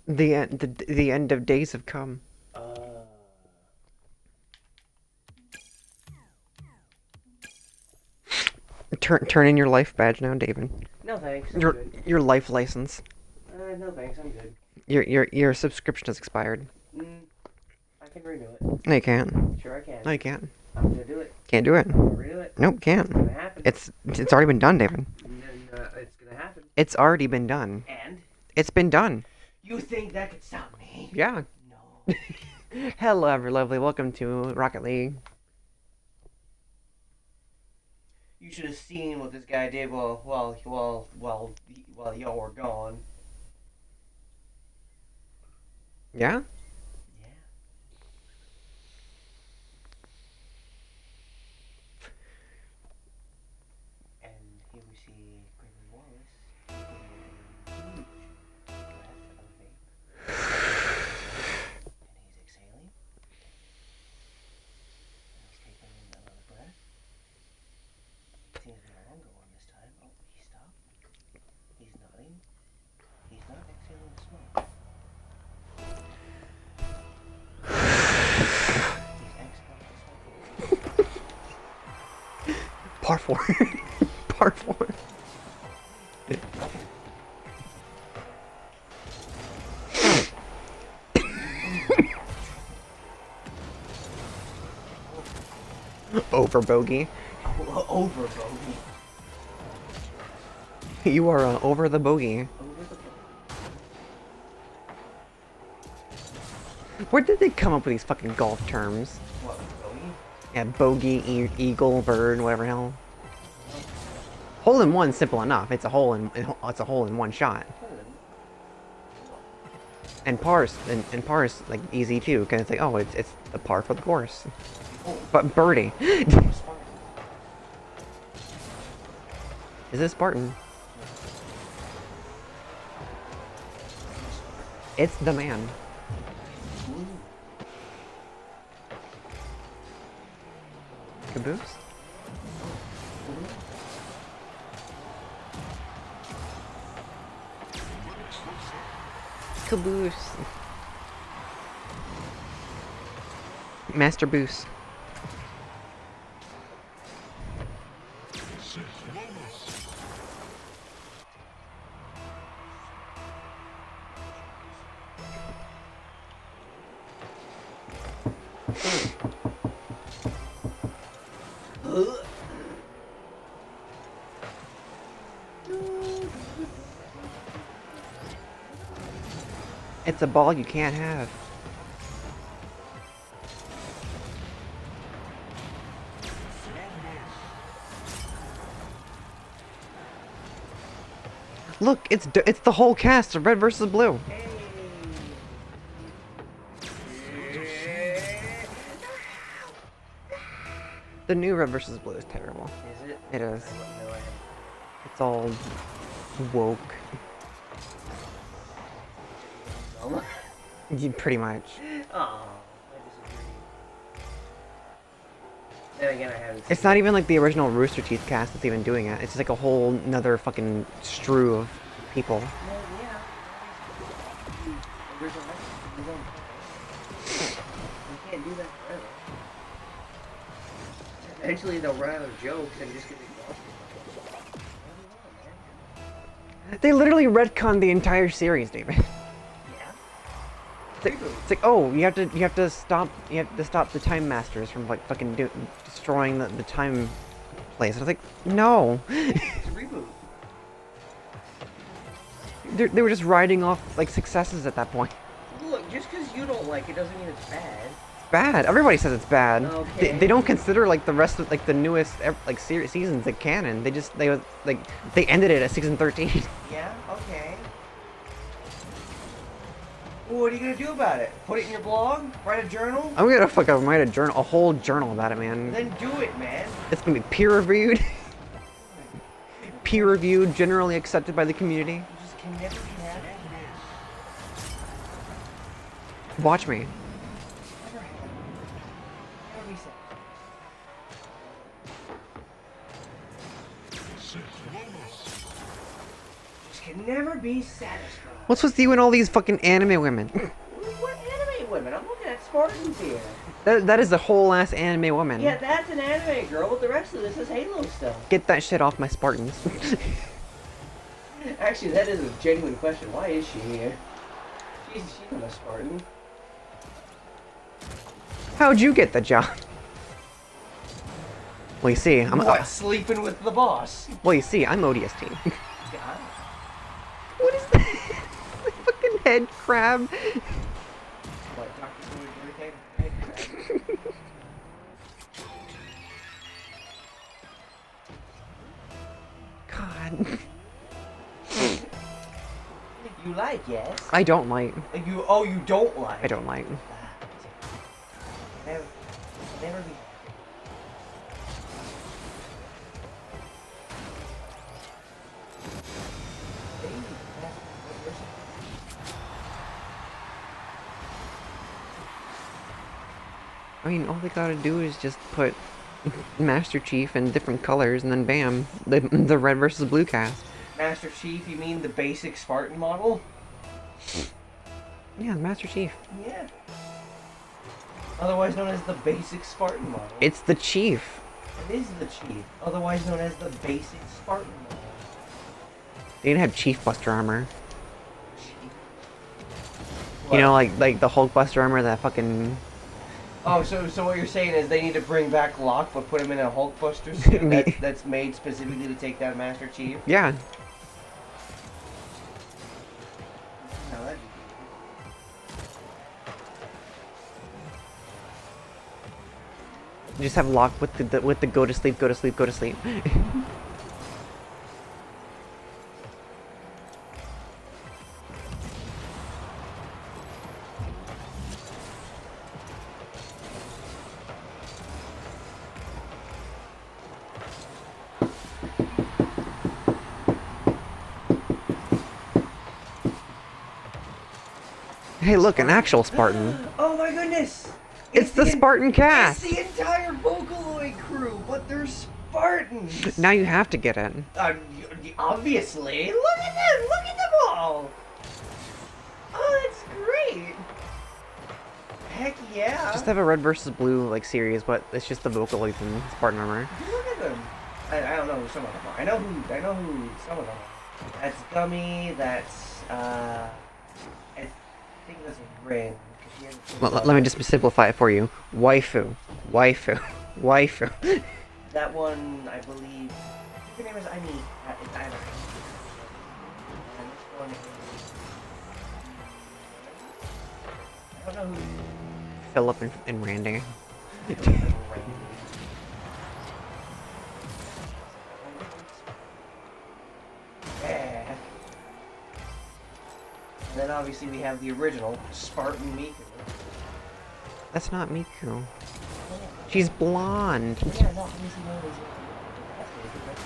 The end of days have come. Uh, Turn in your life badge now, David. no thanks, I'm Your good. your life license. No thanks, I'm good. Your subscription has expired. Mm, I can renew it. No, you can't. Sure I can. No, you can't. I'm gonna do it. Can't do it. I'm gonna renew it. Nope, It's gonna can't. happen. It's already been done, David. It's gonna happen. It's already been done. And It's been done. you think that could stop me? Yeah. No. Hello, ever lovely. Welcome to Rocket League. You should have seen what this guy did while y'all were gone. Yeah. Yeah. And here we see Gregory Wallace taking a huge breath of vape. And he's exhaling. And he's taking another breath. Seems to be a longer one this time. Oh, he stopped. He's nodding. He's not exhaling the smoke. He's exhaling the smoke. Par 4. Par 4. Over bogey. Over bogey. You are over the bogey. Over the bogey. Where did they come up with these fucking golf terms? What, bogey? Yeah, bogey, eagle, bird, whatever the hell. Hole in one's simple enough. It's a hole in one shot. And par's like easy too, because it's like, oh, it's the par for the course. Oh, But birdie. Spartan. Is it Spartan? It's the man. Ooh. Caboose? Caboose. Master Boost. It's a ball you can't have. Look, it's the whole cast of Red versus Blue. The new Red versus Blue is terrible. Is it? It is. I wouldn't know I had. It's all woke. Pretty much. Oh, I disagree. Then again, I haven't. It's not even like the original Rooster Teeth cast that's even doing it. It's just like a whole another fucking strew of people. Well, yeah. There's a message. You can't do that forever. Eventually, they'll run out of jokes and just get exhausted. They literally retconned the entire series, David. Yeah. It's like, oh, you have to stop the Time Masters from like fucking destroying the time place. And I was like, no. It's a reboot. They were just riding off like successes at that point. Look, just because you don't like it doesn't mean it's bad. It's bad. Everybody says it's bad. Okay. They don't consider like the rest of like the newest like seasons like canon. They ended it at season 13. Yeah. Okay. Well, what are you gonna do about it? Put it in your blog? Write a journal? I'm gonna fucking write a whole journal about it, man. Then do it, man. It's gonna be peer reviewed. Peer reviewed, generally accepted by the community. You just can never be happy. Watch me. Never happy. Never be sad. can never be satisfied. What's with you and all these fucking anime women? What anime women? I'm looking at Spartans here. That is a whole ass anime woman. Yeah, that's an anime girl, but the rest of this is Halo stuff. Get that shit off my Spartans. Actually, that is a genuine question. Why is she here? She's not a Spartan. How'd you get the job? Well, you see, Sleeping with the boss? well, you see, I'm ODST. God. What is that? The fucking head crab. What, Dr. Fluid Head crab? God. You like, yes? I don't like. You don't like? I don't like. Never, never be. I mean, all they gotta do is just put Master Chief in different colors, and then bam, the red versus blue cast. Master Chief, you mean the basic Spartan model? Yeah, Master Chief. Yeah. Otherwise known as the basic Spartan model. It's the Chief. It is the Chief, otherwise known as the basic Spartan model. They didn't have Chief Buster armor. Chief. You know, What? like the Hulk Buster armor that fucking. Oh, so what you're saying is they need to bring back Locke, but put him in a Hulkbuster suit that's made specifically to take down Master Chief? Yeah. No, that'd be Just have Locke with the go to sleep, go to sleep, go to sleep. Hey, look, an actual Spartan. Oh my goodness! It's the Spartan cast. It's the entire Vocaloid crew, but they're Spartans. Now you have to get it. Obviously. Look at them! Look at them all! Oh, that's great! Heck yeah! Just have a red versus blue like series, but it's just the Vocaloids and Spartan armor. Look at them. I don't know who some of them are. I know who some of them are. That's Gummy. That's I think that's Rin. 'Cause she has Well, let me just simplify it for you. Waifu, waifu, waifu. That one, I believe. Her name is Amy. It's Amy. And this one is. I don't know who. Philip and Randy. Yeah. And then obviously we have the original Spartan Miku. That's not Miku. She's blonde. Yeah, no, obviously no, there's that's really good, right?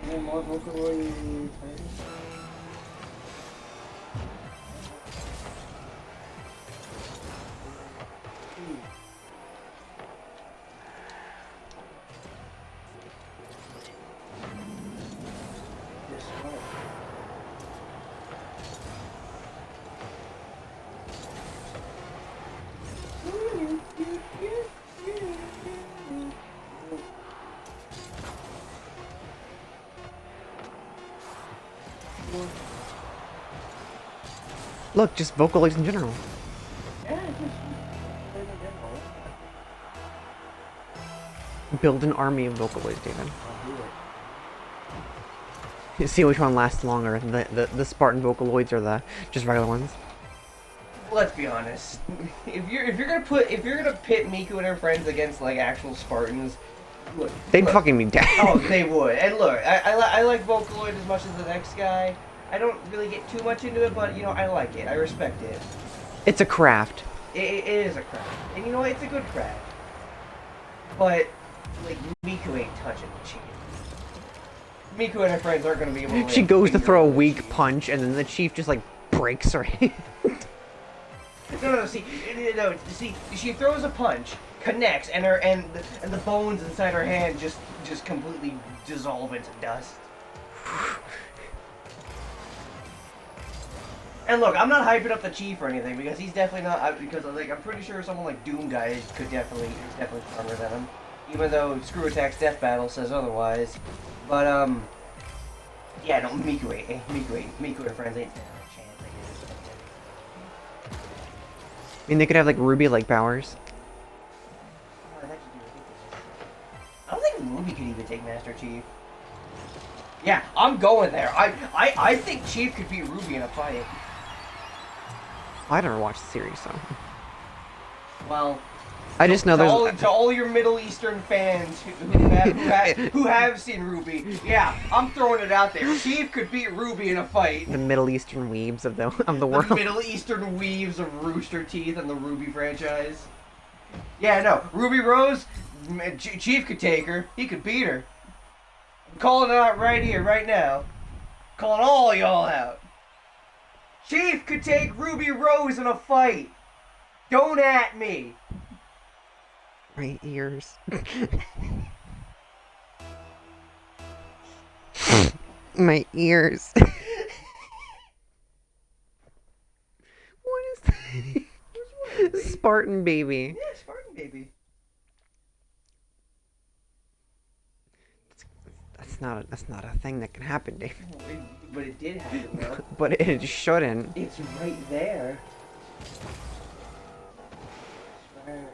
And then more Vocaloid fighters. This one. Look, just Vocaloids in general. Yeah, it's just very difficult. Build an army of Vocaloids, David. I'll do it. You see which one lasts longer, the Spartan Vocaloids or the just regular ones. Let's be honest. If you're gonna pit Miku and her friends against like actual Spartans, look. They'd look. fucking be dead. Oh, they would. And look, I like Vocaloid as much as the next guy. I don't really get too much into it, but you know I like it. I respect it. It's a craft. It is a craft, and you know it's a good craft. But like Miku ain't touching the chief. Miku and her friends aren't gonna be able to. She like, goes to finger throw a the weak chief. punch, and then the chief just like breaks her hand. No, see, she throws a punch, connects, and her and the bones inside her hand just completely dissolve into dust. And look, I'm not hyping up the Chief or anything because he's definitely not. Because like I'm pretty sure someone like Doom Guy is definitely stronger than him, even though Screw Attack's Death Battle says otherwise. But yeah, no, Miku and friends ain't stand a chance. I guess. I mean, they could have like Ruby-like powers. Oh, that'd just be ridiculous. I don't think Ruby could even take Master Chief. Yeah, I'm going there. I think Chief could beat Ruby in a fight. I never watched the series, so Well, I just know there's. to all your Middle Eastern fans who have seen Ruby, yeah, I'm throwing it out there. Chief could beat Ruby in a fight. The Middle Eastern weebs of the The world. Middle Eastern weaves of Rooster Teeth and the Ruby franchise. Yeah, no, Ruby Rose, Chief could take her. He could beat her. I'm calling it out right here, right now. Calling all y'all out. Chief could take Ruby Rose in a fight. Don't at me. My ears. My ears. What is that? Spartan baby. Yeah, Spartan baby. That's not a thing that can happen, Dave. But it did happen, though. But it shouldn't. It's right there. I swear.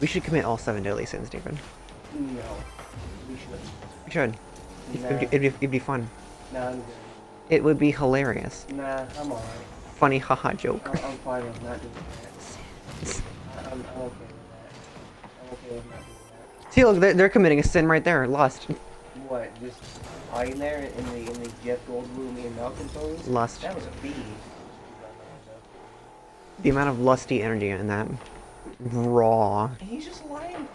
We should commit all 7 deadly sins, David. No. We should. We should. Nah. It'd be fun. Nah, I'm good. It would be hilarious. Nah, I'm alright. Funny haha joke. I'm fine with not doing that. I'm okay with that. I'm okay with not doing that. See, look, they're committing a sin right there. Lust. What? Just hiding there in the Jeff Goldblum and Malcolm pose? Lust. That was a bee. The amount of lusty energy in that. Raw. And he's just lying.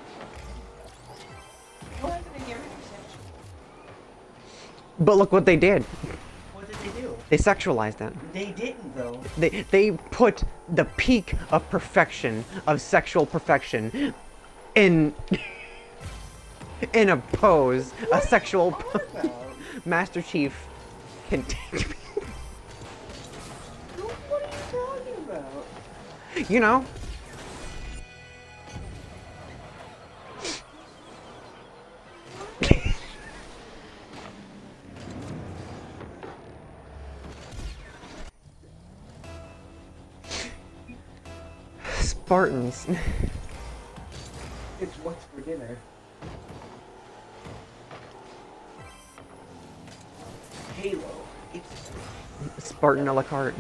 What happened to Gary Perception? But look what they did. What did they do? They sexualized it. They didn't, though. They put the peak of perfection, of sexual perfection, in a pose, a sexual pose. Master Chief can take me. What are you talking about? You know. Spartans. It's what's for dinner. Halo. It's Spartan a la carte.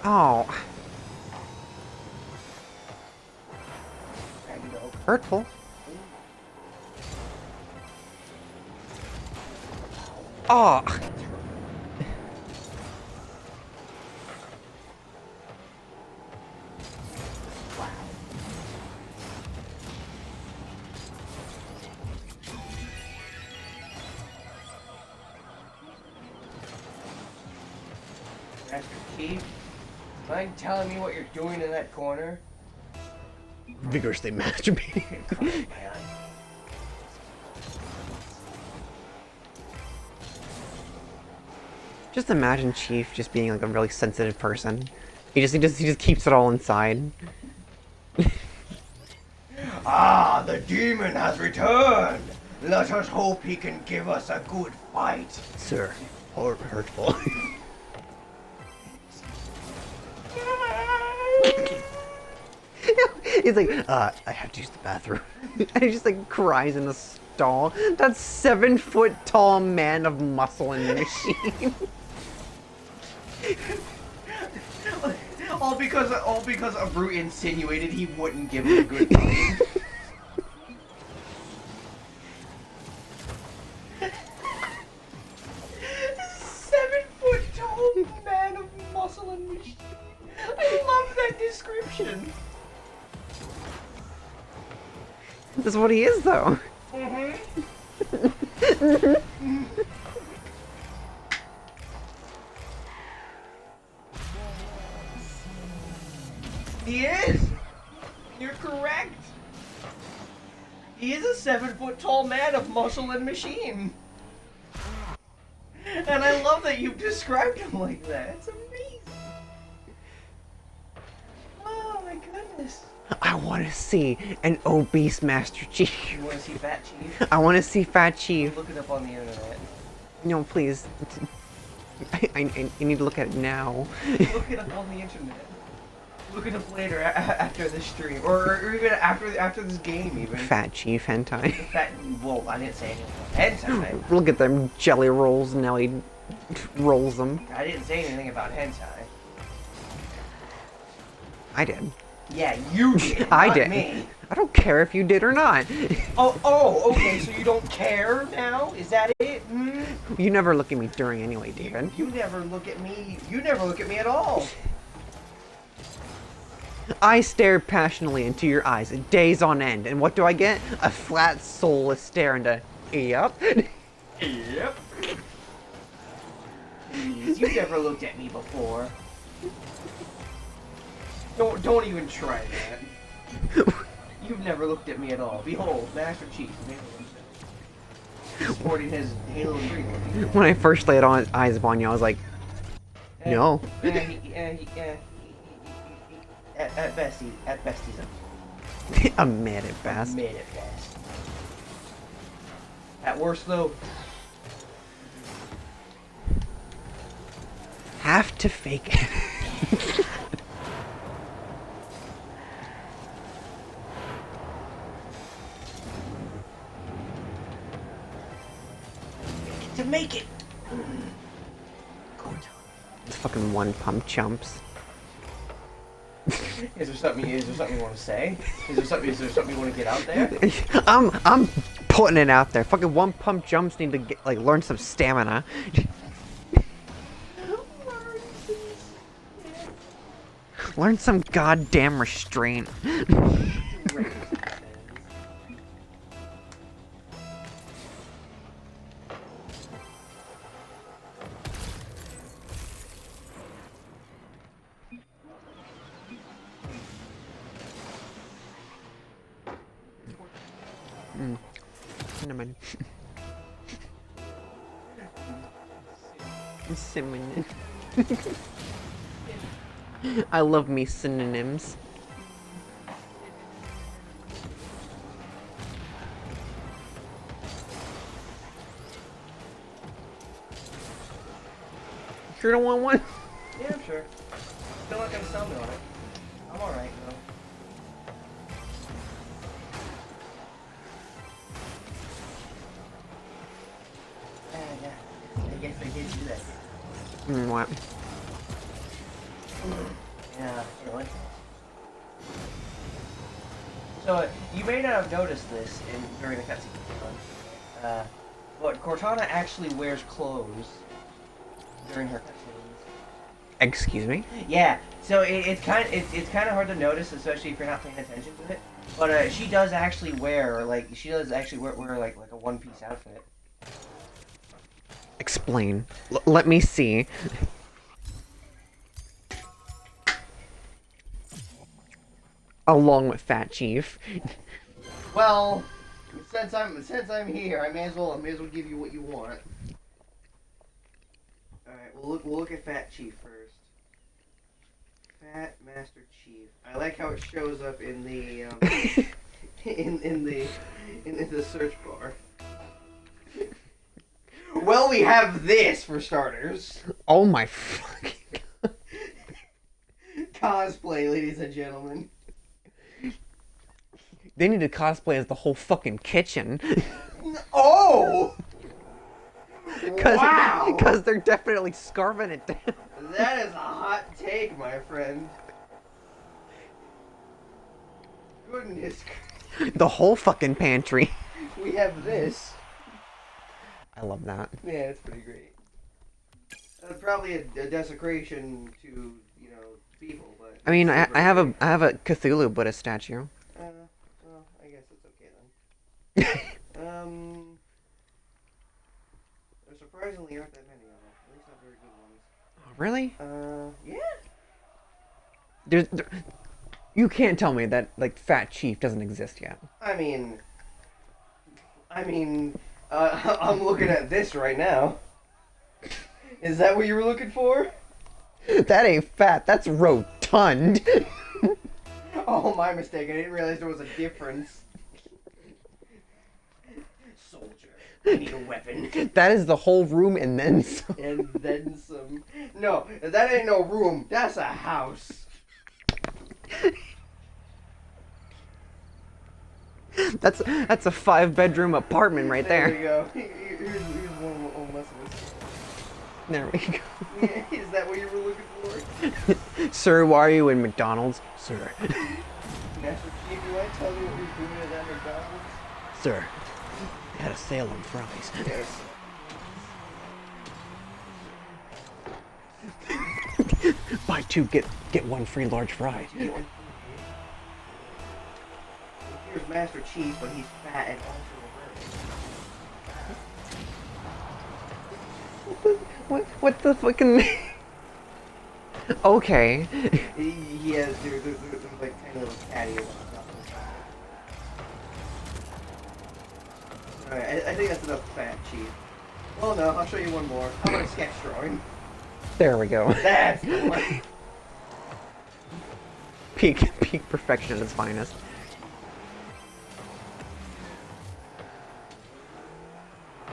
Oh, hurtful. Oh. Master Chief, mind telling me what you're doing in that corner? Vigorously masturbating. Crying my eye. Just imagine Chief just being like a really sensitive person. He just keeps it all inside. Ah, the demon has returned! Let us hope he can give us a good fight. Sir, hurtful. He's like, I have to use the bathroom. And he just like cries in the stall. That 7-foot tall man of muscle and machine. all because a brute insinuated he wouldn't give him a good fight. Seven-foot tall man of muscle and machine. I love that description. That's what he is, though. He is. You're correct. He is a 7-foot-tall man of muscle and machine. And I love that you've described him like that. It's amazing. Oh my goodness. I want to see an obese Master Chief. You want to see Fat Chief? I want to see Fat Chief. Look it up on the internet. No, please. I need to look at it now. Look it up on the internet. Look it up later after the stream, or even after this game even. Fat Chief hentai. Fat, well, I didn't say anything about hentai. Look at them jelly rolls, and now he rolls them. I didn't say anything about hentai. I did. Yeah, you did. I not did. Me. I don't care if you did or not. Oh, okay. So you don't care now? Is that it? Hmm? You never look at me during anyway, David. You never look at me. You never look at me at all. I stare passionately into your eyes, days on end, and what do I get? A flat, soulless stare into. Yep. Yep. Please, you never looked at me before. Don't even try that. You've never looked at me at all. Behold, Master Chief, sporting his Halo 3. When I first laid on eyes upon you, I was like, no. At best, he's A mid at best. mid at best. At worst, though, Have to fake it. to make it. It's fucking one pump chumps. Is there something you want to say? Is there something you want to get out there? I'm putting it out there. Fucking one pump jumps need to get, learn some stamina. Learn some goddamn restraint. Cinnamon. Cinnamon. I love me synonyms. Sure don't want one? Yeah, I'm sure. Still not gonna sell me on it. I'm alright, though. Yeah. I guess I did do that. What? Yeah, really. So, you may not have noticed this during the cutscene, but Cortana actually wears clothes during her cutscenes. Excuse me? Yeah, so it's kind of hard to notice, especially if you're not paying attention to it. But she does actually wear wear like a one-piece outfit. Explain. Let me see. Along with Fat Chief. Well, since I'm here, I may as well give you what you want. All right, we'll look at Fat Chief first. Fat Master Chief. I like how it shows up in the in the search bar. Well, we have this for starters. Oh my fucking god. Cosplay, ladies and gentlemen. They need to cosplay as the whole fucking kitchen. Oh! Wow! Because they're definitely scarfing it down. That is a hot take, my friend. Goodness. The whole fucking pantry. We have this. I love that. Yeah, it's pretty great. Probably a desecration to, people, but... I mean, I have a Cthulhu Buddha statue. Well, I guess it's okay then. There surprisingly aren't that many of them. At least not very good ones. Really? Yeah. There, you can't tell me that like Fat Chief doesn't exist yet. I mean, I'm looking at this right now. Is that what you were looking for? That ain't fat. That's rotund. Oh, my mistake. I didn't realize there was a difference. Soldier, I need a weapon. That is the whole room and then some. And then some. No, that ain't no room. That's a house. That's a 5-bedroom apartment right There there. we go. Here's one less of this. There we go. Yeah, is that what you were looking for? Sir, why are you in McDonald's? Sir. Master Chief, you want to tell me what you're doing at that McDonald's? Sir. They had a sale on fries. Yes. Buy 2, get 1 free large fry. Here's Master Chief, but he's fat and also What the fucking... Okay. he has there's like tiny little patios on top of the Alright, I think that's enough Fat Chief. Well, no, I'll show you one more. How about a sketch drawing? There we go. That's the one. Peak perfection at its finest.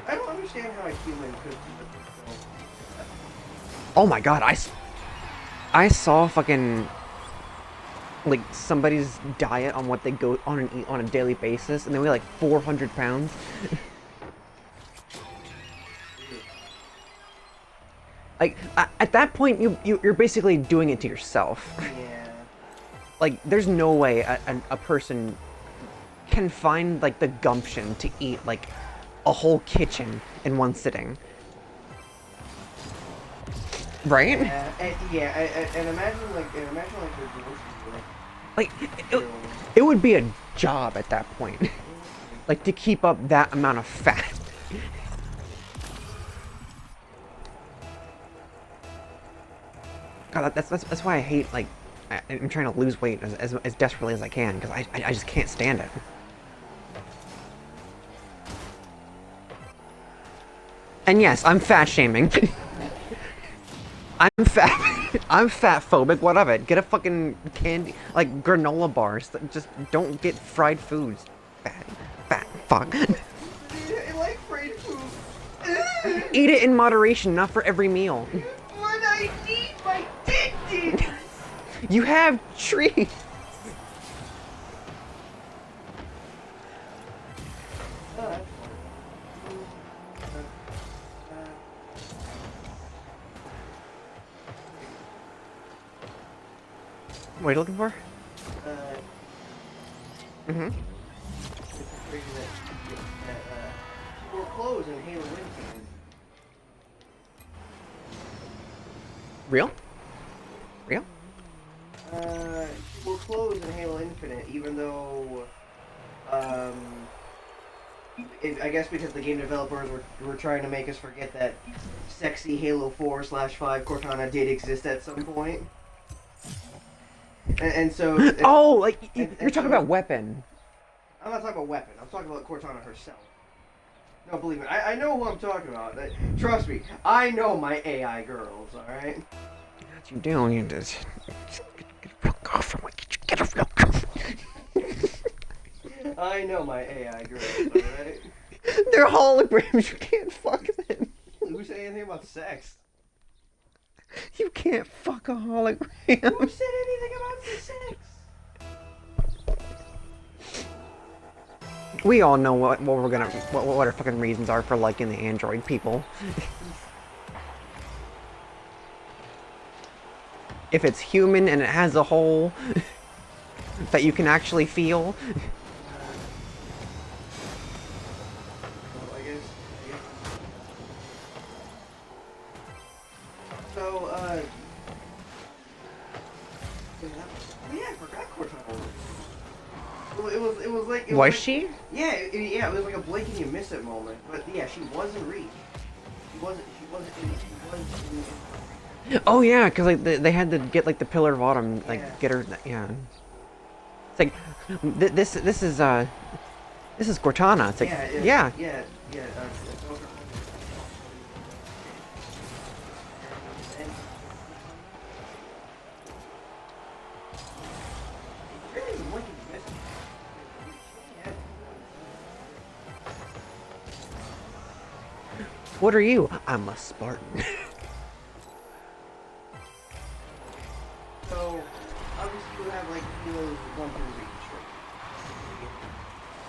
I don't understand how a human could do this. Oh my god, I saw fucking like somebody's diet on what they go on and eat on a daily basis, and they weigh like 400 pounds. Like at that point, you're basically doing it to yourself. Yeah. Like there's no way a person can find like the gumption to eat like a whole kitchen in one sitting. Right? And imagine like the grocery Like it would be a job at that point. Like to keep up that amount of fat. God, that's why I hate like I'm trying to lose weight as desperately as I can because I just can't stand it. And yes, I'm fat shaming. I'm fat phobic. What of it? Get a fucking candy, like granola bars. Just don't get fried foods. Fat fuck. I like fried food. Eat it in moderation, not for every meal. When I eat my dick. You have trees. What are you looking for? It's crazy that people are closed in Halo Infinite. Real? Real? People are closed in Halo Infinite, even though, I guess because the game developers were trying to make us forget that sexy Halo 4/5 Cortana did exist at some point. And so... Oh, like, you're talking about Weapon. I'm not talking about Weapon. I'm talking about Cortana herself. No, believe me. I know who I'm talking about. Trust me. I know my AI girls, alright? What you doing? You just get a real girlfriend. Get a real girlfriend. I know my AI girls, alright? They're holograms. You can't fuck them. Who said anything about sex? You can't fuck a hologram. Who said anything about sex? We all know what we're gonna what our fucking reasons are for liking the android people. If it's human and it has a hole that you can actually feel. Well, I guess. So, yeah, I forgot Cortana. It was like. Was she? Yeah, yeah, it was like a blink and you miss it moment. But yeah, she was in reach. She was in. Oh yeah, because like they had to get like the Pillar of Autumn, like Yeah. get her. Yeah. It's like this is Cortana. It's like yeah. Yeah. And really was blink and you miss it. Yeah. What are you? I'm a Spartan. So obviously you have like Heroes 1 through reach.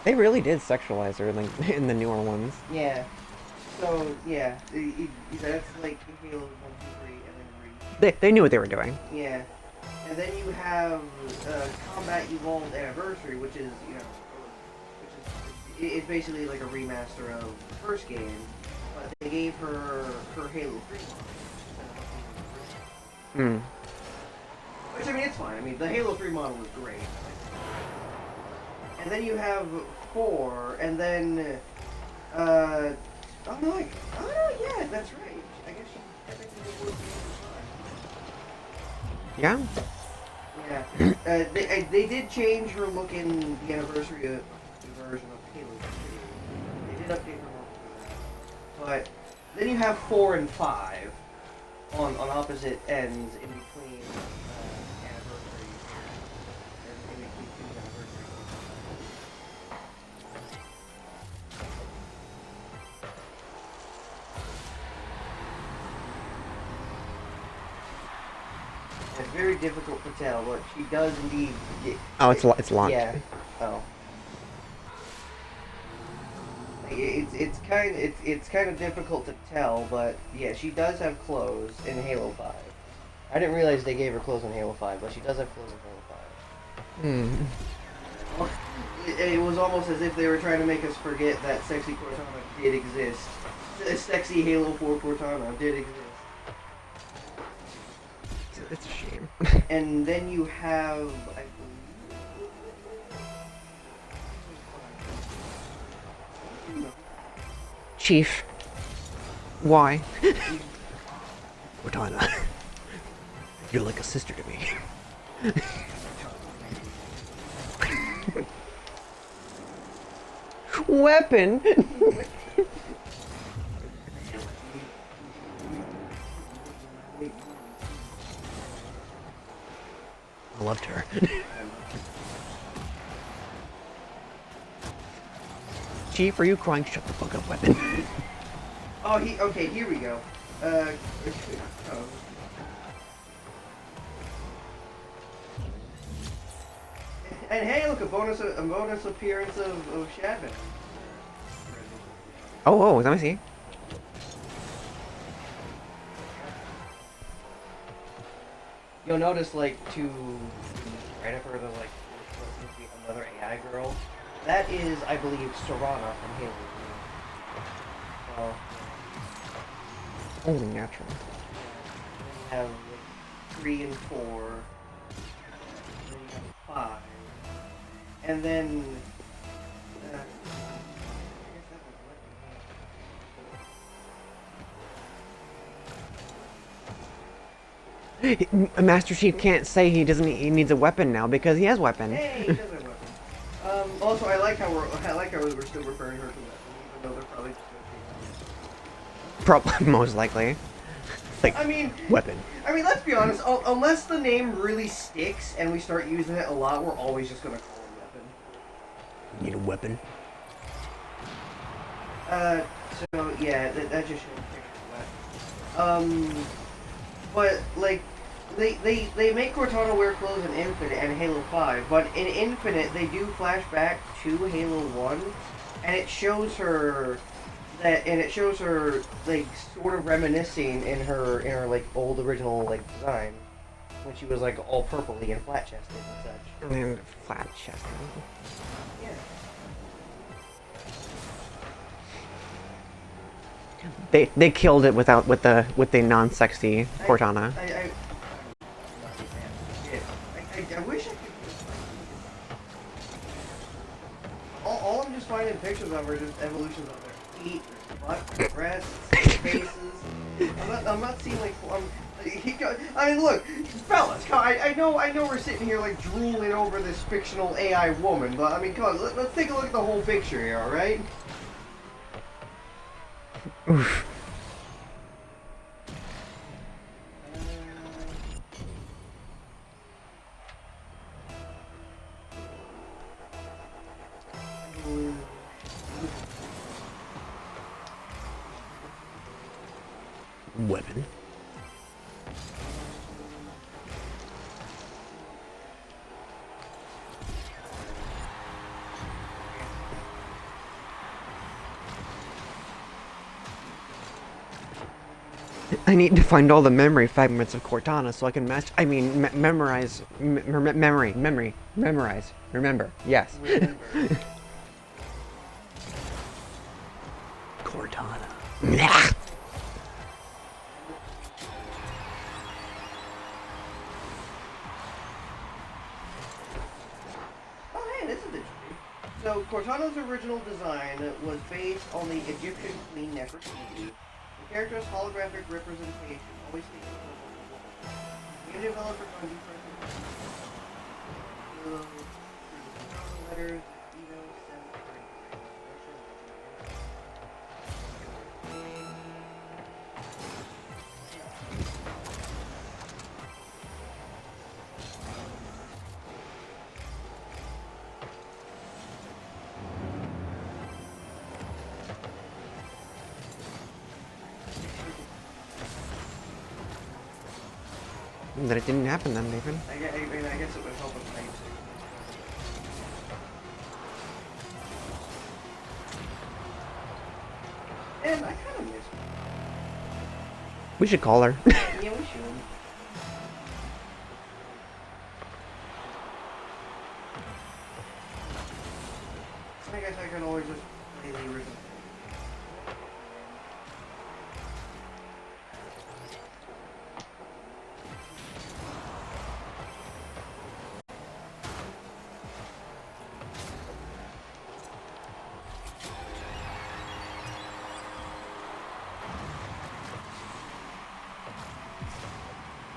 They really did sexualize her like in the newer ones. Yeah. So yeah, that's like Halo 1, 2, 3, and then Reach. They knew what they were doing. Yeah. And then you have Combat Evolved Anniversary, which is it's basically like a remaster of the first game, but they gave her Halo 3 model. Hmm. Which I mean, it's fine. I mean, the Halo 3 model is great. And then you have 4, and then oh no, yeah, that's right. I guess she technically would be Yeah. Yeah. They did change her look in the anniversary version of Halo 2. They did update her look for that. But then you have 4 and 5 on opposite ends in between anniversaries. In between two anniversaries. It's very difficult to tell, but she does indeed get... Oh, it's launched. Yeah. Oh. It's kind of difficult to tell, but yeah, she does have clothes in Halo 5. I didn't realize they gave her clothes in Halo 5, but she does have clothes in Halo 5. Hmm. It was almost as if they were trying to make us forget that sexy Cortana did exist. Sexy Halo 4 Cortana did exist. It's a shame. And then you have, I believe... Chief. Why? Cortana. You're like a sister to me. Weapon! I loved her. Chief, are you crying? Shut the fuck up, Weapon. Oh, okay, here we go. Oh. And hey, look, a bonus appearance of Shadman. Oh, let me see. You'll notice, like, right up her, like, another AI girl. That is, I believe, Serana from Halo. Well, Only natural. we have like, 3 and 4. Then you have 5. And then... I guess that Master Chief can't say he needs a weapon now because he has weapon. Hey, he does have a weapon. Also, I like how we're still referring her to weapon, even though they're probably just gonna Probably, most likely. Like, I mean, weapon. let's be honest. Unless the name really sticks and we start using it a lot, we're always just gonna call it weapon. Need a weapon? So yeah, that just shows weapon. But like, they make Cortana wear clothes in Infinite and Halo 5, but in Infinite they do flash back to Halo 1, and it shows her like sort of reminiscing in her like old original like design when she was like all purpley and flat chested and such. And flat chest. Yeah. They killed it with the non-sexy Cortana. I wish I could. All I'm just finding them are just evolutions of their feet, their butt, their breasts, their faces. I'm not seeing like. I mean, look, fellas. I know we're sitting here like drooling over this fictional AI woman, but I mean, come on, let's take a look at the whole picture here, all right? Oof. Weapon. I need to find all the memory fragments of Cortana so I can memorize, memorize, remember, yes. Cortana. Oh, hey, this is interesting. So, Cortana's original design was based on the Egyptian queen Nefertiti. The character's holographic representation always takes the form of a woman. Game developer Bungie letters, Eno, That it didn't happen then, Nathan. I guess it would help with type. And I kind of miss her. We should call her. Yeah, we should. I guess I can always just play the original.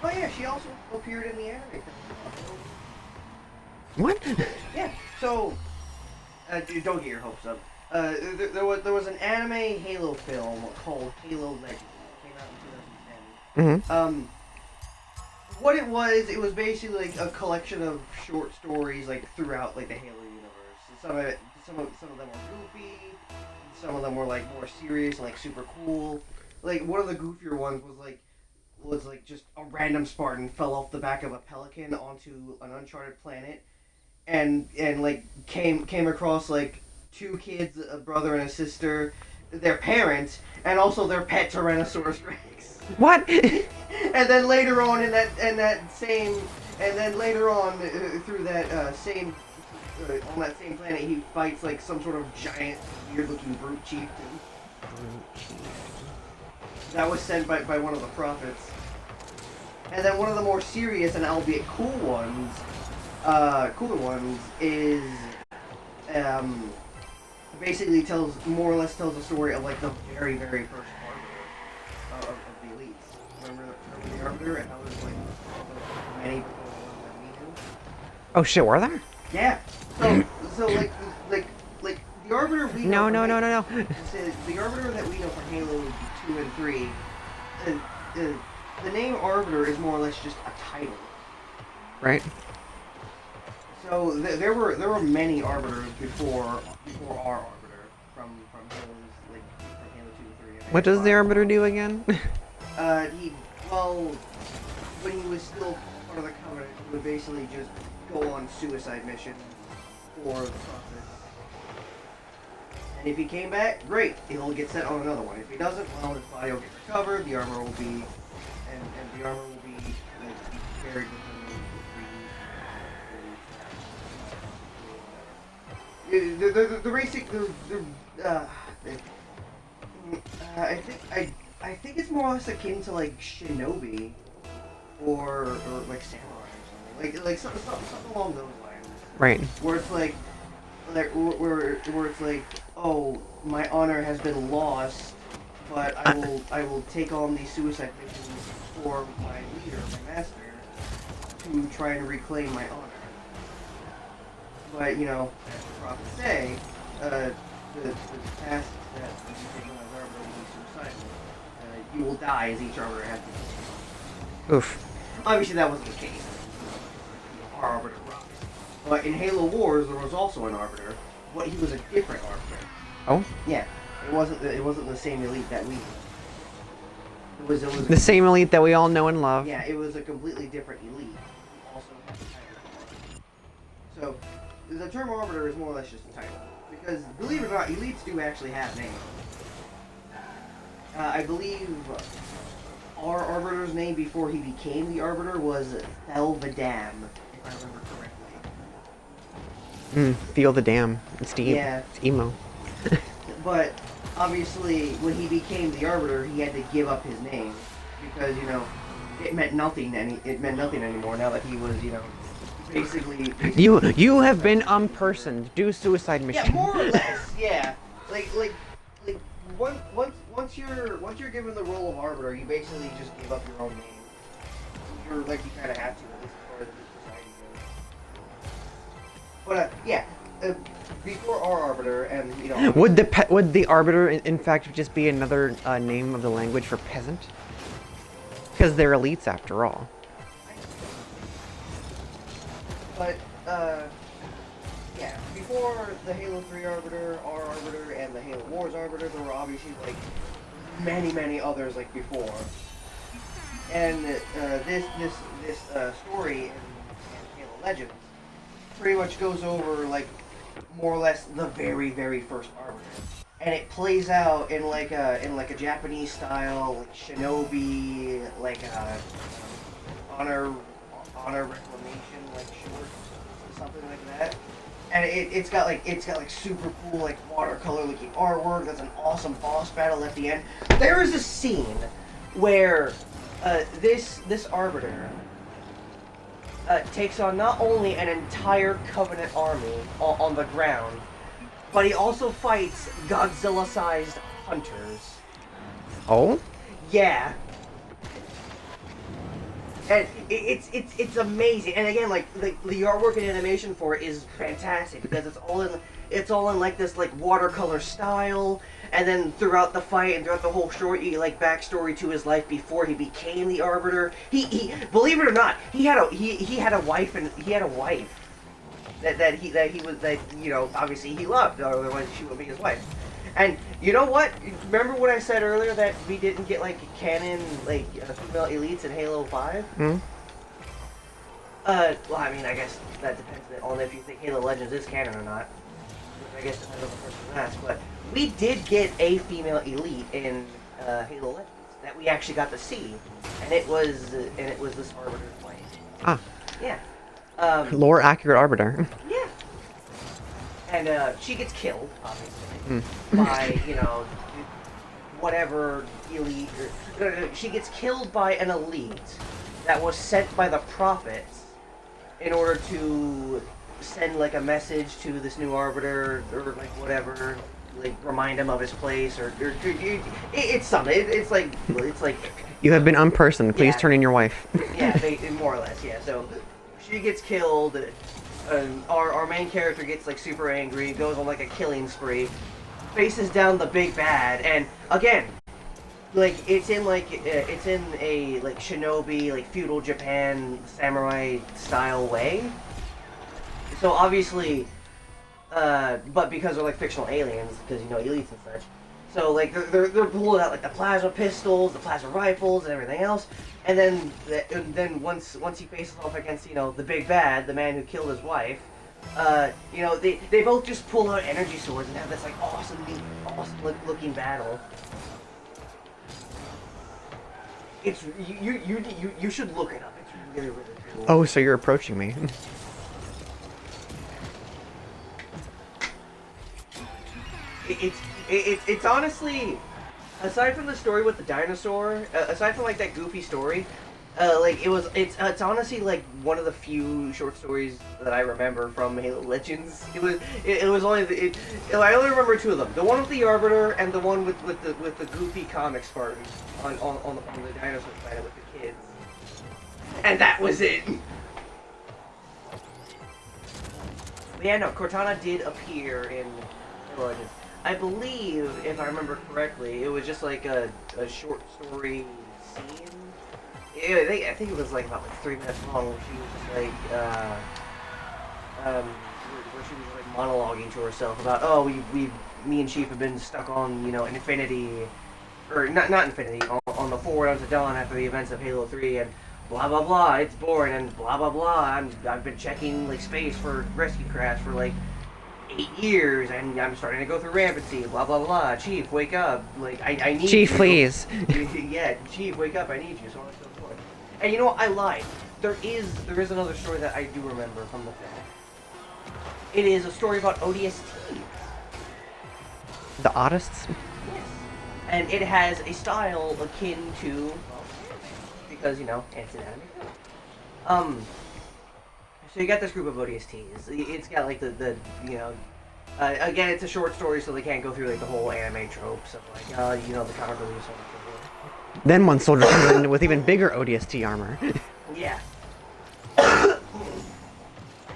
Oh yeah, she also appeared in the anime. What? Yeah, so dude, don't get your hopes up. There was an anime Halo film called Halo Legends. It came out in 2010. Mm-hmm. What it was basically like a collection of short stories like throughout like the Halo universe. Some of them were goofy. Some of them were like more serious and like super cool. Like one of the goofier ones was like just a random Spartan fell off the back of a pelican onto an uncharted planet, and like came across like two kids, a brother and a sister, their parents, and also their pet Tyrannosaurus Rex. What? And then later on through that same on that same planet, he fights like some sort of giant, weird-looking brute chieftain. That was sent by one of the prophets. And then one of the more serious and albeit cooler ones is basically more or less tells the story of like the very, very first Arbiter of the Elites. Remember the Arbiter and how there's like many before the ones that we knew? Oh shit, were there? Yeah. So like the Arbiter we know. No. The Arbiter that we know from Halo 2 and 3, the name Arbiter is more or less just a title. Right. So there were many Arbiters before our Arbiter from Halo's like from Halo 2 and 3. What does the Arbiter do again? When he was still part of the Covenant, he would basically just go on suicide missions for the Prophets. And if he came back, great, he'll get sent on another one. If he doesn't, well, his body will get recovered, the armor will be, and the armor will be like, carried with him. I think it's more or less akin to like Shinobi, or like Samurai or something, like something along those lines. Right. Where it's like where it's like, oh, my honor has been lost, but I will take on these suicide missions for my leader, my master, to try and reclaim my honor. But, you know, as the prophets say, the task that you take on as arbiter will be suicidal. You will die as each arbiter has to. Oof. Obviously, that wasn't the case. Our arbiter rocked. But in Halo Wars, there was also an arbiter, but he was a different arbiter. Oh? Yeah, it wasn't the same elite that we. It was The same elite that we all know and love. Yeah, it was a completely different elite. Also had the title. So, the term arbiter is more or less just a title. Because, believe it or not, elites do actually have names. I believe our arbiter's name before he became the arbiter was Thelvadam, if I remember correctly. Feel the dam. It's deep. Yeah. It's emo. But, obviously, when he became the arbiter, he had to give up his name. Because, you know, it meant nothing anymore now that he was, you know, basically You have been unpersoned. Do suicide mission. yeah, more or less, yeah. Like once you're given the role of arbiter, you basically just give up your own name. You're like you kind of have to, at least as far as the society goes. But yeah, before our arbiter, and you know, Would the arbiter in fact just be another name of the language for peasant? Because they're elites after all. But yeah, before the Halo 3 Arbiter, our Arbiter, and the Halo Wars Arbiter, there were obviously like many others like before. And this story in Halo Legends pretty much goes over like more or less the very first Arbiter, and it plays out in like a Japanese style, like shinobi, like honor reclamation, like short, something like that. And it's got like super cool like watercolor looking artwork. That's an awesome boss battle at the end. There is a scene where this arbiter takes on not only an entire Covenant army on the ground, but he also fights Godzilla-sized hunters. Oh? Yeah. And it's amazing. And again, like the artwork and animation for it is fantastic because it's all in like this like watercolor style. And then throughout the fight and throughout the whole short, you get like backstory to his life before he became the Arbiter. He believe it or not, he had a wife that you know obviously he loved, otherwise she would be his wife. And you know what? Remember what I said earlier that we didn't get like canon like female elites in Halo 5? Hmm? Well, I mean, I guess that depends on if you think Halo Legends is canon or not. I guess it depends on the person who asks. But we did get a female elite in Halo Legends that we actually got to see, and it was this Arbiter's wife. Ah. Yeah. Lore accurate arbiter. Yeah. And she gets killed, obviously, by, you know, whatever elite. She gets killed by an elite that was sent by the prophets in order to send, like, a message to this new arbiter, or, like, whatever, like, remind him of his place, or it's something. It's like... You have been unpersoned. Please Yeah. turn in your wife. Yeah, more or less, yeah. So she gets killed, and our main character gets like super angry, goes on like a killing spree, faces down the big bad, and again, like it's in a like shinobi, like feudal Japan samurai style way. So obviously, but because they're like fictional aliens, because you know elites and such. So like they're pulling out like the plasma pistols, the plasma rifles, and everything else. And then once he faces off against the big bad, the man who killed his wife, they both just pull out energy swords and have this like awesome looking battle. It's you should look it up. It's really cool. Oh, so you're approaching me. It's honestly, aside from the story with the dinosaur, aside from like that goofy story, It's honestly like one of the few short stories that I remember from Halo Legends. It was only I only remember two of them. The one with the Arbiter and the one with the goofy comic Spartan on the dinosaur planet with the kids. And that was it. But yeah, no, Cortana did appear in Halo Legends. I believe, if I remember correctly, it was just like a short story scene. I think it was like about like 3 minutes long, where she was just where she was like monologuing to herself about, oh, me and Chief have been stuck on, Infinity, or not Infinity, on the Forward Unto Dawn after the events of Halo 3, and blah blah blah, it's boring, and blah blah blah. I've been checking like space for rescue crafts for like 8 years, and I'm starting to go through rampancy. Blah blah blah. Chief, wake up! Like I need Chief, you. please. Yeah, Chief, wake up! I need you. So on and so forth. And you know what? I lied. There is another story that I do remember from the film. It is a story about ODST. The Oddists? Yes. And it has a style akin to, well, because it's an anime film. So you got this group of ODSTs. It's got like the again, it's a short story, so they can't go through like the whole anime tropes of like, the comic relief, so on and so forth. Then one soldier comes in with even bigger ODST armor. Yeah.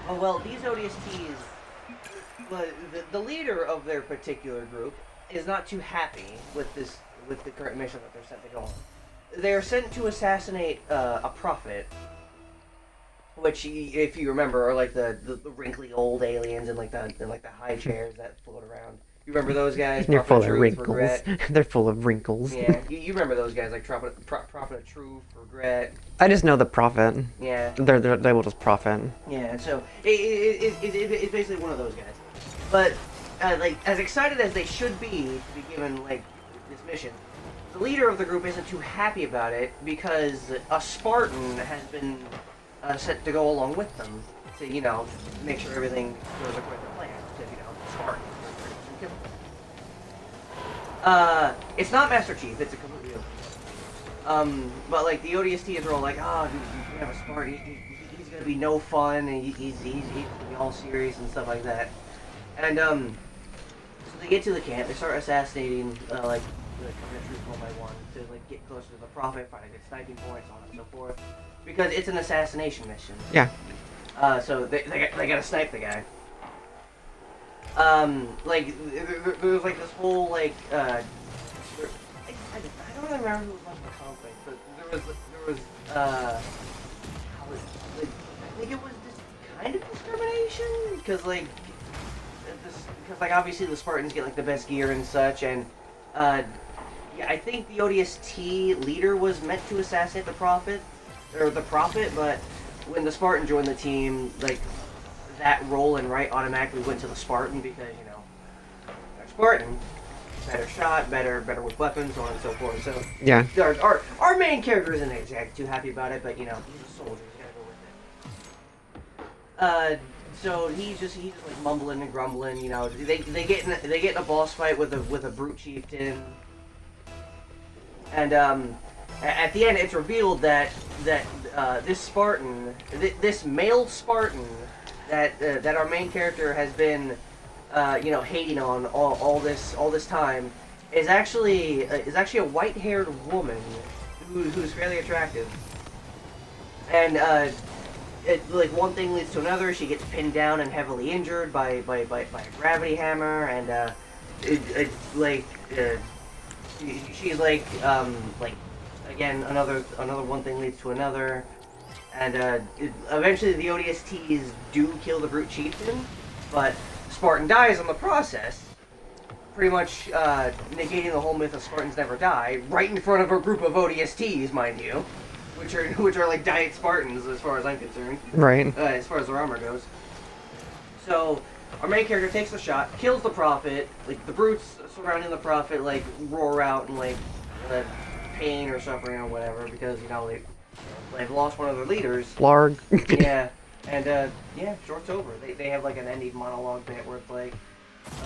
Well, these ODSTs, the leader of their particular group is not too happy with the current mission that they're sent to go on. They are sent to assassinate a prophet, which, if you remember, are like the wrinkly old aliens and like the high chairs that float around. You remember those guys? They're full of Truth, wrinkles. Regret. They're full of wrinkles. Yeah, you remember those guys, like Prophet of Truth, Regret. I just know the Prophet. Yeah. They're labeled as Prophet. Yeah, so it's basically one of those guys. But like, as excited as they should be to be given like this mission, the leader of the group isn't too happy about it because a Spartan has been sent to go along with them to make sure everything goes according to plan. Because Spartan. It's not Master Chief. It's a completely other. But like the ODSTs are all like, we have a Spartan. He's gonna be no fun, and he's gonna be all serious and stuff like that. And so they get to the camp. They start assassinating like the Covenant troops one by one to like get closer to the Prophet, find a good sniping point, so on and so forth. Because it's an assassination mission. Yeah. So they gotta snipe the guy. Like there's like this whole like I don't remember who was on the conflict, but there was I think it was this kind of discrimination because like obviously the Spartans get like the best gear and such, and yeah, I think the ODST leader was meant to assassinate the Prophet, but when the Spartan joined the team, like that role and right automatically went to the Spartan because they're Spartan, better shot, better with weapons, so on and so forth. So Yeah. our main character isn't exactly too happy about it, but he's a soldier, he's gotta go with it. So he's just like mumbling and grumbling. They get in a boss fight with a brute chieftain, and at the end it's revealed that this Spartan, this male Spartan that our main character has been hating on all this time is actually a white-haired woman who's fairly attractive, and like one thing leads to another. She gets pinned down and heavily injured by a gravity hammer, and she's like again another one thing leads to another, and eventually the ODSTs do kill the brute chieftain, but Spartan dies in the process, pretty much negating the whole myth of Spartans never die, right in front of a group of ODSTs, mind you. Which are like diet Spartans as far as I'm concerned. Right. As far as their armor goes. So our main character takes the shot, kills the Prophet. Like the brutes surrounding the Prophet like roar out in like pain or suffering or whatever because they've lost one of their leaders. Blarg. Yeah, and short's over. They have like an ending monologue bit where it's like,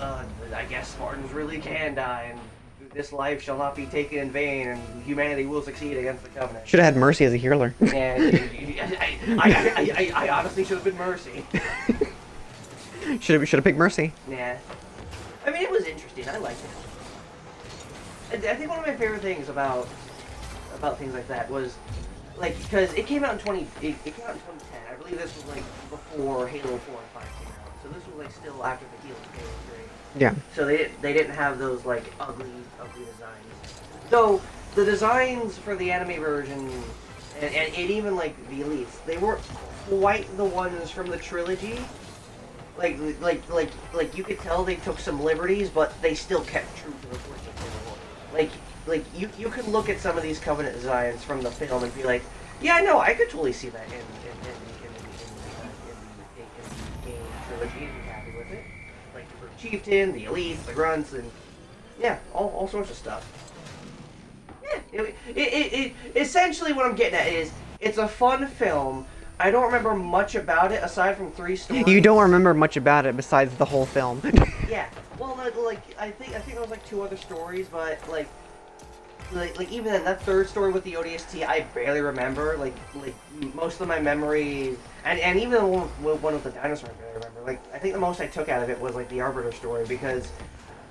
I guess Spartans really can die, and this life shall not be taken in vain, and humanity will succeed against the Covenant. Should have had Mercy as a healer. And I honestly should have been Mercy. should have picked Mercy. Yeah. I mean, it was interesting. I liked it. I think one of my favorite things about things like that was, like, because it came out in 2010. I believe this was like before Halo 4 and 5 came out. So this was like still after the Halo 3. Yeah. So they didn't have those like ugly designs. So the designs for the anime version and even like the Elites, they weren't quite the ones from the trilogy. Like you could tell they took some liberties, but they still kept true to the original. Like you could look at some of these Covenant designs from the film and be like, yeah, no, I could totally see that in the game trilogy and be happy with it. Like the Chieftain, the Elites, the Grunts, and yeah, all sorts of stuff. Yeah, it essentially what I'm getting at is it's a fun film. I don't remember much about it aside from 3 stories. You don't remember much about it besides the whole film. Yeah. Well, like I think there was like 2 other stories, but like even in that 3rd story with the ODST, I barely remember. Like most of my memory, and even one with the dinosaur, I barely remember. Like I think the most I took out of it was like the Arbiter story because,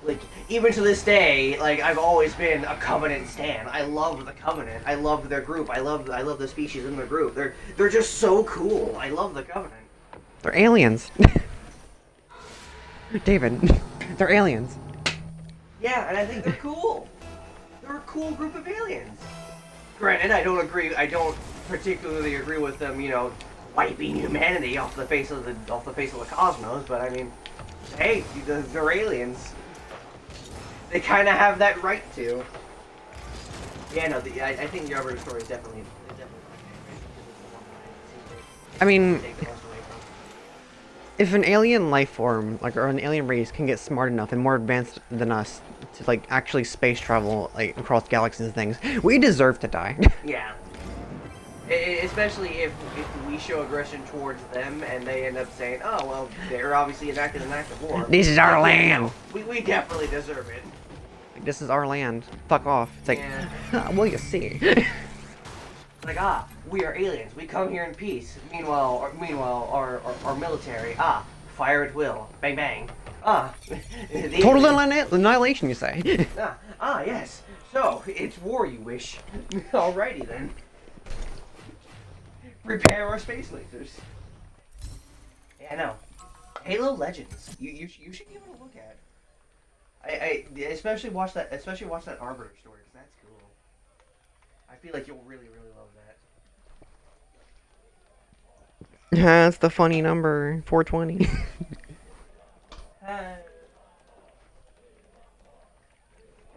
like, even to this day, like I've always been a Covenant stan. I love the Covenant. I love their group. I love the species in their group. They're just so cool. I love the Covenant. They're aliens. David, they're aliens. Yeah, and I think they're cool. They're a cool group of aliens. Granted, I don't particularly agree with them, you know, wiping humanity off the face of the cosmos, but I mean, hey, they're aliens. They kind of have that right to. Yeah, no, I think the Arbiter story is definitely my favorite because it's the one that I mean, take the most away from. if an alien life form, like, or an alien race can get smart enough and more advanced than us to, like, actually space travel, like, across galaxies and things, we deserve to die. Yeah. Especially if we show aggression towards them and they end up saying, oh, well, they're obviously enacting an act of war. This is our land. We definitely deserve it. This is our land. Fuck off. It's like, Yeah. well, you see. It's like, we are aliens. We come here in peace. Meanwhile, our military, fire at will. Bang, bang. The Total aliens- annihilation, you say. Yes. So, it's war, you wish. Alrighty then. Repair our space lasers. Yeah, I know. Halo Legends. You should give it a look at. I especially watch that Arbiter story because that's cool. I feel like you'll really love that. That's the funny number, 420.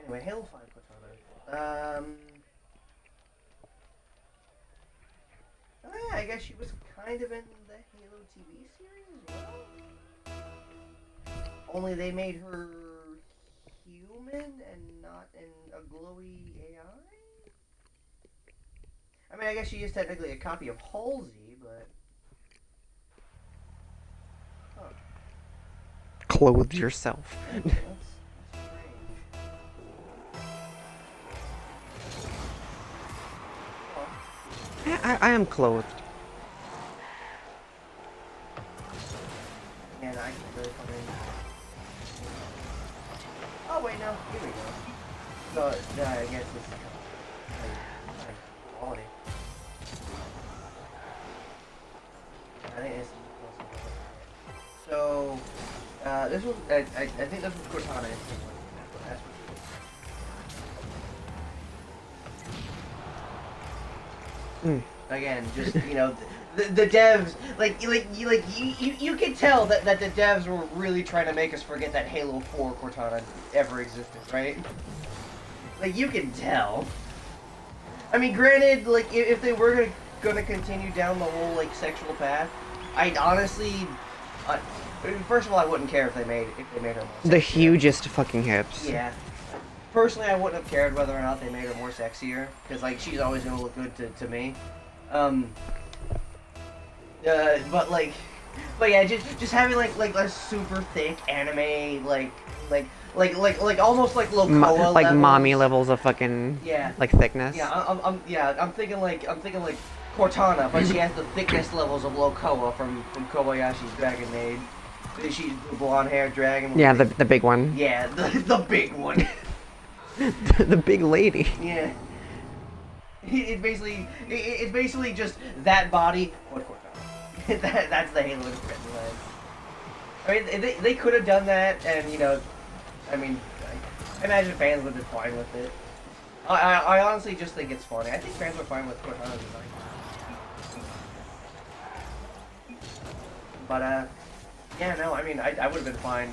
Anyway, Halo 5 Cortana. Oh yeah, I guess she was kind of in the Halo TV series as well. Only they made her human and not a glowy AI? I mean, I guess she is technically a copy of Halsey, but... Huh. Clothe yourself. That's strange. I am clothed. Man, I can really come in. Oh wait, no, here we go. No, I guess this is like quality. I think this is close enough. So, this was, I think this was Cortana. That's what Again, just, you know, the devs, you can tell that the devs were really trying to make us forget that Halo 4 Cortana ever existed, right? Like, you can tell. I mean, granted, like, if they were gonna continue down the whole, like, sexual path, I'd honestly, first of all, I wouldn't care if they made her more The sexier. hugest fucking hips. Yeah. Personally, I wouldn't have cared whether or not they made her more sexier, because, like, she's always gonna look good to me. But yeah, just having like a super thick anime like like almost like Lokoa like levels. mommy levels of fucking Yeah. like thickness. Yeah, I'm thinking like Cortana, but she has the thickness levels of Lokoa from Kobayashi's Dragon Maid. She's the blonde haired dragon. Yeah, the big one. Yeah, the big one. The big lady. Yeah. It's basically just that body. What Cortana? That's the Halo design. I mean, they could have done that, and you know, I mean, I imagine fans would have been fine with it. I honestly just think it's funny. I think fans were fine with Cortana's design. But yeah, no, I mean, I would have been fine.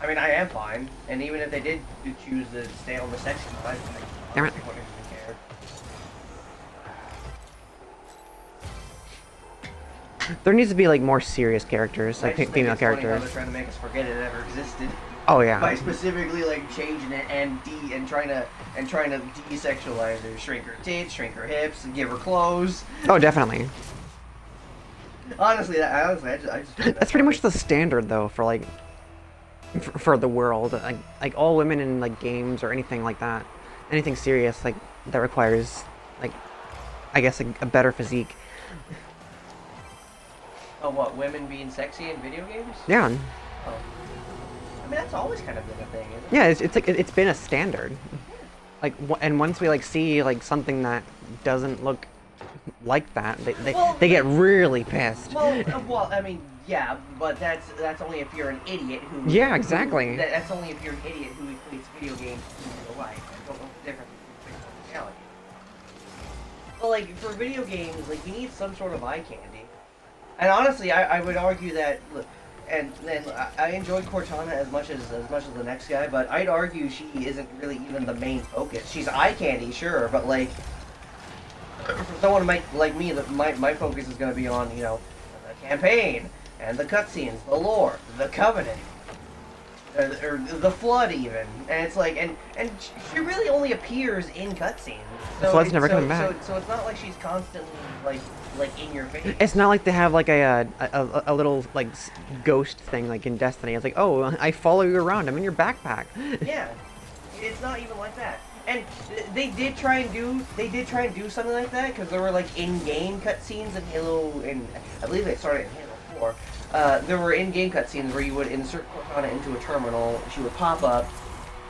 I mean, I am fine, and even if they did choose to stay on the sexy side, I Damn it. wouldn't even care. There needs to be like more serious characters, I like just think female it's funny how characters. they're trying to make us forget it ever existed Oh yeah. by specifically like changing it and trying to desexualize her, shrink her tits, shrink her hips, and give her clothes. Oh, definitely. Honestly, I just think That's pretty much the standard though for like for the world. Like all women in like games or anything like that, anything serious like that requires like I guess a better physique. Oh, what, women being sexy in video games? Yeah. Oh. I mean, that's always kind of been a thing, isn't it? Yeah, it's like it's been a standard. Like and once we like see like something that doesn't look like that, they get really pissed. Well, I mean, yeah, but that's only if you're an idiot who. Yeah, exactly. That's only if you're an idiot who equates video games to real life. I don't know the difference between fiction and reality. But like for video games, like you need some sort of eye candy. And honestly, I would argue that look, and then I enjoyed Cortana as much as the next guy, but I'd argue she isn't really even the main focus. She's eye candy, sure, but like for someone like me, my focus is going to be on, you know, the campaign and the cutscenes, the lore, the Covenant, or the Flood even. And it's like, and she really only appears in cutscenes. The Flood's never coming back. So it's not like she's constantly like in your face. It's not like they have like a little like ghost thing like in Destiny. It's like, oh, I follow you around. I'm in your backpack. Yeah, it's not even like that. And they did try and do something like that because there were like in-game cutscenes in Halo, and I believe they started in Halo 4. There were in-game cutscenes where you would insert Cortana into a terminal. She would pop up,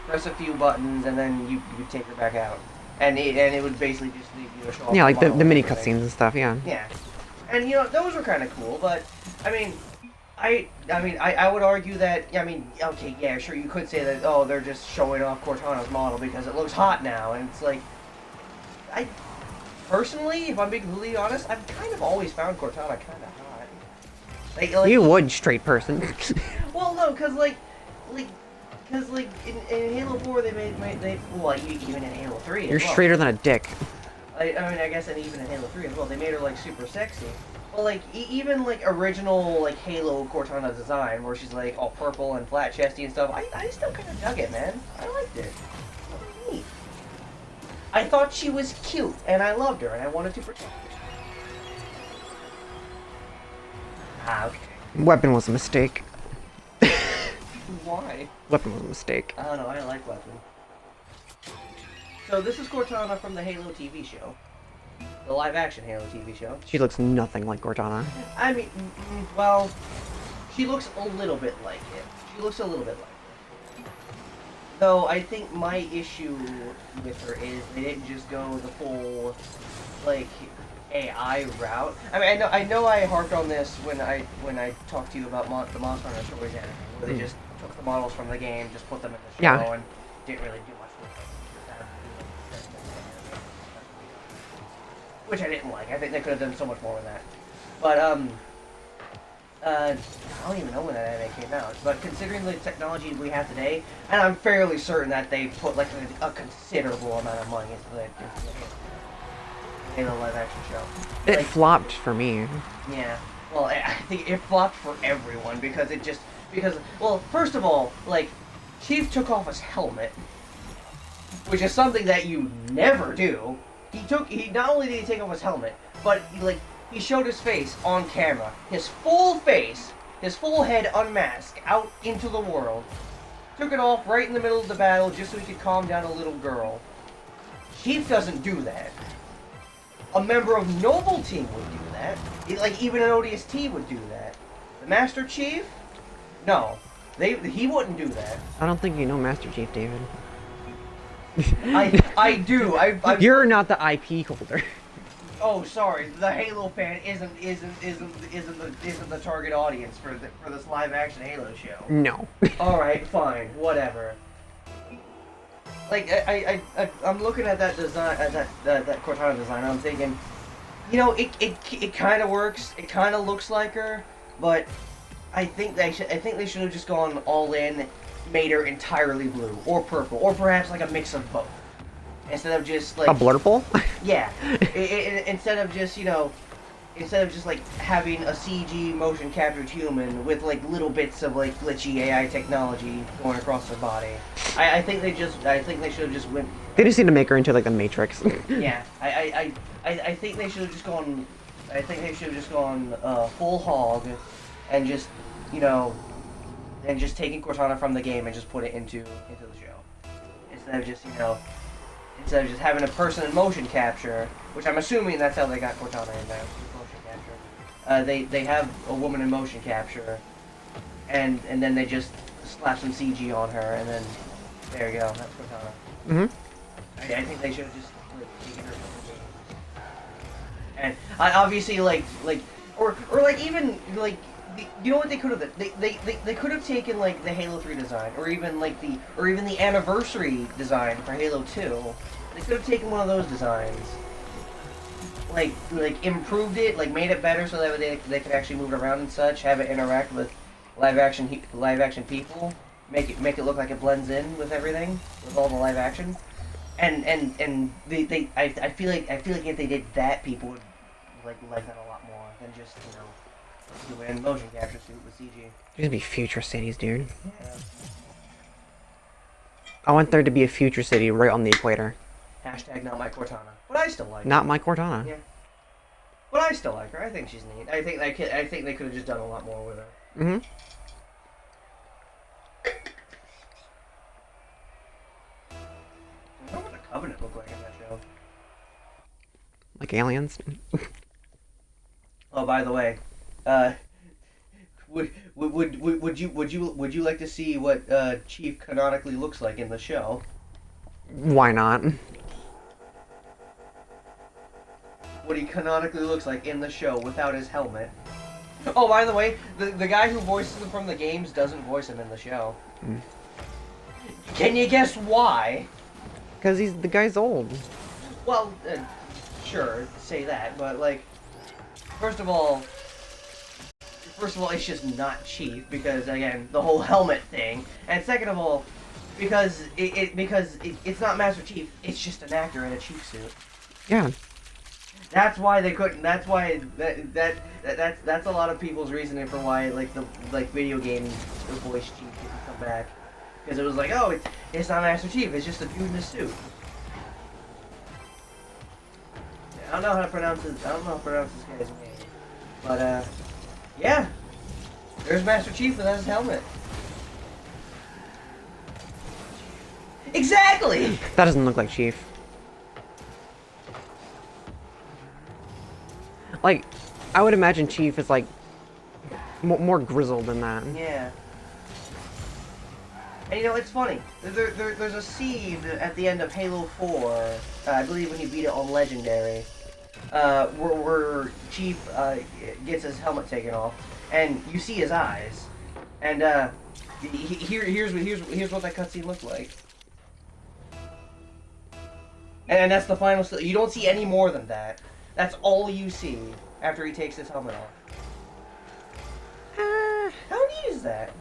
press a few buttons, and then you could take her back out. And it would basically just leave you a show. Yeah, like the mini cutscenes and stuff. Yeah. Yeah, and you know those were kind of cool, but I mean, I would argue that, I mean, okay, yeah, sure, you could say that, oh, they're just showing off Cortana's model because it looks hot now, and it's like, I, personally, if I'm being completely honest, I've kind of always found Cortana kind of hot. Like, You would, straight person. well, no, because in Halo 4 they well, even in Halo 3 You're as well. straighter than a dick. I mean, I guess, and even in Halo 3 as well, they made her, like, super sexy. Well, like, even, like, original, like, Halo Cortana design, where she's, like, all purple and flat-chesty and stuff, I still kind of dug it, man. I liked it. It was neat. I thought she was cute, and I loved her, and I wanted to protect her. Ah, okay. Weapon was a mistake. Why? Weapon was a mistake. I don't know, I like Weapon. So, this is Cortana from the Halo TV show. The live-action Halo TV show. She looks nothing like Cortana. I mean, well, she looks a little bit like it. She looks a little bit like it. Though I think my issue with her is they didn't just go the full, like, AI route. I mean, I know I harped on this when I talked to you about the Monster Hunter Stories anime, where they just took the models from the game, just put them in the show, and didn't really do much with them. Which I didn't like. I think they could have done so much more with that. But, I don't even know when that anime came out. But considering the technology we have today, and I'm fairly certain that they put, like, a considerable amount of money into the Halo live-action show. It Like, flopped for me. yeah. Well, I think it flopped for everyone because well, first of all, like, Chief took off his helmet, which is something that you never do. He not only did he take off his helmet, but he showed his face on camera. His full face, his full head unmasked out into the world. Took it off right in the middle of the battle just so he could calm down a little girl. Chief doesn't do that. A member of Noble Team would do that. Like, even an ODST would do that. The Master Chief? No. He wouldn't do that. I don't think you know Master Chief, David. I do. You're not the IP holder. Oh, sorry. The Halo fan isn't the target audience for this live action Halo show. No. All right, fine, whatever. Like I'm looking at that design, at that Cortana design. I'm thinking, you know, it kind of works. It kind of looks like her, but I think they should have just gone all in, made her entirely blue or purple, or perhaps like a mix of both. Instead of just like A blurple? yeah, instead of just like having a CG motion captured human with like little bits of like glitchy AI technology going across her body. I think they should have just went. They just need to make her into like the Matrix. Yeah, I think they should have just gone. I think they should have just gone full hog, and just and just taking Cortana from the game and just put it into the show instead of just Instead of just having a person in motion capture, which I'm assuming that's how they got Cortana in there, motion capture. They have a woman in motion capture, and then they just slap some CG on her, and then there you go, that's Cortana. I think they should have just taken her from the game. And I obviously or even you know what they could have done? They could have taken like the Halo 3 design, or even the anniversary design for Halo 2. They could have taken one of those designs, like improved it, like made it better so that they could actually move it around and such, have it interact with live action people, make it look like it blends in with everything, with all the live action, and I feel like if they did that, people would like that a lot more than just doing motion capture suit with CG. There's gonna be future cities, dude. Yeah. I want there to be a future city right on the equator. Hashtag not my Cortana. But I still like her. Not my Cortana. Yeah. But I still like her. I think she's neat. I think they could have just done a lot more with her. Mm-hmm. I wonder what the Covenant looked like in that show. Like aliens. Oh, by the way, would you like to see what Chief canonically looks like in the show? Why not? What he canonically looks like in the show without his helmet. Oh, by the way, the guy who voices him from the games doesn't voice him in the show. Mm. Can you guess why? Because the guy's old. Well, sure, say that, but like, first of all, it's just not Chief because again, the whole helmet thing, and second of all, because it's not Master Chief, it's just an actor in a Chief suit. Yeah. That's why they couldn't. That's why that's a lot of people's reasoning for why the video game voice Chief didn't come back, because it was like, oh, it's not Master Chief, it's just a dude in a suit. I don't know how to pronounce this guy's name, but yeah, there's Master Chief without his helmet. Exactly. That doesn't look like Chief. Like, I would imagine Chief is like more grizzled than that. Yeah. And it's funny. There's a scene at the end of Halo 4, I believe when you beat it on Legendary, where Chief gets his helmet taken off, and you see his eyes, and here's what that cutscene looked like. And that's the final. You don't see any more than that. That's all you see after he takes his helmet off. How neat is that?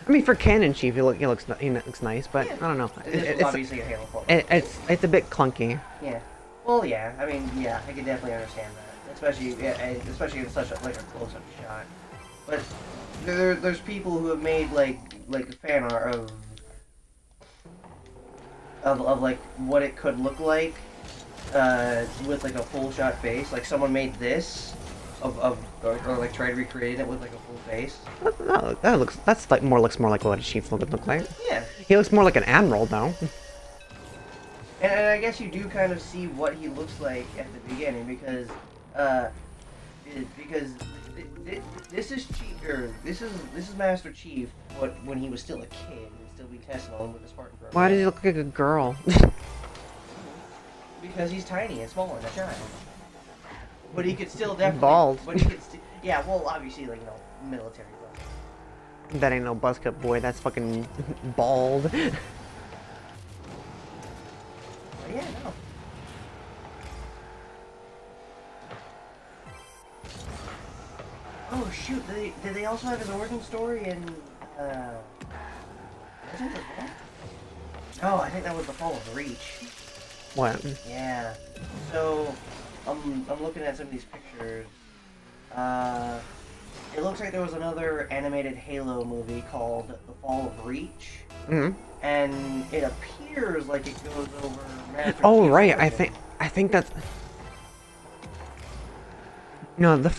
I mean, for canon Chief, he looks nice, but yeah. I don't know. It's obviously a Halo 4. It's a bit clunky. Yeah. Well, yeah. I mean, yeah, I can definitely understand that, especially in such a close-up shot. But there's people who have made like fan art of like what it could look like with like a full shot face. Like someone made this, or like try to recreate it with like a full face. No, looks more like what a chief would look like. Yeah. He looks more like an admiral though. And I guess you do kind of see what he looks like at the beginning because this is Chief, or this is Master Chief, but when he was still a kid and still be testing on him with the Spartan program. Why does he look like a girl? Because he's tiny and small and a child. But he could still definitely. Bald. But he could still. Yeah, well, obviously, like military. Bald. That ain't no buzz cut boy. That's fucking bald. But yeah, no. Oh shoot! Did they also have his origin story in? Wasn't it that? No, I think that was the Fall of Reach. What? Yeah. So, I'm looking at some of these pictures. It looks like there was another animated Halo movie called The Fall of Reach. Mm-hmm. And it appears like it goes over Master Oh Chief's right, origin. I think that's. No, the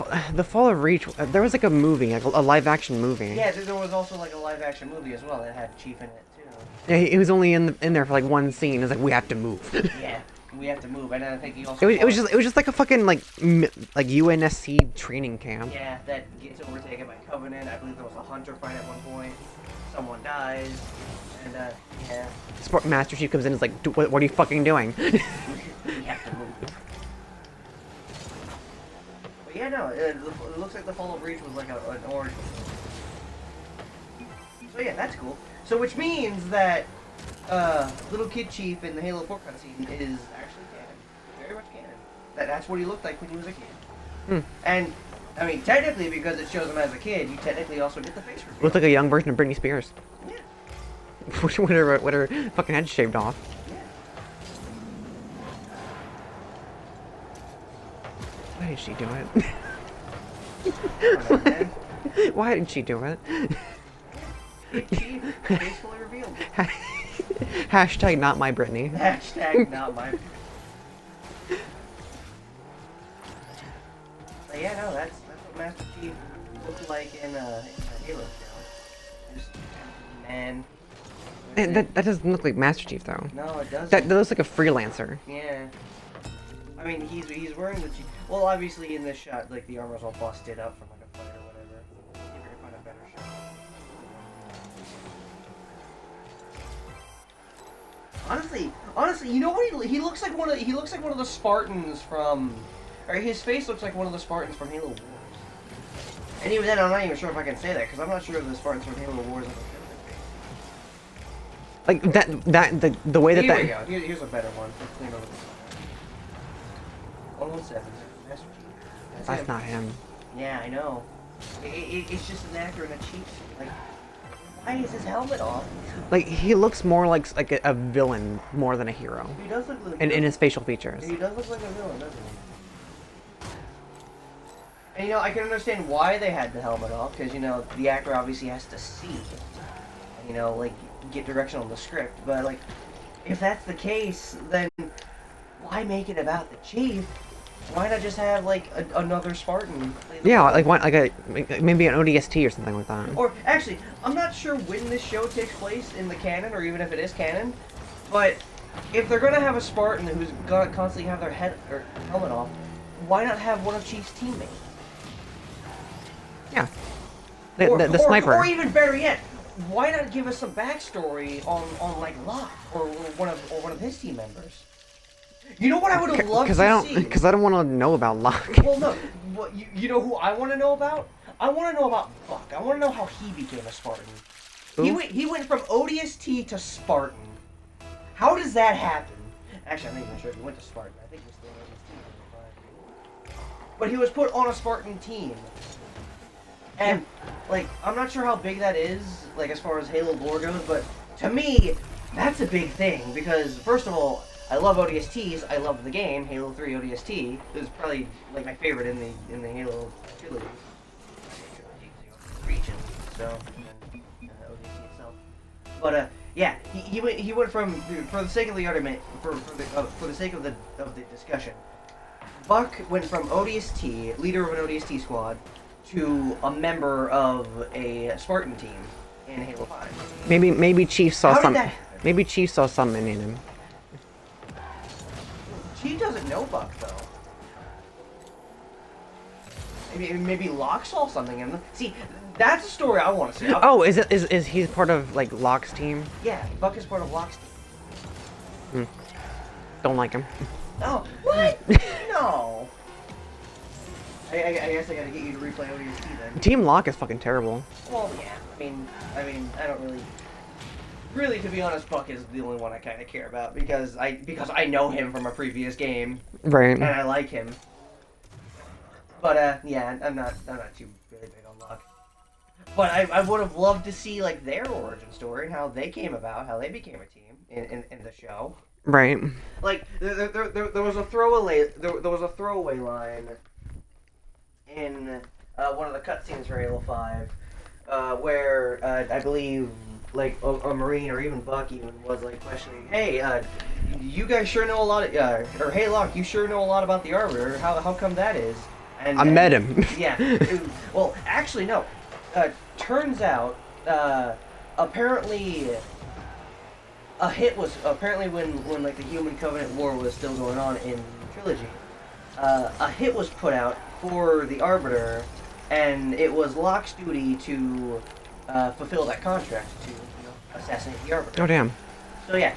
Fall of Reach. There was like a movie, like a live action movie. Yeah, there was also like a live action movie as well that had Chief in it too. Yeah, he was only in there for like one scene. It's like we have to move. Yeah, we have to move, and then I think he also. It was just like a fucking like UNSC training camp. Yeah, that gets overtaken by Covenant. I believe there was a Hunter fight at one point. Someone dies, and yeah. Master Chief comes in and is like, what are you fucking doing? We have to move. But yeah, no, it looks like the Fall of Reach was like an origin. So yeah, that's cool. So which means that little kid Chief in the Halo 4 cutscene is actually canon. Very much canon. That's what he looked like when he was a kid. Hmm. And, I mean, technically, because it shows him as a kid, you technically also get the face reveal. Looks like a young version of Britney Spears. Yeah. with her fucking head shaved off. Yeah. Why did she do it? I don't know, man. Why did she do it? Kid Chief, faithfully revealed. Hashtag not my Britney. Hashtag not my... But yeah, no, that's what Master Chief looked like in a Halo show. Just man. And that doesn't look like Master Chief though. No, it doesn't. That looks like a freelancer. Yeah. I mean, he's wearing the Chief. Well, obviously in this shot, like the armor's all busted up from like a fight or whatever. See if I can find a better shot. Honestly, you know what he looks like one of the Spartans from, or his face looks like one of the Spartans from Halo Wars. And even then, I'm not even sure if I can say that because I'm not sure if the Spartans from Halo Wars have a different face. Like the way that Here we that. go. Here's a better one. Let's clean over this one. 117. Master Chief. That's him. not him. Yeah, I know. It's just an actor in a chief suit. Like, why is his helmet off? Like he looks more like a villain more than a hero. He does look like In his facial features. He does look like a villain, doesn't he? And you know, I can understand why they had the helmet off, because you know, the actor obviously has to see, and, you know, like get direction on the script. But like, if that's the case, then why make it about the chief? Why not just have like another Spartan? Yeah, like maybe an ODST or something like that. Or actually, I'm not sure when this show takes place in the canon, or even if it is canon. But if they're gonna have a Spartan who's gonna constantly have their head or helmet off, why not have one of Chief's teammates? Yeah. The sniper. Or even better yet, why not give us some backstory on like Locke or one of his team members? You know what I would have loved to see? Because I don't want to know about Locke. Well, no. What, you know who I want to know about? I want to know about Buck. I want to know how he became a Spartan. Who? He went from ODST to Spartan. How does that happen? Actually, I'm not even sure if he went to Spartan. I think he was still ODST. But he was put on a Spartan team. And, like, I'm not sure how big that is, like, as far as Halo lore goes, but to me, that's a big thing. Because, first of all, I love ODSTs. I love the game, Halo 3 ODST. It was probably like my favorite in the Halo trilogy. Region, so and ODST itself. But yeah, he went from, for the sake of the argument, for the sake of the discussion, Buck went from ODST, leader of an ODST squad, to a member of a Spartan team in Halo 5. Maybe Chief saw How did some. that happen? Maybe Chief saw something in him. Chief doesn't know Buck though. Maybe Locke saw something in him. See, that's a story I want to see. Oh, is he part of like Locke's team? Yeah, Buck is part of Locke's team. Don't like him. Oh, what? No. I guess I gotta get you to replay ODST then. Team Locke is fucking terrible. Well, yeah. I mean, I don't really, to be honest, Buck is the only one I kind of care about because I know him from a previous game Right. and I like him. But yeah, I'm not too really big on Locke. But I would have loved to see like their origin story and how they came about, how they became a team in the show. Right. Like there was a throwaway line in one of the cutscenes for Halo 5, where I believe like a Marine or even Buck even was like questioning, hey, you guys sure know a lot of, or hey Locke, you sure know a lot about the Arbiter. How come that is? And I met him. Yeah. Well, actually no. Turns out apparently a hit was when like the Human Covenant War was still going on in Trilogy. A hit was put out for the Arbiter, and it was Locke's duty to fulfill that contract to assassinate the Arbiter. Oh damn. So yeah,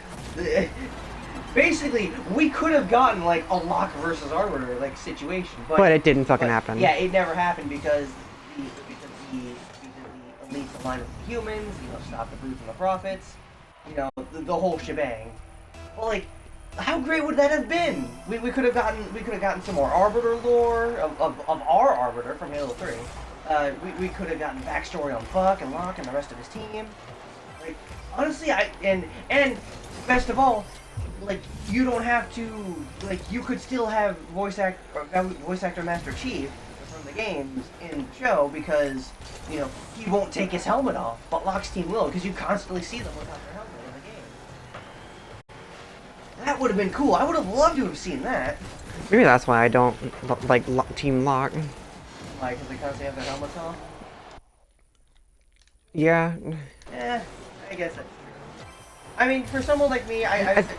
basically we could have gotten like a Locke versus Arbiter like situation, But it didn't fucking happen. Yeah, it never happened because the elites aligned with the humans, stopped the brutes and the prophets, the whole shebang. Well, like, how great would that have been? We could have gotten some more Arbiter lore of our Arbiter from Halo 3. We could have gotten backstory on Buck and Locke and the rest of his team. Like, honestly, and best of all, like, you don't have to, like, you could still have voice actor Master Chief from the games in the show because, he won't take his helmet off, but Locke's team will, because you constantly see them without their helmet in the game. That would have been cool. I would have loved to have seen that. Maybe that's why I don't like Team Locke. Why? Because they constantly have their helmets off? Yeah. I guess that's true. I mean, for someone like me,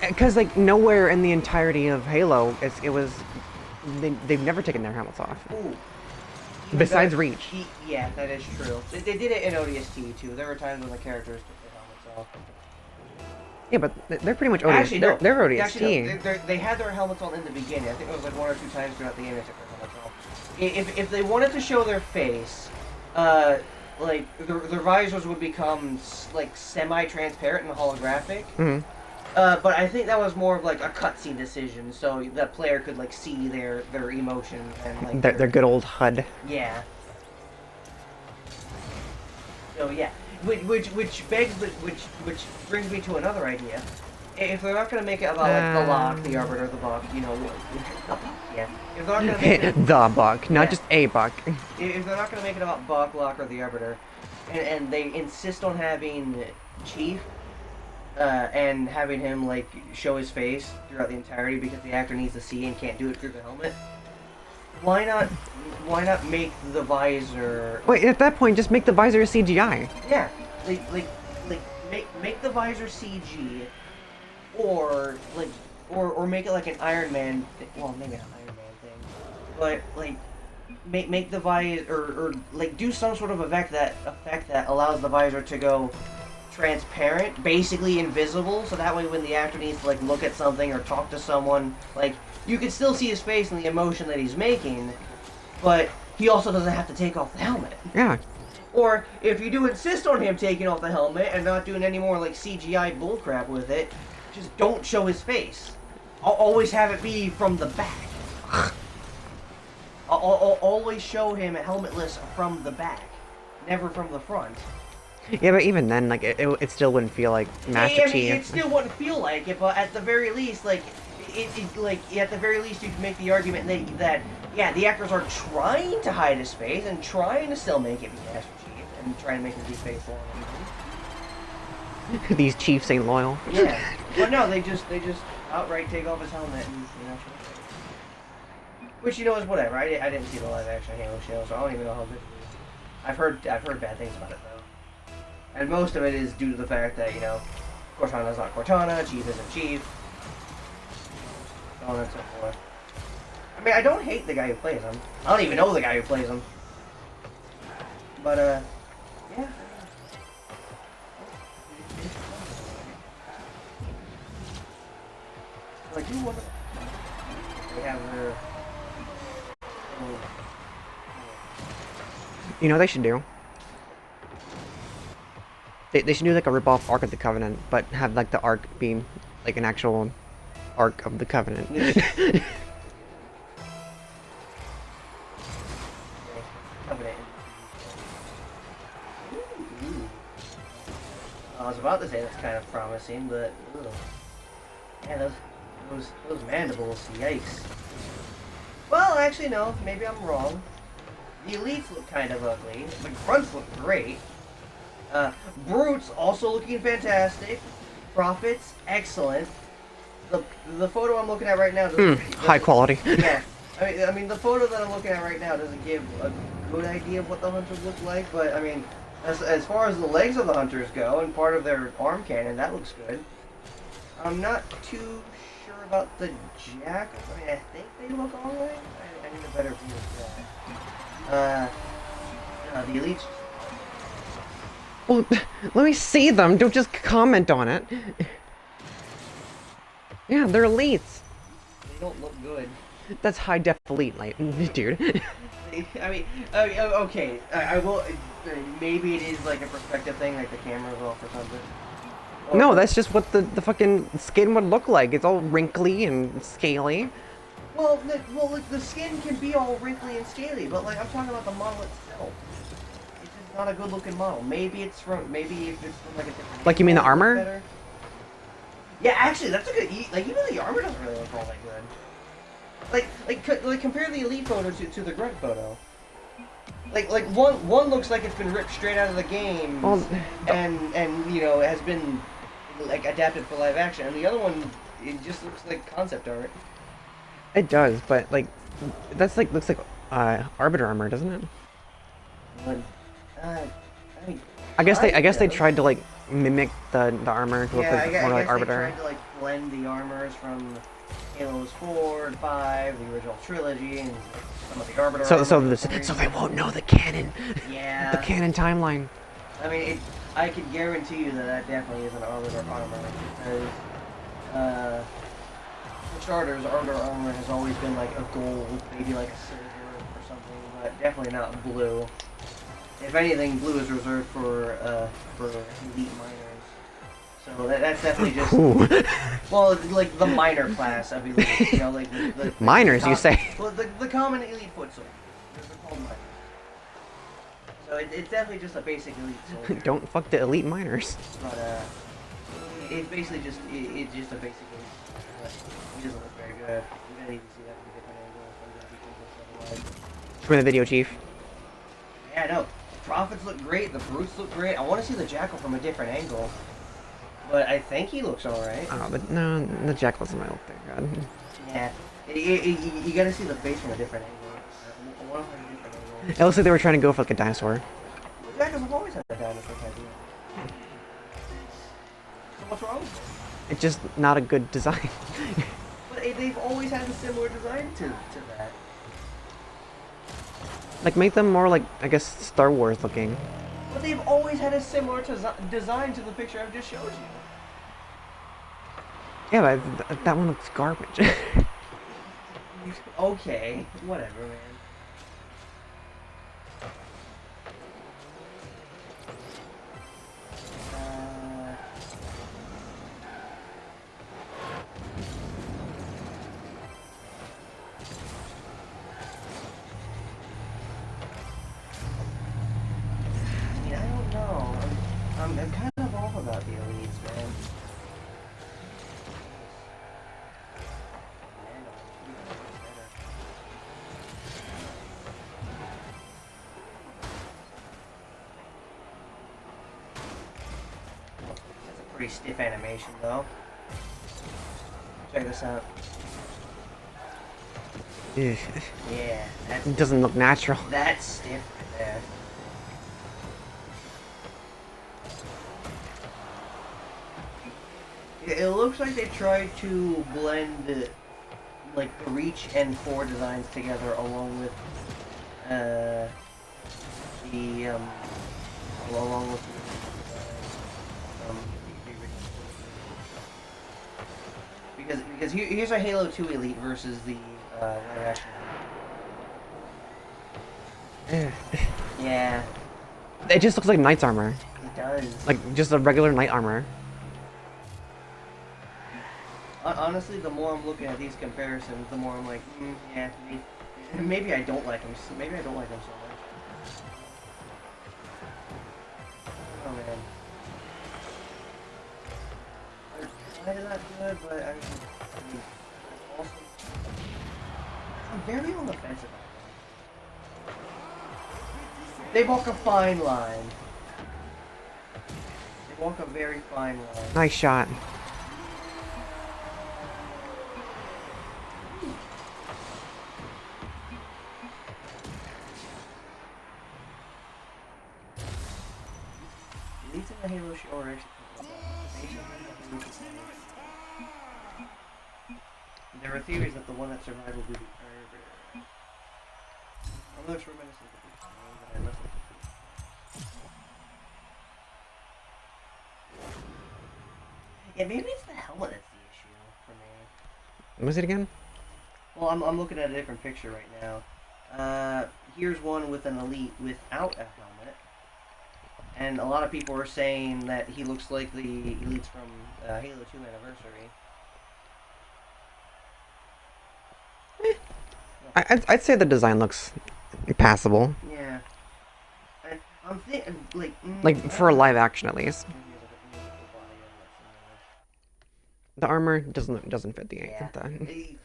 Because like nowhere in the entirety of Halo, they've never taken their helmets off. Ooh. Besides Reach. Yeah, that is true. They did it in ODST too. There were times when the characters took their helmets off. Yeah, but they're pretty much ODST. Actually, no. They're ODST. Actually, no. They had their helmets on in the beginning. I think it was like one or two times throughout the game they took their helmets off. If they wanted to show their face, like their visors would become like semi-transparent and holographic. Mm-hmm. But I think that was more of like a cutscene decision, so the player could like see their emotion and like Their good old HUD. Yeah. So yeah, which brings me to another idea. If they're not gonna make it about like the Locke, the Arbiter, the Buck, the Buck, yeah. If they're not gonna make it, The Buck, not Yeah. just a Buck. if they're not gonna make it about Buck, Locke, or the Arbiter, and they insist on having Chief, and having him like show his face throughout the entirety because the actor needs to see and can't do it through the helmet. Why not make the visor? Wait, at that point, just make the visor CGI. Yeah, like make the visor CG, or make it like an Iron Man. Well, maybe an Iron Man thing, but like make the visor or like do some sort of effect that allows the visor to go transparent, basically invisible, so that way when the actor needs to like look at something or talk to someone, like you can still see his face and the emotion that he's making, but he also doesn't have to take off the helmet. Yeah. Or if you do insist on him taking off the helmet and not doing any more like CGI bullcrap with it, just don't show his face. I'll always have it be from the back. I'll always show him helmetless from the back, never from the front. Yeah, but even then, like, it still wouldn't feel like Master I mean, Chief. it still wouldn't feel like it, but at the very least, like, at the very least, you can make the argument that yeah, the actors are trying to hide his face and trying to still make it be Master Chief and trying to make his face long. These Chiefs ain't loyal. Yeah. Well, no, they just outright take off his helmet and Which, you know, is whatever. I didn't see the live action Halo show, so I don't even know how good it is. I've heard bad things about it, though. And most of it is due to the fact that, you know, Cortana's not Cortana, Chief isn't Chief. So on and so forth. I mean, I don't hate the guy who plays him. I don't even know the guy who plays him. But, yeah. I do wonder. They have their. You know what they should do? They should do like a rip-off Ark of the Covenant, but have like the Ark be like an actual Ark of the Covenant. Covenant. I was about to say that's kind of promising, but ugh. Man, those mandibles, yikes. Well, actually, no. Maybe I'm wrong. The elites look kind of ugly. The grunts look great. Brutes also looking fantastic. Prophets, excellent. The photo I'm looking at right now doesn't, High quality. Yeah. I mean, the photo that I'm looking at right now doesn't give a good idea of what the hunters look like, but I mean, as far as the legs of the hunters go and part of their arm cannon, that looks good. I'm not too sure about the jackals. I mean, I think they look alright. I need a better view of that. The elites. Well, let me see them. Don't just comment on it. Yeah, they're elites. They don't look good. That's high def elite, like, dude. I mean, okay. I will. Maybe it is like a perspective thing, like the camera's off or something. No, that's just what the fucking skin would look like. It's all wrinkly and scaly. Well, like, the skin can be all wrinkly and scaly, but like I'm talking about the model itself. It's just not a good-looking model. Maybe if it's from like a different. Like, you mean the angle, armor? better. Yeah, actually, that's a good. Like even the armor doesn't really look all that good. Like compare the elite photo to the grunt photo. Like one looks like it's been ripped straight out of the game, Well, and you know has been like adapted for live action, and the other one it just looks like concept art. It does, but like, that's like looks like Arbiter armor, doesn't it? But, I mean, I guess they kinda. tried to like mimic the armor to look Yeah, like I guess, more like they Arbiter. tried to like blend the armors from Halo's 4 and 5, the original trilogy, and some of the Arbiter. So armor so they won't know the canon. Yeah. The canon timeline. I mean, I can guarantee you that definitely is an Arbiter armor because, for starters, Arbiter armor has always been like a gold, maybe like a silver or something, but definitely not blue. If anything, blue is reserved for elite miners. So that's definitely just Ooh. well, like the minor class of elite, you know, like the Miners, you say? Well, the common elite foot soldiers. They're called miners. So it's definitely just a basic elite soldier. Don't fuck the elite miners. But it's basically just it's just a basic elite. But it doesn't look very good. You're gonna need to see that from a different angle if I'm gonna be thinking otherwise. From the video, Chief. Yeah, no. The prophets look great. The brutes look great. I want to see the jackal from a different angle. But I think he looks alright. Oh, but no, the jack doesn't look that good. Yeah. You gotta see the face from a different angle. I want to find a different angle. It looks like they were trying to go for like a dinosaur. The jackals have always had a dinosaur tattoo. So what's wrong? It's just not a good design. But they've always had a similar design to that. Like, make them more like, I guess, Star Wars looking. But they've always had a similar design to the picture I've just showed you. Yeah, but that one looks garbage. Okay, whatever, man. I mean, I don't know. I'm kind of off about the elites, man. Pretty stiff animation though. Check this out. Ugh. Yeah, It doesn't look natural. that's stiff right there. It looks like they tried to blend like the Reach and 4 designs together along with the along with the original. Because here's a Halo 2 Elite versus the live action. Ugh. Yeah, It just looks like knight's armor. it does. Like, just a regular knight armor. Honestly, the more I'm looking at these comparisons, the more I'm like, yeah, maybe I don't like them. Maybe I don't like them so much. Oh man, they're kind of not good, but I mean also, I'm very on the fence about them. They walk a fine line. They walk a very fine line. Nice shot. These in the Halo show are actually there are theories that the one that survived will be the Arbiter. I'm not sure when this is but I must have. Yeah, maybe it's the helmet that's the issue for me. What was it again? Well, I'm looking at a different picture right now. Here's one with an Elite without a helmet. And a lot of people are saying that he looks like the Elites from Halo 2 Anniversary. I'd say the design looks passable. Yeah. I'm thinking, Like, for a live action at least. The armor doesn't fit the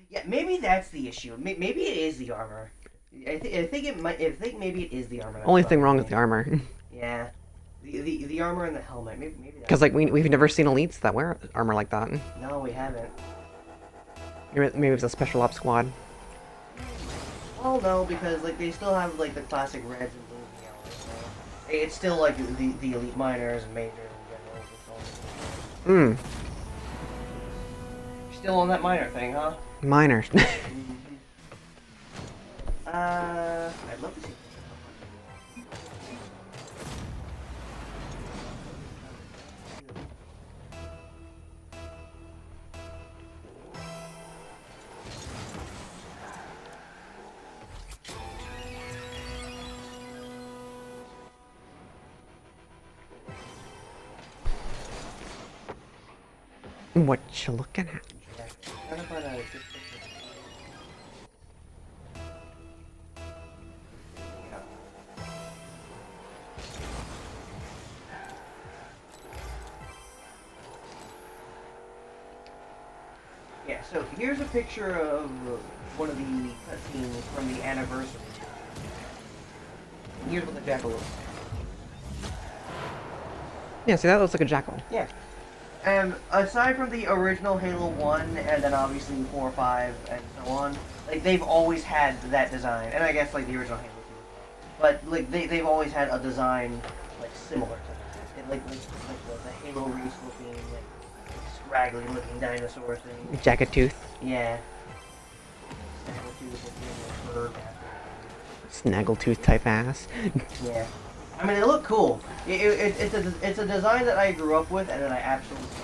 Yeah, maybe that's the issue. Maybe it is the armor. I think it might. I think maybe it is the armor. Only thing wrong with the armor. Yeah, the armor and the helmet. Maybe that's Because, like, we've never seen elites that wear armor like that. No, we haven't. Maybe it's a special ops squad. Well, no, because like they still have like the classic reds and blues and yellows. So it's still like the elite miners and majors and generals. Hmm. Still on that miner thing, huh? Miners. I'd love to see. What you looking at? Trying to find out if this picture. Yeah, so here's a picture of one of the cutscenes from the anniversary. And here's what the jackal looks like. Yeah, see, that looks like a jackal. Yeah. And aside from the original Halo 1, and then obviously 4, 5, and so on, like, they've always had that design. And I guess, like, the original Halo 2 as well. But, like, they've always had a design, like, similar to that. Like the Halo Reach looking, like, scraggly looking dinosaur thing. Jacket tooth. Yeah. Snaggletooth type ass. Yeah. I mean, they look cool. It's a design that I grew up with, and that I absolutely love.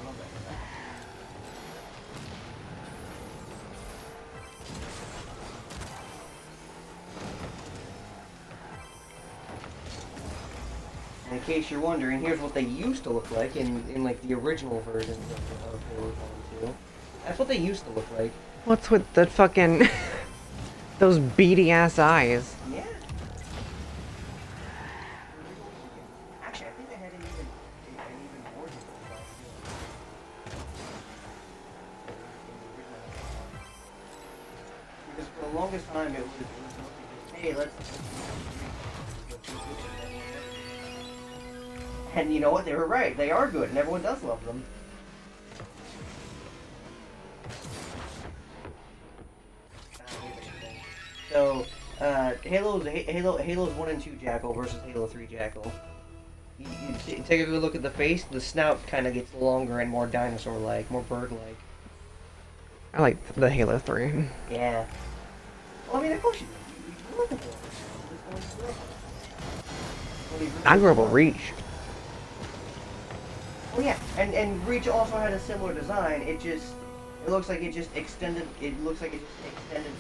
I love that design. And in case you're wondering, here's what they used to look like in like the original versions of Halo 1 and 2. That's what they used to look like. What's with the fucking those beady ass eyes? Yeah. Actually, I think they had an even more different design too. Because for the longest time it was mostly just, hey, let's and you know what? They were right. They are good, and everyone does love them. Halo's 1 and 2 Jackal versus Halo 3 Jackal. You take a good look at the face. The snout kind of gets longer and more dinosaur-like, more bird-like. I like the Halo 3. Yeah. Well, I mean, of course you look at I grew up with Reach. Oh yeah, and Reach also had a similar design. It looks like it just extended. It looks like it just extended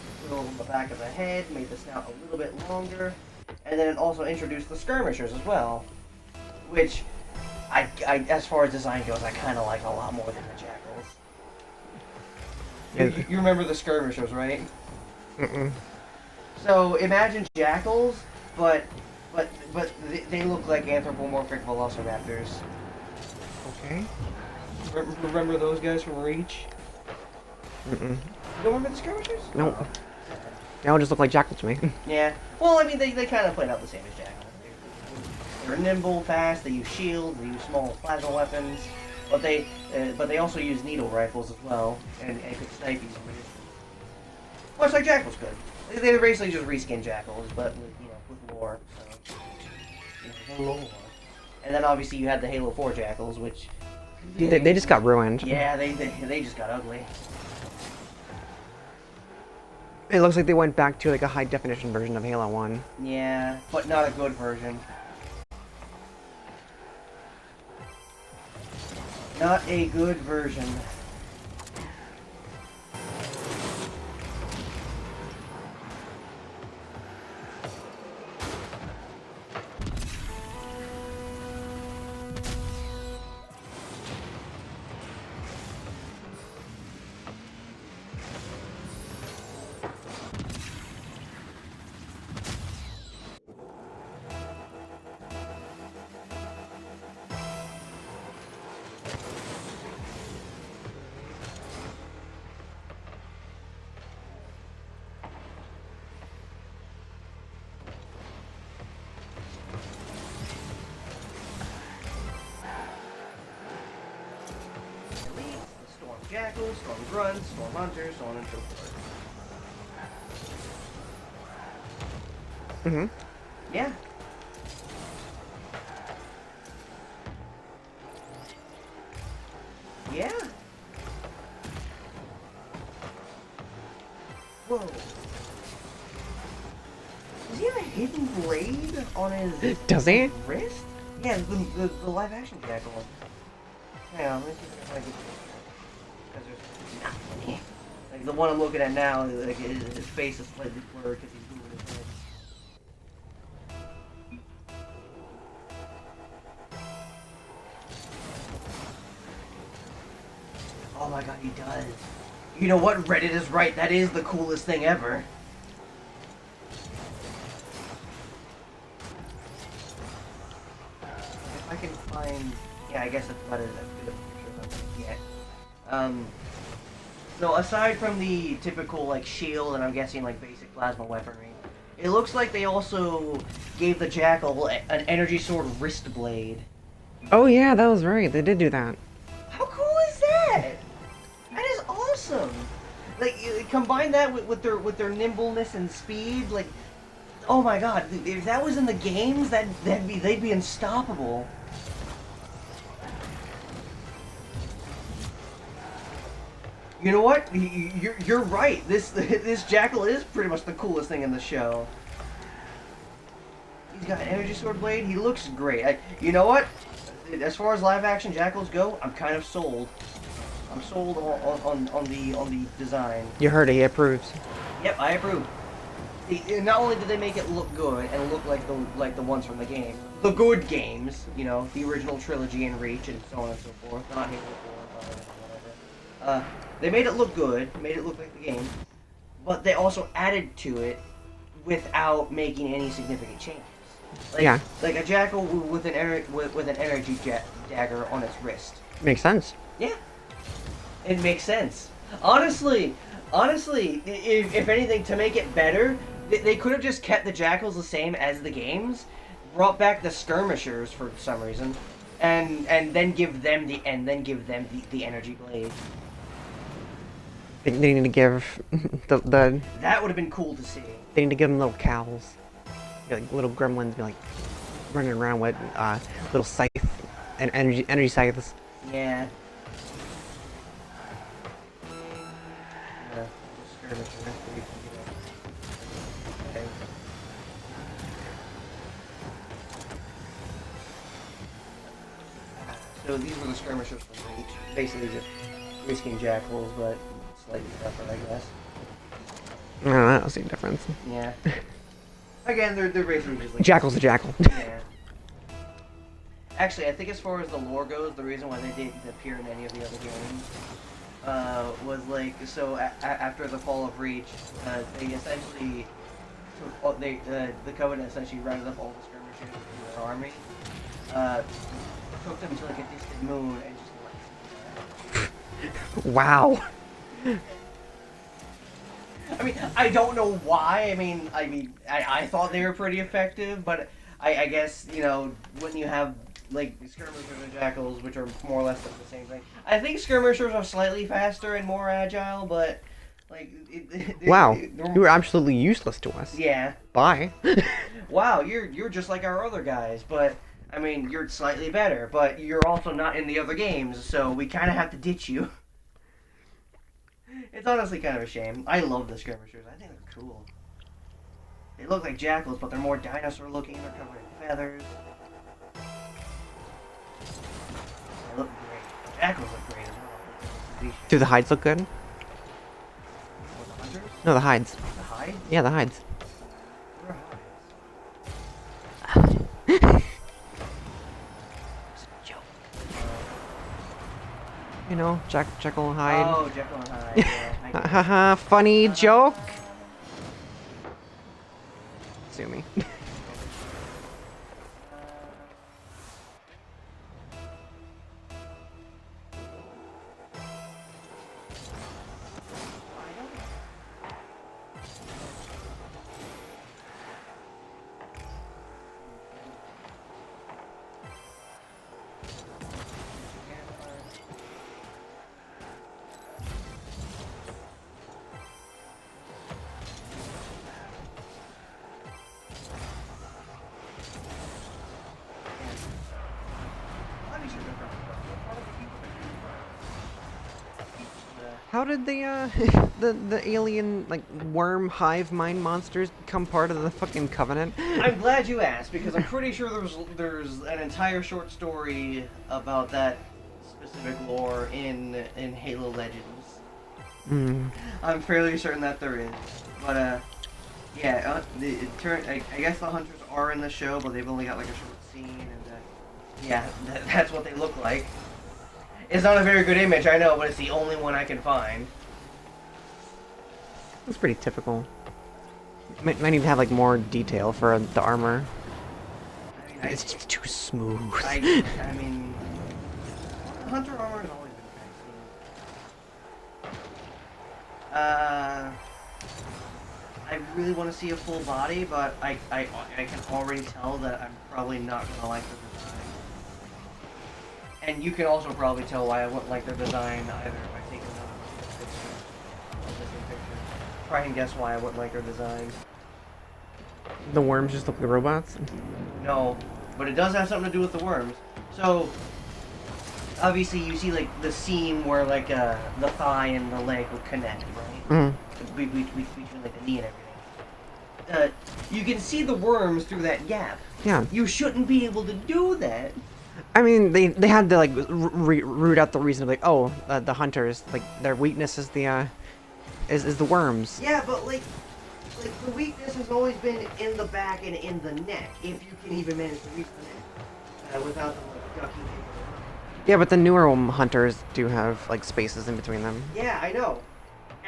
the back of the head, made the snout a little bit longer, and then it also introduced the skirmishers as well, which I as far as design goes, I kind of like a lot more than the jackals. You remember the skirmishers, right? Mm-mm. So imagine jackals, but they look like anthropomorphic velociraptors. Okay. Remember those guys from Reach? Mm-mm. You don't remember the skirmishers? Nope. They all just look like jackals to me. Yeah. Well, I mean, they kind of played out the same as jackals. They're nimble, fast. They use shields. They use small plasma weapons. But they also use needle rifles as well, and could snipe you from a distance. Much like jackals could. They're basically just reskin jackals, but with lore. So, lore. And then obviously you had the Halo 4 jackals, which They just got ruined. yeah, they just got ugly. It looks like they went back to like a high definition version of Halo 1. Yeah, but not a good version. Not a good version. Storm Jackals, Storm Grunts, Storm Hunters, so on and so forth. Mm-hmm. Yeah. Yeah. Whoa. Does he have a hidden blade on his Does he? wrist? Yeah, the live action Jackal. Hang on, let me see if I can get because there's nothing. Like the one I'm looking at now, like his face is slightly blurred because he's moving his head. Oh my god, he does. You know what? Reddit is right. That is the coolest thing ever. If I can find... Yeah, I guess that's about as good a picture as I'm gonna get. So aside from the typical, like, shield and I'm guessing, like, basic plasma weaponry, it looks like they also gave the Jackal an energy sword wrist blade. Oh yeah, that was right. They did do that. How cool is that? That is awesome. Like you combine that with their nimbleness and speed, like, oh my god, if that was in the games, they'd be unstoppable. You know what? You're right. This Jackal is pretty much the coolest thing in the show. He's got an energy sword blade. He looks great. You know what? As far as live action Jackals go, I'm kind of sold. I'm sold on the design. You heard it. He approves. Yep, I approve. Not only did they make it look good and look like the ones from the game, the good games, you know, the original trilogy and Reach and so on and so forth, not Halo 4, whatever. They made it look good, made it look like the game, but they also added to it without making any significant changes. Like, Yeah. Like a Jackal with an energy dagger on its wrist. Makes sense. Yeah. It makes sense. Honestly, if anything, to make it better, they could have just kept the Jackals the same as the games, brought back the skirmishers for some reason, and then give them the energy blade. They need to give the That would have been cool to see. they need to give them little cows, like little gremlins, be like running around with little scythe and energy scythes. Yeah. Skirmisher, so we can get a- okay. So these were the skirmishers from Reach. Basically just risking jackals, but slightly different, I guess. I don't see a difference. Yeah. Again, they're basically just like Jackal's a jackal. Yeah. Actually, I think as far as the lore goes, the reason why they didn't appear in any of the other games was like after the fall of Reach, they essentially took the Covenant essentially rounded up all the skirmishers in their army, took them to like a distant moon and just Wow. I mean, I don't know why. I thought they were pretty effective, but I guess, you know, when you have, like, skirmishers and jackals, which are more or less the same thing. I think skirmishers are slightly faster and more agile, but, like... Wow. You were absolutely useless to us. Yeah. Bye. Wow, you're just like our other guys, but, I mean, you're slightly better, but you're also not in the other games, so we kind of have to ditch you. It's honestly kind of a shame. I love the skirmishers. I think they're cool. They look like jackals, but they're more dinosaur looking. They're covered in feathers. They look great. The jackals look great as well. Do the hides look good? What, the hunters? No, the hides. The hides? Yeah, the hides. What are hides? It's a joke. You know, Jekyll and Hyde. Oh, Jekyll and Hyde. Yeah, I get it. Haha, funny joke. Sue me. How did the the alien like worm hive mind monsters become part of the fucking Covenant? I'm glad you asked, because I'm pretty sure there's an entire short story about that specific lore in Halo Legends. Mm. I'm fairly certain that there is, but yeah, I guess the hunters are in the show, but they've only got like a short scene, and yeah, that's what they look like. It's not a very good image, I know, but it's the only one I can find. That's pretty typical. Might need to have like more detail for the armor. I mean, It's just too smooth. I mean, hunter armor has always been kind of smooth. I really want to see a full body, but I can already tell that I'm probably not gonna like the design. And you can also probably tell why I wouldn't like their design either by taking a picture of this picture. Try and guess why I wouldn't like their design. The worms just look like robots. No, but it does have something to do with the worms. So, obviously you see like the seam where like the thigh and the leg would connect, right? Mm. Between like the knee and everything. You can see the worms through that gap. Yeah. You shouldn't be able to do that. I mean, they had to like root out the reason of like, oh, the hunters, like their weakness is the is the worms. Yeah, but like the weakness has always been in the back and in the neck, if you can even manage to reach the neck without them like ducking into the worm. Yeah, but the newer hunters do have like spaces in between them. Yeah, I know.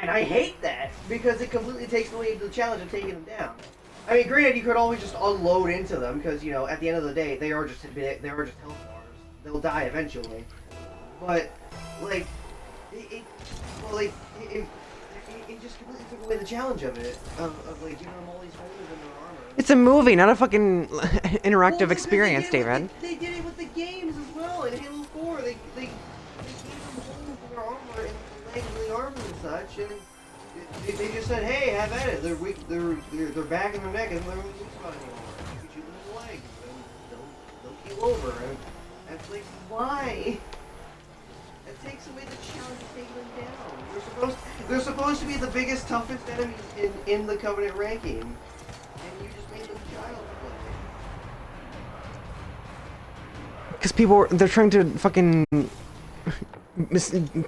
And I hate that, because it completely takes away the challenge of taking them down. I mean, granted, you could always just unload into them, because, you know, at the end of the day, they are just health bars. They'll die eventually. But, like, it just completely took away the challenge of it, of like, giving them all these holes in their armor. It's a movie, not a fucking interactive Well, experience, David. They did it with the games as well. In Halo 4, they gave them holes in their armor and the legs and the arms and such, and they just said, hey, have at it. They're weak. Their back and their neck isn't their weak spot anymore. You can shoot them in the legs, and they'll keel over. And it's like, why? It takes away the challenge of taking them down. They're supposed to be the biggest, toughest enemies in the Covenant ranking, and you just made them child's play. Because they're trying to fucking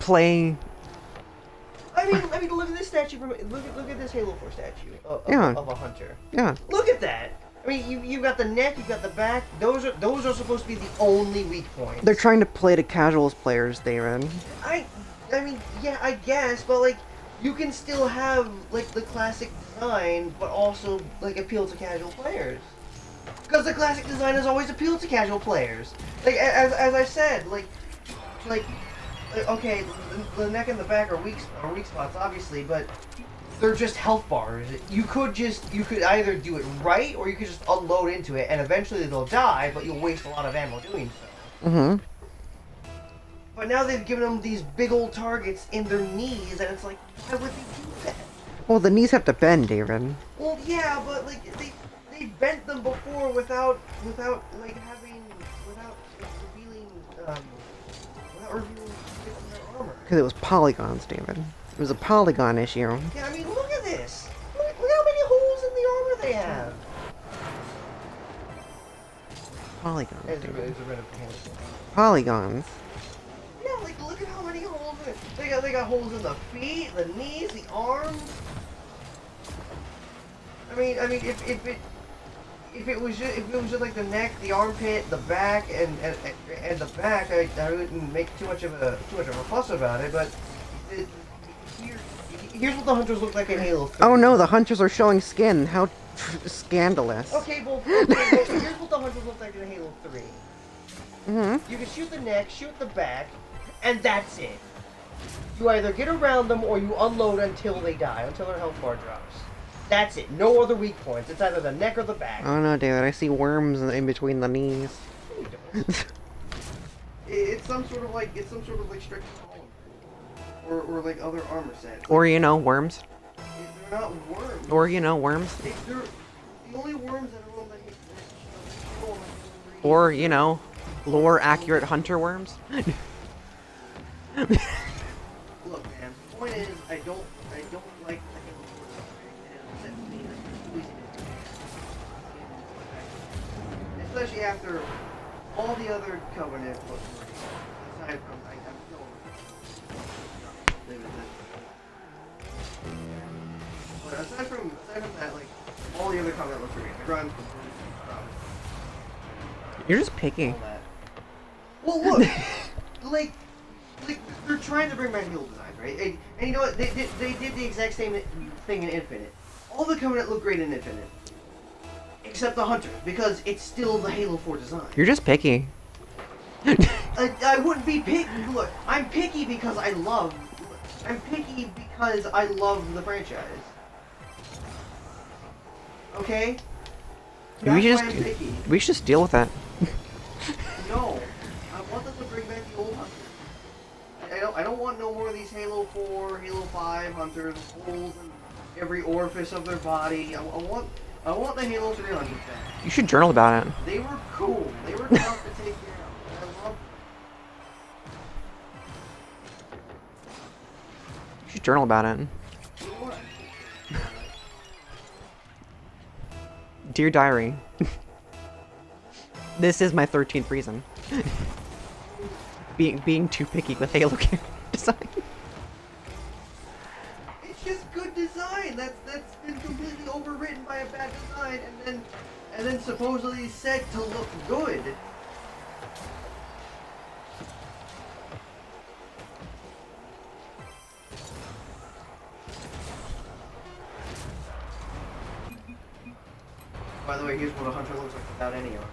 play. I mean, look at this statue. Look at this Halo 4 statue of a hunter. Yeah. Look at that. I mean, you've got the neck, you've got the back. Those are supposed to be the only weak points. They're trying to play to casuals players, David. I mean, yeah, I guess, but like, you can still have like the classic design, but also like appeal to casual players. Because the classic design has always appealed to casual players. Like as I said, like okay, the neck and the back are weak spots, obviously, but they're just health bars. You could either do it right, or you could just unload into it, and eventually they'll die, but you'll waste a lot of ammo doing so. Mm-hmm. But now they've given them these big old targets in their knees, and it's like, why would they do that? Well, the knees have to bend, David. Well, yeah, but like they bent them before without revealing their armor. Because it was polygons, David. It was a polygon issue. Yeah, I mean, look at this. Look how many holes in the armor they have. Polygons, There's a David. bit of pain. Polygons. Yeah, like look at how many holes in it. They got holes in the feet, the knees, the arms. I mean, if it was just like the neck, the armpit, the back, and the back, I wouldn't make too much of a fuss about it. But here's what the hunters look like in Halo 3. Oh no, the hunters are showing skin. How scandalous. Okay, well, here's what the hunters look like in Halo 3. Mm-hmm. You can shoot the neck, shoot the back, and that's it. You either get around them or you unload until they die, until their health bar drops. That's it. No other weak points. It's either the neck or the back. Oh no, David, I see worms in between the knees. No, you don't. It's some sort of like strict or like other armor sets. Or, worms. They're not worms. Or, worms. They're the only worms that are on the Or, lore accurate hunter worms. Look, man. The point is, I don't like the Halo 4 set to me. Especially after all the other Covenant books. Aside from, I'm still. But aside from that, like all the other Covenant looks great. The grunts, You're just picky. all that. Well, look, like they're trying to bring back the old designs, right? And you know what? They did the exact same thing in Infinite. All the Covenant look great in Infinite, except the Hunters, because it's still the Halo 4 design. You're just picky. I wouldn't be picky. Look, I'm picky because I love. I'm picky because I love the franchise. Okay. That's why I'm picky. We should just deal with that. No, I want them to bring back the old Hunters. I don't want no more of these Halo 4, Halo 5 Hunters, holes in every orifice of their body. I want the Halo 3 Hunters back. You should journal about it. They were cool. They were tough to take care of. I love. You should journal about it. What? Dear Diary. This is my 13th reason. Being too picky with Halo character design. It's just good design. That's been completely overwritten by a bad design, and then supposedly said to look good. By the way, here's what a hunter looks like without any armor.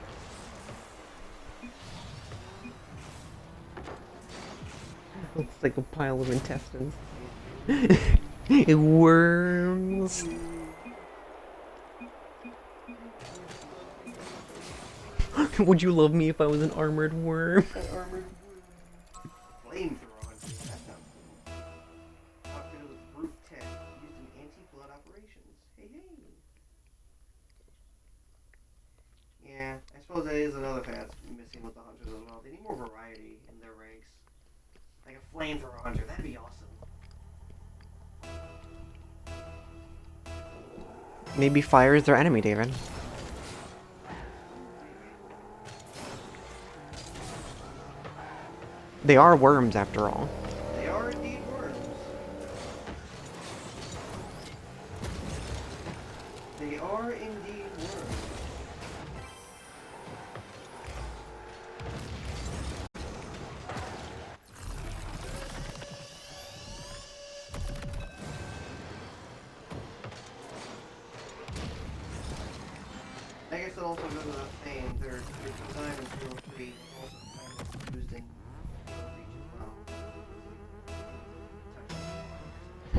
Looks like a pile of intestines. Worms. Would you love me if I was an armored worm? An armored flamethrower. That sounds cool. Outfitted with Jose is another thing that's missing with the hunters as well. They need more variety in their ranks. Like a flamethrower hunter, that'd be awesome. Maybe fire is their enemy, David. They are worms, after all. They are indeed worms. They are indeed worms. I guess it also goes without saying their design in Halo 3 also kind of used in Halo Reach as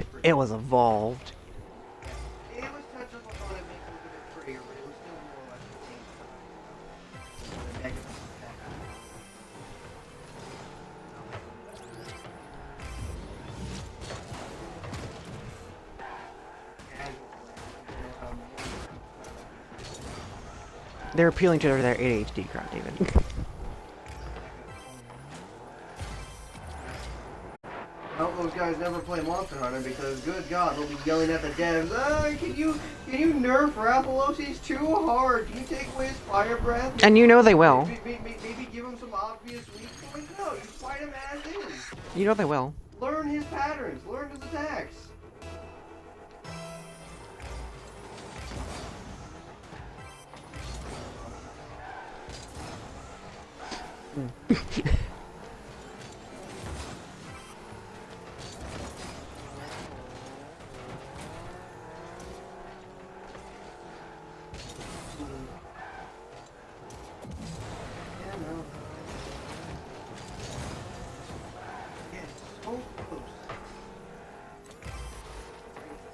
well. It was evolved. It was touched up on it, making it a bit prettier, but it was still more or less the same style. The Megaton attack. They're appealing to their ADHD crowd, David. Well, those guys never play Monster Hunter because, good God, they'll be yelling at the devs. Can you nerf Rathalos? He's too hard. Can you take away his fire breath? And you know they will. Maybe give him some obvious weak points. No, you fight him as is. You know they will. Learn his patterns. Learn his attacks.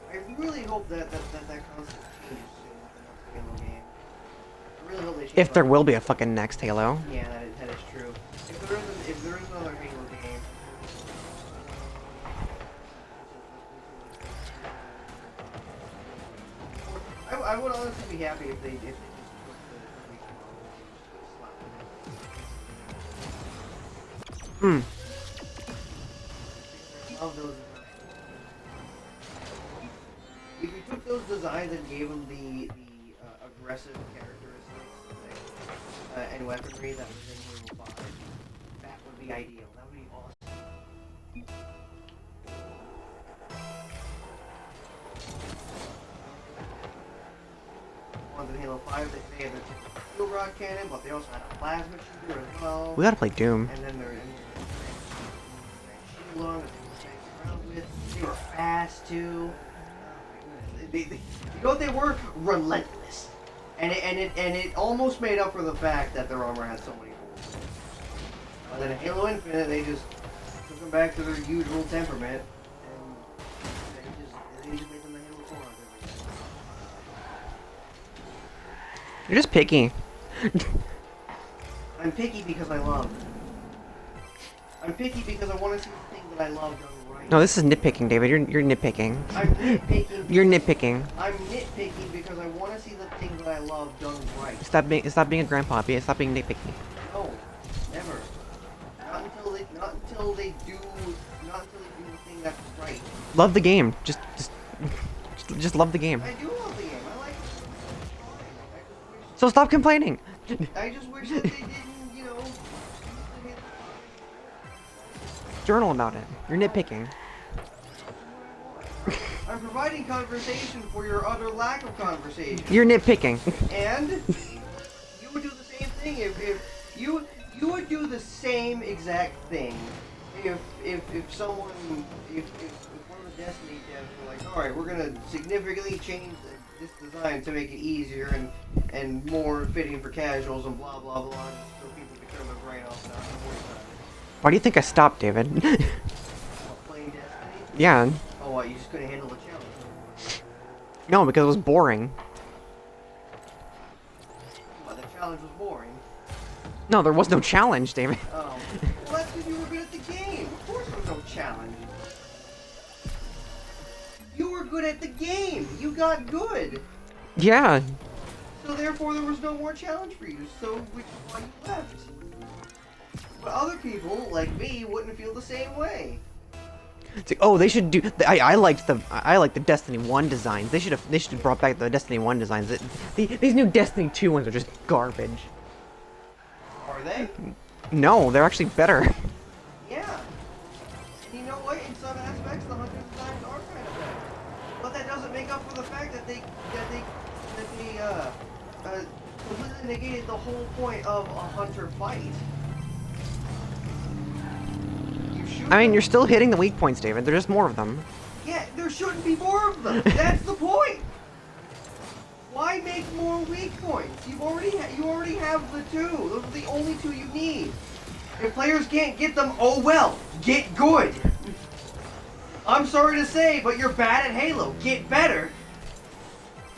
I really hope that concept changes soon with the next Halo game. I really hope they change If there that. will be a fucking next Halo. Yeah, that is true. If there is another Halo game. I would honestly be happy if they just put the Hmm. Love those designs. If you took those designs and gave them the aggressive characteristics and weaponry that was in Halo 5, that would be ideal. That would be awesome. Ones in Halo 5, they had the steel rock cannon, but they also had a plasma shooter as well. We gotta play Doom. And then they're long that they were around with. They were fast too. You know what they were? Relentless. And it almost made up for the fact that their armor had so many holes. But then in Halo Infinite, they just took them back to their usual temperament, and they just made them the Halo 4 everything. You're just picky. I'm picky because I love. I'm picky because I want to see the thing that I love done right. No, this is nitpicking, David. You're nitpicking. I'm nitpicking. You're nitpicking. I'm nitpicking because I want to see the thing that I love done right. Stop being a grandpa. Stop being nitpicky. No, never. Not until they do the thing that's right. Love the game. Just love the game. I do love the game. I like it. So stop complaining. I just wish that they didn't, Journal about it. You're nitpicking. I'm providing conversation for your utter lack of conversation. You're nitpicking. And you would do the same thing if you would do the same exact thing if someone if one of the Destiny devs were like, all right, we're gonna significantly change this design to make it easier and more fitting for casuals and blah blah blah, so people can turn their brain off and not have voice time. Why do you think I stopped, David? What, playing Destiny? Yeah. Oh, what, you just couldn't handle the challenge? No, because it was boring. Well, the challenge was boring. No, there was no challenge, David. Oh. Well, that's because you were good at the game. Of course there was no challenge. You were good at the game. You got good. Yeah. So therefore there was no more challenge for you, so which is why you left. But other people, like me, wouldn't feel the same way. It's like, oh, they should do. I liked the Destiny 1 designs. They should have brought back the Destiny 1 designs. These new Destiny 2 ones are just garbage. Are they? No, they're actually better. Yeah. And you know what? In some aspects, the Hunter designs are kind of better. But that doesn't make up for the fact that they completely negated the whole point of a Hunter fight. You shoot I mean, them. you're still hitting the weak points, David. There's just more of them. Yeah, there shouldn't be more of them. That's the point. Why make more weak points? You already have the two. Those are the only two you need. If players can't get them, oh well, get good. I'm sorry to say, but you're bad at Halo. Get better.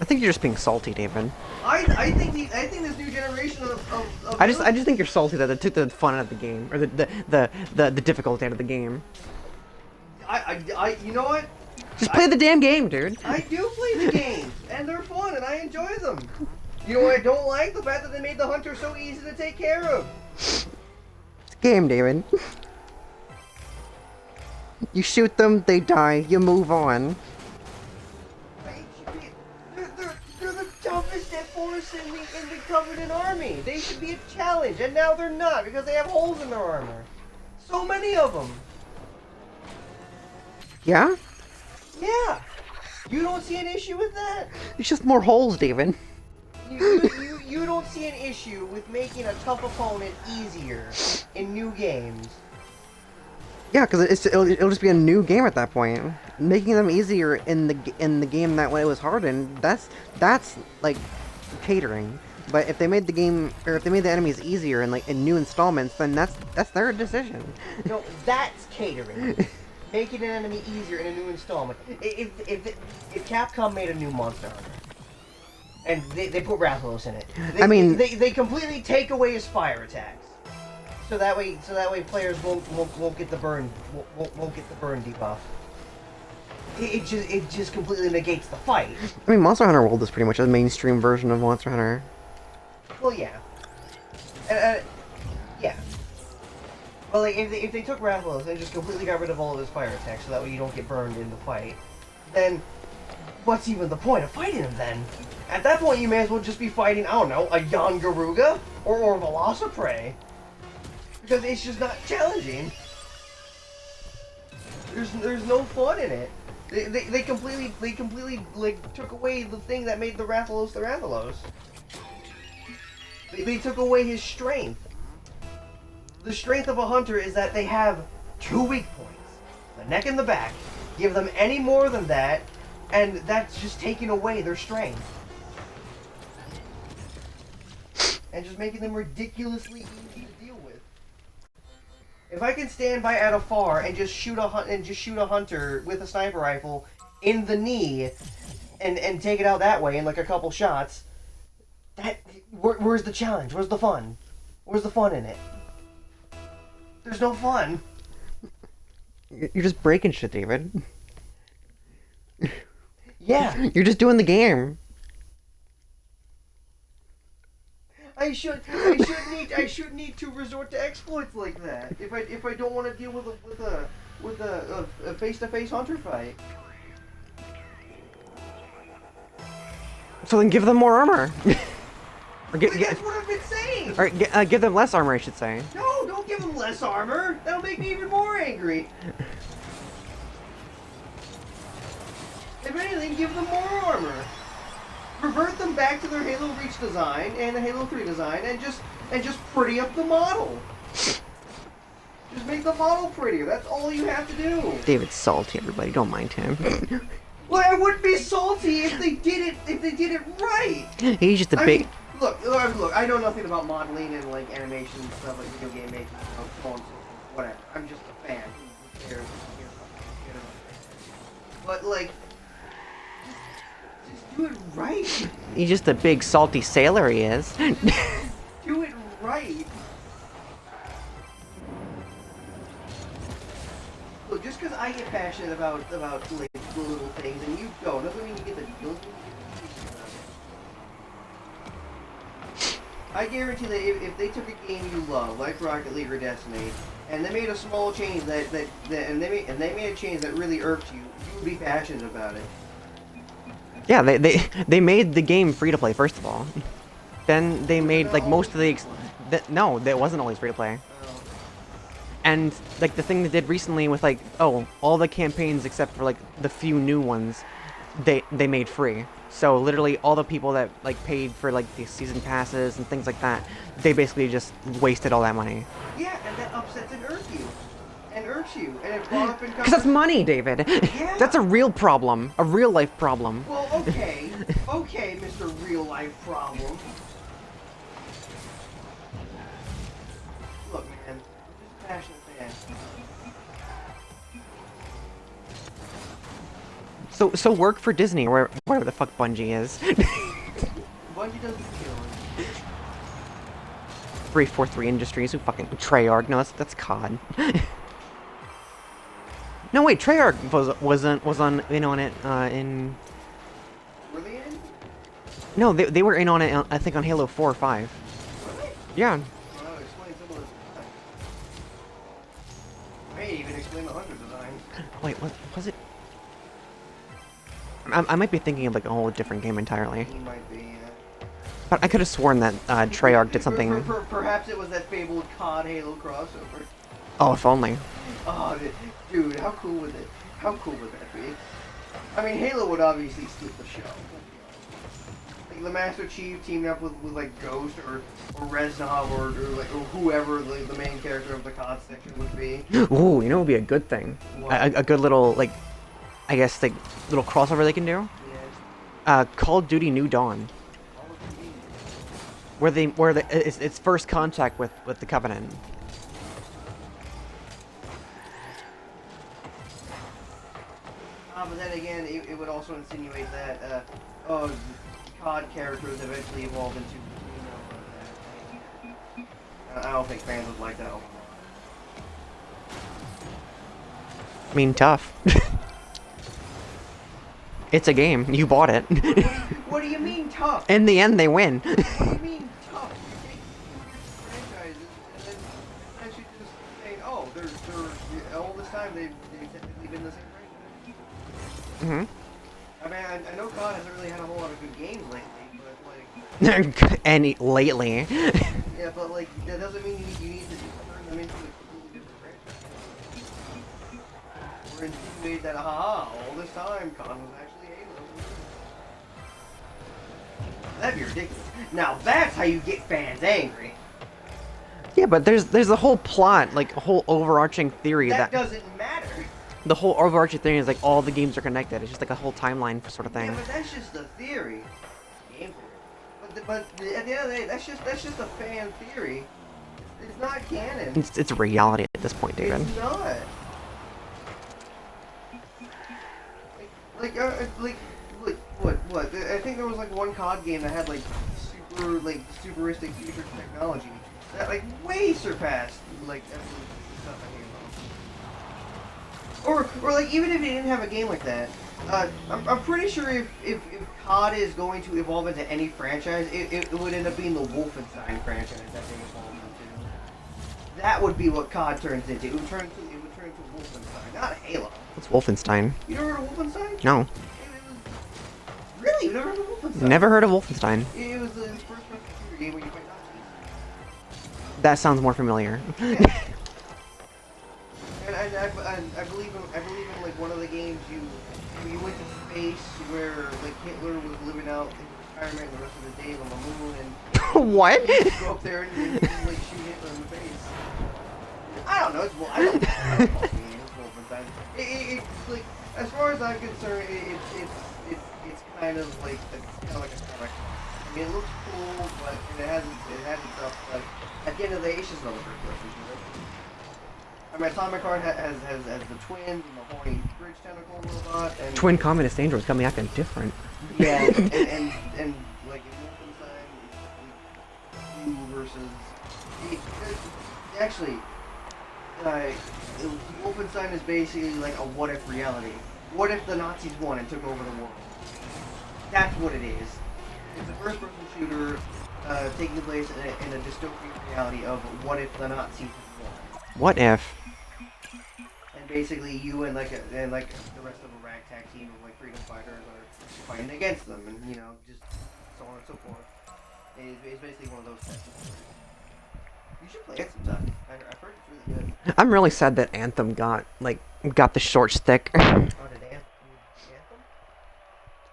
I think you're just being salty, David. I think this new generation of I just think you're salty that they took the fun out of the game, or the difficulty out of the game. You know what? Just play the damn game, dude. I do play the games, and they're fun, and I enjoy them. You know what I don't like? The fact that they made the Hunter so easy to take care of. It's a game, David. You shoot them, they die, you move on. They're the toughest at force in the Covenant army. They should be a challenge, and now they're not because they have holes in their armor. So many of them. Yeah? Yeah. You don't see an issue with that? It's just more holes, David. You don't see an issue with making a tough opponent easier in new games. Yeah, because it'll just be a new game at that point. Making them easier in the game that when it was hardened, that's like catering. But if they made the game, or if they made the enemies easier in new installments, then that's their decision. No, that's catering. Making an enemy easier in a new installment. If Capcom made a new Monster Hunter, and they put Rathalos in it, they completely take away his fire attacks, so that way players won't get the burn debuff. It just completely negates the fight. I mean, Monster Hunter World is pretty much a mainstream version of Monster Hunter. Well, yeah, yeah. Well, like, if they took Rathalos and just completely got rid of all of his fire attacks so that way you don't get burned in the fight, then what's even the point of fighting him then? At that point, you may as well just be fighting, I don't know, a Yon Garuga or a Velociprey. Because it's just not challenging. There's no fun in it. They completely like took away the thing that made the Rathalos the Rathalos. They took away his strength. The strength of a hunter is that they have two weak points, the neck and the back. Give them any more than that, and that's just taking away their strength. And just making them ridiculously easy to deal with. If I can stand by at afar and just shoot a hunter with a sniper rifle in the knee, and take it out that way in like a couple shots, where's the challenge? Where's the fun? Where's the fun in it? There's no fun. You're just breaking shit, David. Yeah. You're just doing the game. I should need to resort to exploits like that if I don't want to deal with a face-to-face hunter fight. So then give them more armor. Or That's what I've been saying. or give them less armor, I should say. No, don't give them less armor. That'll make me even more angry. If anything, give them more armor. Revert them back to their Halo Reach design and the Halo 3 design, and just pretty up the model. Just make the model prettier. That's all you have to do. David's salty, everybody. Don't mind him. Well, I wouldn't be salty if they did it right. He's just a big. Look, I know nothing about modeling and like animation and stuff like video game making, so on, whatever. I'm just a fan. Who cares? But like, just do it right. He's just a big salty sailor. He is. Do it right. Look, just because I get passionate about like the little things and you don't, doesn't mean you get the deals. I guarantee that if they took a game you love, like Rocket League or Destiny, and they made a small change and they made a change that really irked you, you would be passionate about it. Yeah, they made the game free to play first of all. Then they made like most of the no, that wasn't always free to play. Oh. And like the thing they did recently with like all the campaigns except for like the few new ones, they made free. So literally all the people that like paid for like the season passes and things like that, they basically just wasted all that money. Yeah, and that upsets and irks you. And irks you. And it brought up in Because that's money, David. Yeah. That's a real problem, a real life problem. Well, okay. Okay, Mr. Real Life Problem. Look, man. I'm just a passionate fan. So work for Disney or wherever the fuck Bungie is. Bungie doesn't kill it. 343 Industries, who fucking Treyarch? No, that's COD. No wait, Treyarch was on in on it in. Were they in? No, they were in on it. I think on Halo 4 or 5. Really? Yeah. Well, explain some of this. May even explain the Hunter design. Wait, what was it? I might be thinking of like a whole different game entirely. He might be. But I could have sworn that Treyarch did something. Perhaps it was that fabled COD Halo crossover. Oh, if only. Oh, dude, how cool would it? How cool would that be? I mean, Halo would obviously steal the show. Like the Master Chief teaming up with like Ghost or Reznov or whoever the main character of the COD section would be. Ooh, you know, it would be a good thing. What? A good little like, I guess like little crossover they can do. Yeah. Call of Duty New Dawn, where it's first contact with the Covenant. But then again, it would also insinuate that COD characters eventually evolve into. I don't think fans would like that. I mean, tough. It's a game. You bought it. What do you mean tough? In the end, they win. What do you mean tough? You take franchises and then essentially just saying, oh, they're all this time they've technically been the same franchise. I mean, I know COD hasn't really had a whole lot of good games lately, but like. Any lately. Yeah, but like that doesn't mean you need to turn them into a completely different franchise. Or insinuate that all this time COD was actually Halo. That'd be ridiculous. Now that's how you get fans angry. Yeah, but there's a whole plot, like a whole overarching theory That that doesn't matter. the whole overarching theory is like all the games are connected. It's just like a whole timeline sort of thing. Yeah, but that's just a theory. Game theory. But at the end of the day, that's just a fan theory. It's not canon. It's reality at this point, David. It's not. Like, what? I think there was like one COD game that had like superistic future technology that like way surpassed like evolution stuff I Halo. Or like even if they didn't have a game like that, I'm pretty sure if COD is going to evolve into any franchise, it would end up being the Wolfenstein franchise that they evolve into. That would be what COD turns into. It would turn into Wolfenstein, not Halo. What's Wolfenstein? You never heard of Wolfenstein? No. Really? You never heard of Wolfenstein? Never heard of Wolfenstein. It was the first-person shooter game where you fight Nazis. That sounds more familiar. And I believe in like one of the games you went to space where like Hitler was living out in retirement the rest of the days on the moon and What? you just go up there and like shoot Hitler in the face. I don't know. It's Wolfenstein. It's like as far as I'm concerned, it's kind of like a comic. I mean, it looks cool, but it has its stuff. Like at the end of the day, it's just another first-person shooter. I mean, Atomic Heart has the twins and the horny bridge tentacle robot and Twin communist androids coming acting different. yeah, and like in Wolfenstein, you versus actually, Wolfenstein is basically like a what-if reality. What if the Nazis won and took over the world? That's what it is. It's a first-person shooter taking place in a dystopian reality of what if the Nazis won. What if? And basically, you and like the rest of a ragtag team of like freedom fighters are fighting against them, and you know, just so on and so forth. It's basically one of those types of stories. You should play it sometime. I've heard it's really good. I'm really sad that Anthem got the short stick. Oh, did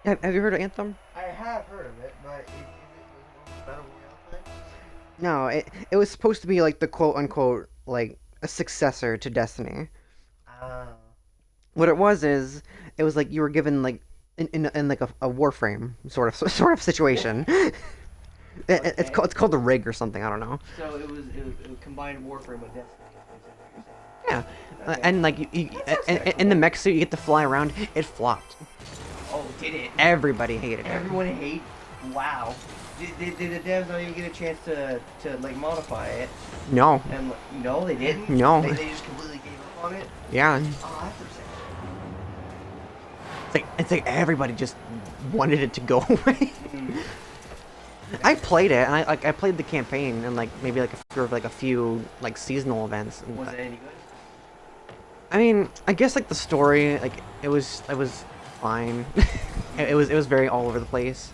Anthem? Have you heard of Anthem? I have heard of it, but was it Battle Royale thing? No, it was supposed to be like the quote unquote like a successor to Destiny. Ah. What it was is it was like you were given like in like a Warframe sort of situation. It's called the Rig or something. I don't know. So it was combined Warframe with Destiny. Yeah, Okay. and like in the mech suit you get to fly around. It flopped. Oh, did it? Everybody hated it. Everyone hate. Wow. Did the devs not even get a chance to like modify it? No. And no, they didn't. No. They just completely gave up on it. Yeah. Oh, that's upsetting. It's like everybody just wanted it to go away. Mm. I played it, and I played the campaign and like maybe like a few like seasonal events. And, Was it any good? I mean, I guess like the story, like it was fine. it was very all over the place.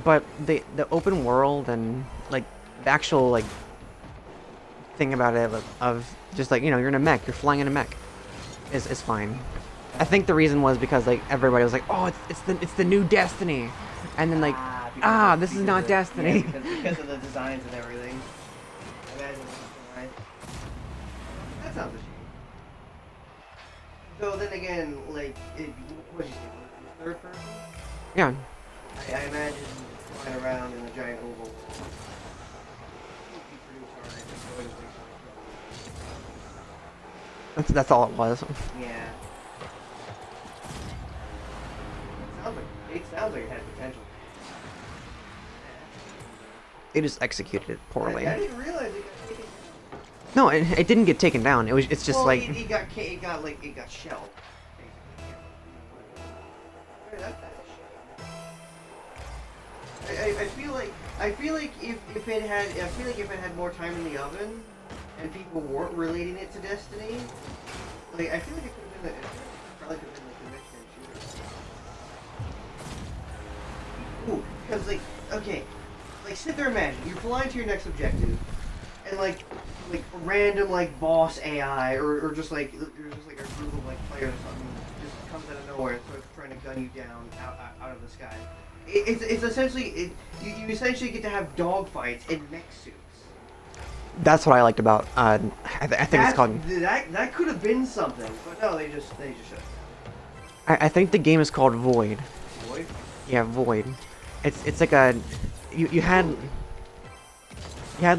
But the open world and like the actual like thing about it of just like, you know, you're in a mech, you're flying in a mech is fine. I think the reason was because like everybody was like, oh, it's the new Destiny, and then like this is not Destiny. Yeah, because of the designs and everything. Imagine right. That sounds a shame. So then again, like, what did you say? Third person? Yeah. I imagine flying around in a giant oval. Would be pretty hard. That's all it was. Yeah. It sounds like it had potential. They just executed it poorly. I didn't realize it got taken. No, it didn't get taken down. It's just Well, like it got shelled. Basically. That's a shame. I feel like if it had more time in the oven and people weren't relating it to Destiny, like I feel like it could have been probably could have been like the next gen shooter. Ooh, because like okay, like sit there, imagine you're flying to your next objective, and like random like boss AI or just like there's just like a group of like players or something just comes out of nowhere and starts trying to gun you down out of the sky. It's essentially you essentially get to have dogfights in mech suits. that's what I liked about. I think it's called. That could have been something, but no, they just shut it down. I think the game is called Void. Void? Yeah, Void. It's like a you had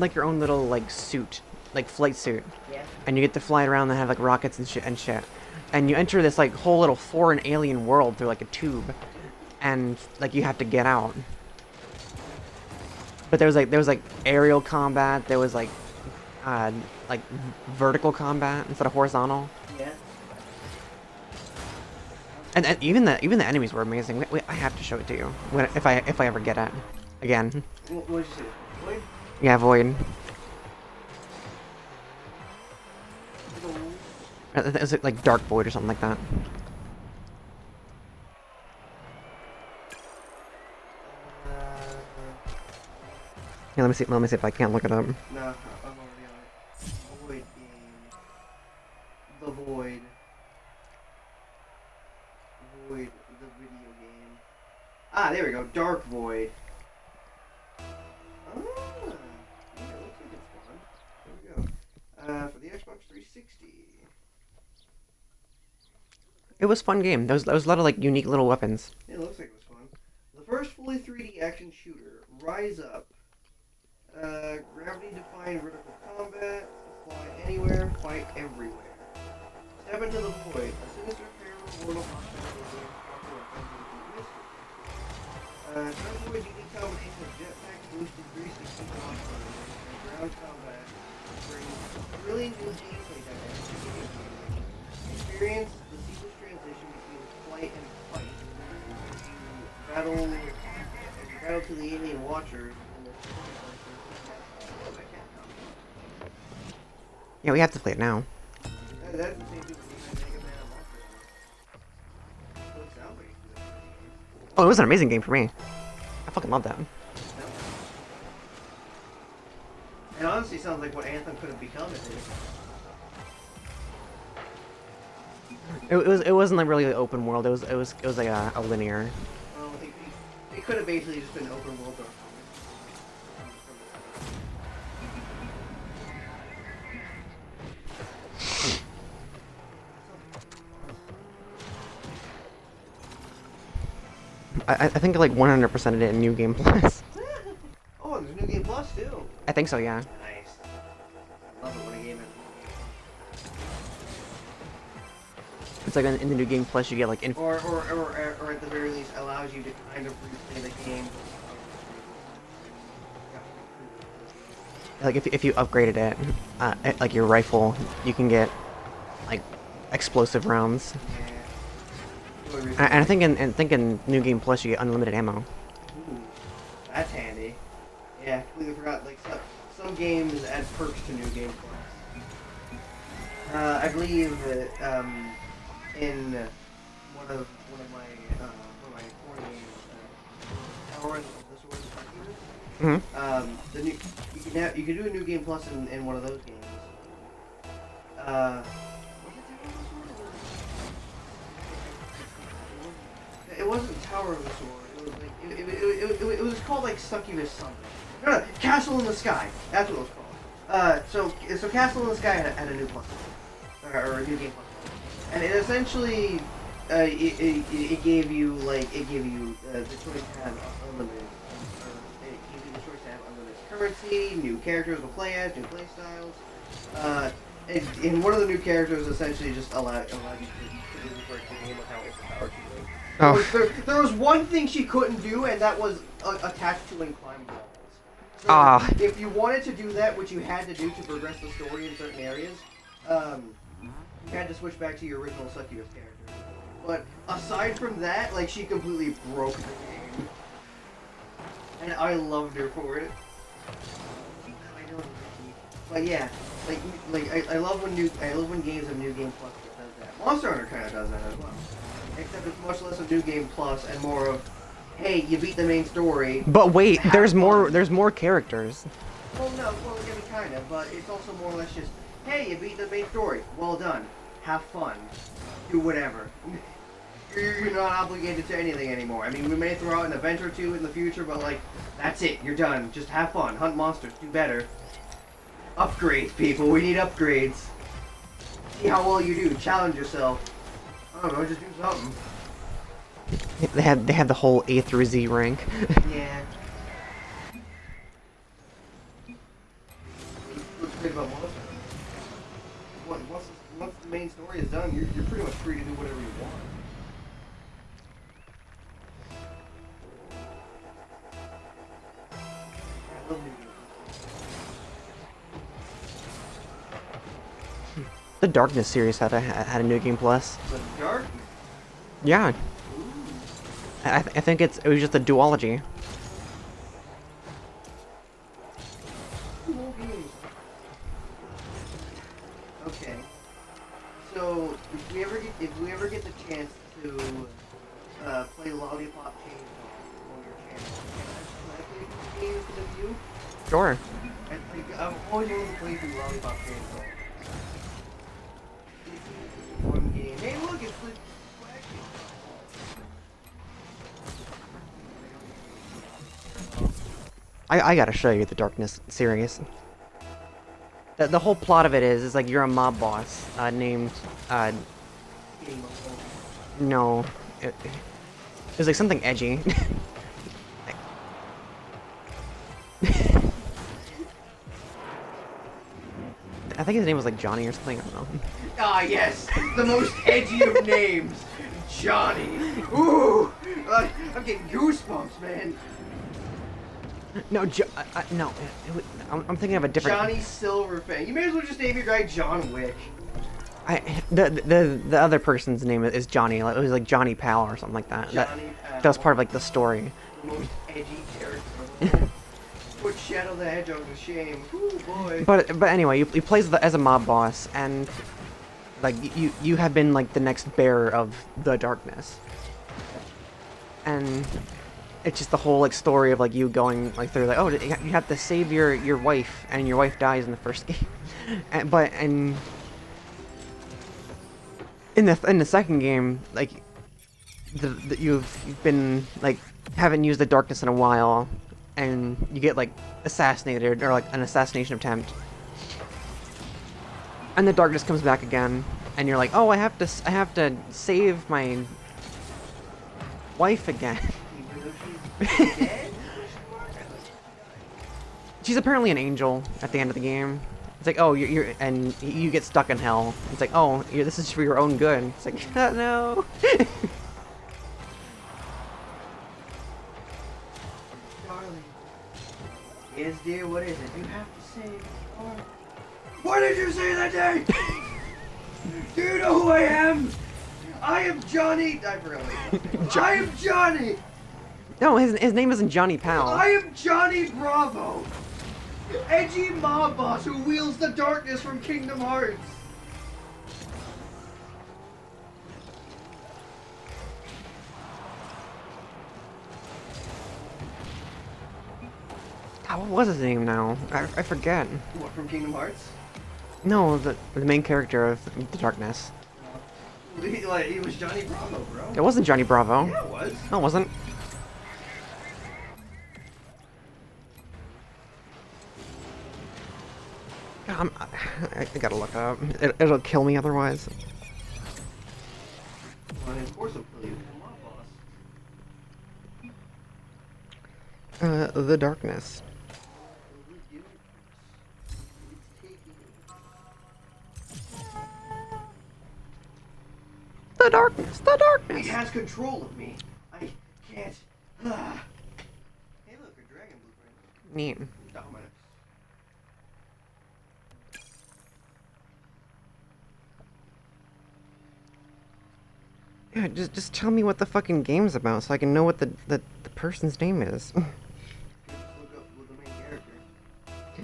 like your own little like suit, like flight suit, Yeah. and you get to fly around and have like rockets and shit. And you enter this like whole little foreign alien world through like a tube, and like you have to get out. But there was like aerial combat. There was like vertical combat instead of horizontal. Yeah. And even the enemies were amazing. I have to show it to you if I ever get it again. What did you say? Void? Yeah, Void. It's like Dark Void or something like that. Yeah, let me see if I can't look it up. No, I'm already on it. Void game. The Void. Void, the video game. Ah, there we go. Dark Void. Ah, yeah, it looks like it's fun. There we go. For the Xbox 360. It was a fun game. There was a lot of like unique little weapons. It looks like it was fun. The first fully 3D action shooter. Rise Up. Gravity-defying vertical combat. Fly anywhere, fight everywhere. Step into the void. A sinister pair of mortal hostiles. Void's unique combination of jetpack, boosted 360 launch and ground combat brings really new gameplay dynamics to video games. Experience the seamless transition between flight and fight. As you battle to the alien watchers in the Yeah, we have to play it now. That's the same thing with Mega Man and Monster Hunter. So it sounds like it's a good game. Oh, it was an amazing game for me. I fucking love that. It honestly sounds like what Anthem could have become if It wasn't like really an open world. It was like a linear. well, it could have basically just been open world. I think I like 100% of it in New Game Plus. Oh, there's New Game Plus too. I think so, yeah. Nice. Love it when a game has It's like in the New Game Plus you get like or at the very least allows you to kind of replay the game. like if you upgraded it, like your rifle, you can get like explosive rounds. Yeah. And I think in New Game Plus you get unlimited ammo. Ooh, that's handy. Yeah, completely forgot. Like some games add perks to New Game Plus. I believe that in one of my core games, Tower of the Swords of Arceus, the new you can do a New Game Plus in one of those games. It wasn't Tower of the Sword. It was like it was called like Succubus something. No, Castle in the Sky. That's what it was called. So Castle in the Sky had a new plus, or a new game plus, and it essentially it gave you the choice to have unlimited, it gave you the choice to have unlimited currency, new characters to play as, new play styles. And one of the new characters essentially just allowed you to revert to the game with how overpowered she was. Oh. There was one thing she couldn't do, and that was attached to and climb walls. So Ah. if you wanted to do that, which you had to do to progress the story in certain areas, you had to switch back to your original Succubus character. But aside from that, like, she completely broke the game. And I loved her for it. But yeah, I love when games have New Game Plus that does that. Monster Hunter kind of does that as well. Except it's much less of New Game Plus and more of, hey, you beat the main story. But wait, Have there's more fun. there's more characters. Well, no, I mean, kind of, but it's also more or less just, hey, you beat the main story. Well done. Have fun. Do whatever. You're not obligated to anything anymore. I mean, we may throw out an event or two in the future, but, like, that's it. You're done. Just have fun. Hunt monsters. Do better. Upgrades, people. We need upgrades. See how well you do. Challenge yourself. I don't know, just do something. They had the whole A through Z rank. Yeah. What's great about Monster? Once the main story is done, you're pretty much free to do whatever you want. I love New Game Plus. The Darkness series had a New Game Plus. The Dark? Yeah, Ooh. I think it was just a duology. Cool games. Okay. So if we ever get the chance to play Lollipop Chainsaw on your channel, can I play these games with you? Sure. I've always wanted to play through Lollipop Chainsaw. One game. Hey, look, it's the I gotta show you the Darkness series. The whole plot of it is like you're a mob boss named game of no, it was like something edgy. I think his name was like Johnny or something. I don't know. Ah, yes, the most edgy of names, Johnny. Ooh, I'm getting goosebumps, man. No, no. I'm thinking of a different. Johnny Silverfang. You may as well just name your guy John Wick. The other person's name is Johnny. Like, it was like Johnny Pal or something like that. Johnny Pal. That was part of like the story. The most edgy character. Put Shadow the Hedgehog to shame. Ooh, boy. But anyway, you play as a mob boss, and like you have been like the next bearer of the darkness, and it's just the whole like story of like you going like through like, oh, you have to save your wife, and your wife dies in the first game, and in the second game, like you've been like haven't used the darkness in a while, and you get like assassinated or like an assassination attempt, and the darkness comes back again, and you're like, oh, I have to save my wife again. She's apparently an angel at the end of the game. It's like, oh, and you get stuck in hell. It's like, oh, this is for your own good. It's like, no. Darling. Yes, dear, what is it? You have to save or... What did you say that day? Do you know who I am? I am Johnny. I forgot what he said. I am Johnny. No, his name isn't Johnny Powell. I am Johnny Bravo. Edgy mob boss who wields the darkness from Kingdom Hearts. God, what was his name now? I forget. What, from Kingdom Hearts? No, the main character of the darkness. He was Johnny Bravo, bro. It wasn't Johnny Bravo. Yeah, it was. No, it wasn't. God, I gotta look it up. It'll kill me otherwise. Well, of course it'll kill you. Mob boss. The darkness. The darkness. The darkness. He has control of me. I can't. Hey, look, a dragon blueprint. Neat. Dominus. Yeah, just tell me what the fucking game's about so I can know what the person's name is. Look up the main character.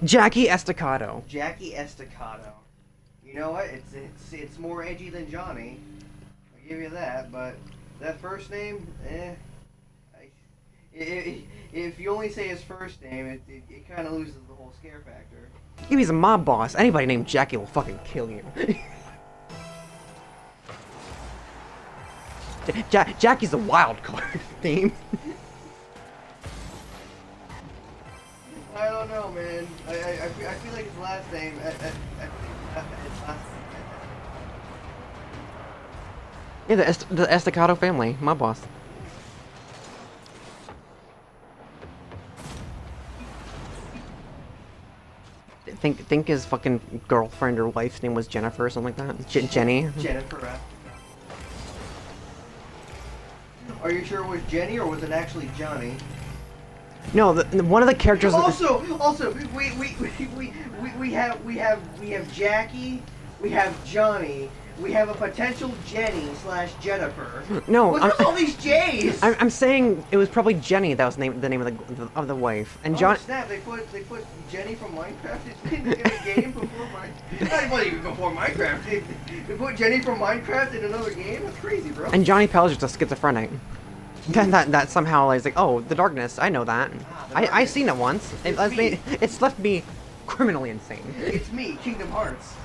Jackie Estacado. Jackie Estacado. You know what? It's more edgy than Johnny. I'll give you that, but that first name, if you only say his first name, it kind of loses the whole scare factor. He's a mob boss. Anybody named Jackie will fucking kill you. Jackie's a wild card theme. I don't know, man. I feel like his last name. His last name. Yeah, the Estacado family, mob boss. Think his fucking girlfriend or wife's name was Jennifer or something like that. Jenny. Jennifer. Are you sure it was Jenny or was it actually Johnny? No, one of the characters. Also, we have Jackie, we have Johnny, we have a potential Jenny / Jennifer. No, what's with all these J's? I'm saying it was probably Jenny that was the name of the wife, and John. Oh snap! They put Jenny from Minecraft in the game before Minecraft. Not even before Minecraft. They put Jenny from Minecraft in another game. That's crazy, bro. And Johnny Powell's just a schizophrenic. Then that somehow is like, oh, the darkness. I know that. I seen it once. It's left me criminally insane. It's me, Kingdom Hearts.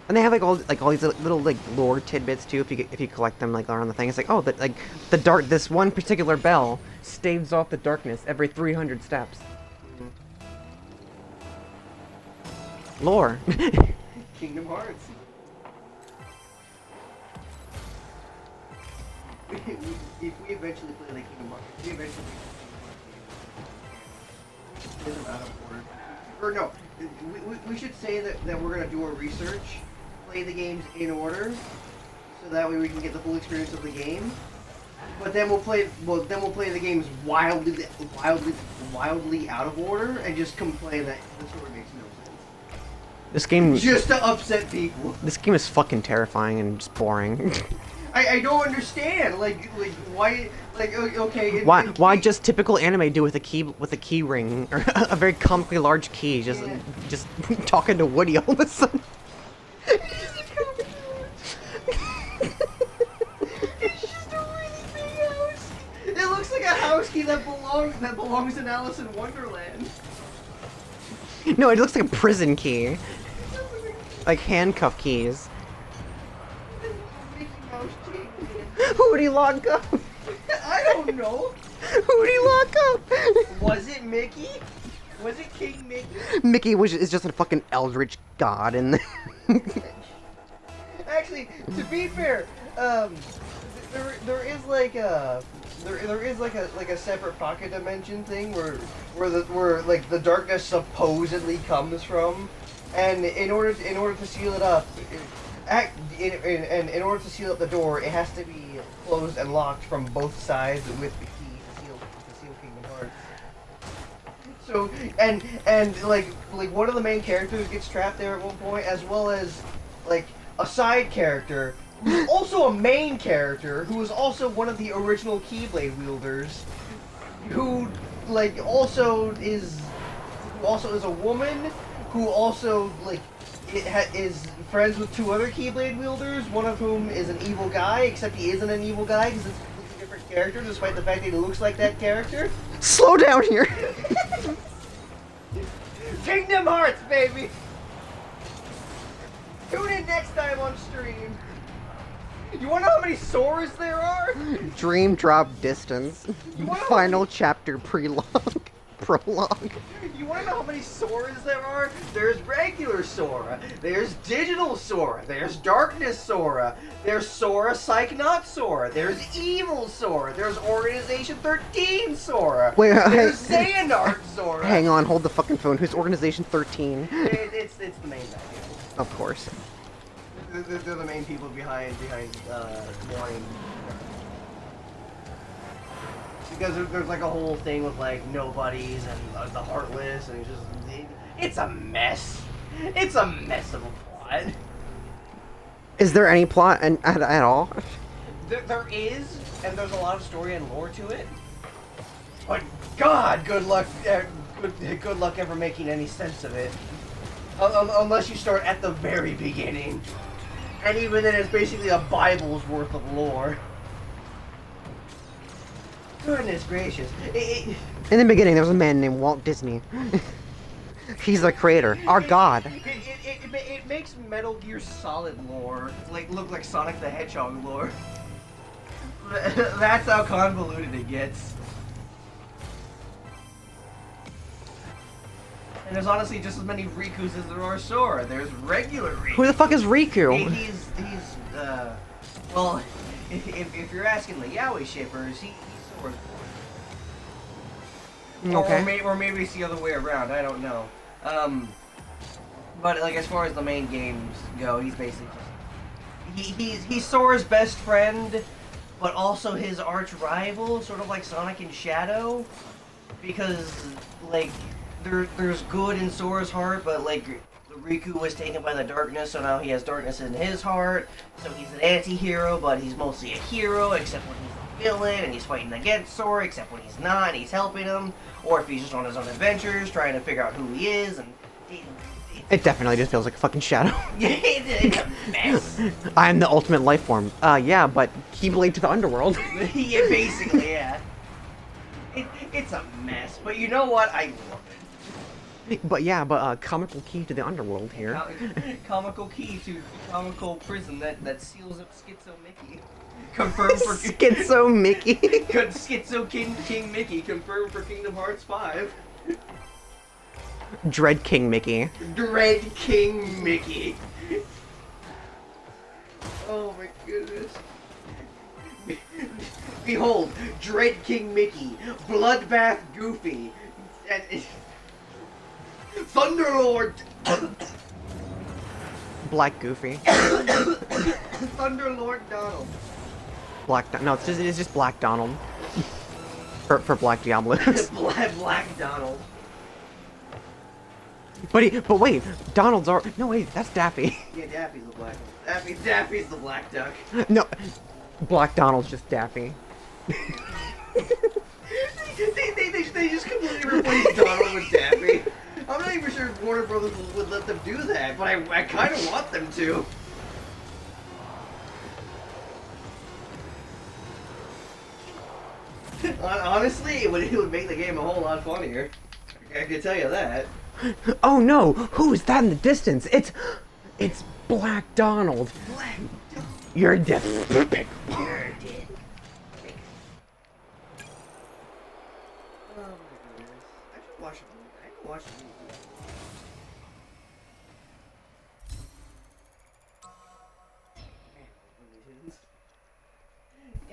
And they have like all these little like lore tidbits too. If you collect them like around the thing, it's like, oh, this one particular bell staves off the darkness every 300 steps. Lore. Kingdom Hearts. If we eventually play like Kingdom Hearts, get them out of order. Or no, we should say that we're gonna do our research, play the games in order, so that way we can get the full experience of the game. But then we'll play the games wildly out of order and just complain that the story makes no sense. This game just to upset people. This game is fucking terrifying and just boring. I don't understand. Like why? Like okay. Why just typical anime do with a key ring or a very comically large key? Just talking to Woody all of a sudden. It's just a really big house. It looks like a house key that belongs in Alice in Wonderland. No, it looks like a prison key, like handcuff keys. Mickey Mouse key. Who would he lock up? I don't know. Who would he lock up? Was it Mickey? Was it King Mickey? Mickey is just a fucking eldritch god in the Actually, to be fair, there is like a separate pocket dimension thing where the darkness supposedly comes from, and in order to seal it up, in order to seal up the door, it has to be closed and locked from both sides with the key to seal Kingdom Hearts. So and like one of the main characters gets trapped there at one point, as well as like a side character who's also a main character who is also one of the original Keyblade wielders, who also is a woman who also is friends with two other Keyblade wielders, one of whom is an evil guy, except he isn't an evil guy because it's a completely different character, despite the fact that he looks like that character. Slow down here. Kingdom Hearts, baby! Tune in next time on stream. You wanna know how many Soras there are? Dream drop distance. Final chapter prologue. You wanna know how many Soras there are? There's regular Sora, there's digital Sora, there's darkness Sora, there's Sora Psychonaut Sora, there's evil Sora, there's Organization 13 Sora, Wait, there's Xehanort Sora. Hang on, hold the fucking phone. Who's Organization 13? It's the main guy. Of course. They're the main people behind wanting. Because there's like a whole thing with like nobodies and the Heartless, and it's a mess. It's a mess of a plot. Is there any plot at all? There is, and there's a lot of story and lore to it. But God, good luck ever making any sense of it. Unless you start at the very beginning. And even then, it's basically a Bible's worth of lore. Goodness gracious. In the beginning, there was a man named Walt Disney. He's the creator, our god. It makes Metal Gear Solid lore look like Sonic the Hedgehog lore. That's how convoluted it gets. And there's honestly just as many Rikus as there are Sora. There's regular Riku. Who the fuck is Riku? He's well, if you're asking the Yaoi shippers, he's Sora's boy. Okay. Or maybe it's the other way around. I don't know. But like as far as the main games go, he's basically just he's Sora's best friend, but also his arch rival, sort of like Sonic and Shadow, because like there's good in Sora's heart, but like Riku was taken by the darkness, so now he has darkness in his heart. So he's an anti-hero, but he's mostly a hero, except when he's a villain, and he's fighting against Sora, except when he's not, and he's helping him, or if he's just on his own adventures, trying to figure out who he is, and It definitely just feels like a fucking shadow. it's a mess. I'm the ultimate life form. Yeah, but Keyblade to the underworld. Yeah, basically, yeah. It's a mess, but you know what? I love it. But yeah, comical key to the underworld here. Comical key to comical prison that seals up Schizo Mickey. Confirmed for Schizo Mickey. Schizo King Mickey confirmed for Kingdom Hearts 5. Dread King Mickey. Dread King Mickey. Oh my goodness. Behold, Dread King Mickey, Bloodbath Goofy, and Thunderlord. Black Goofy. Thunderlord Donald. No, it's just Black Donald. For Black Diablos. Black Donald. But wait, Donald's no wait, that's Daffy. Yeah, Daffy's the black one. Daffy's the black duck. No, Black Donald's just Daffy. They just completely replaced Donald with Daffy. I'm not even sure if Warner Brothers would let them do that, but I kind of want them to. Honestly, it would make the game a whole lot funnier. I can tell you that. Oh no! Who is that in the distance? It's Black Donald. Black Donald. You're dead. You're dead. Oh my goodness. I should watch a movie. I haven't watched a movie.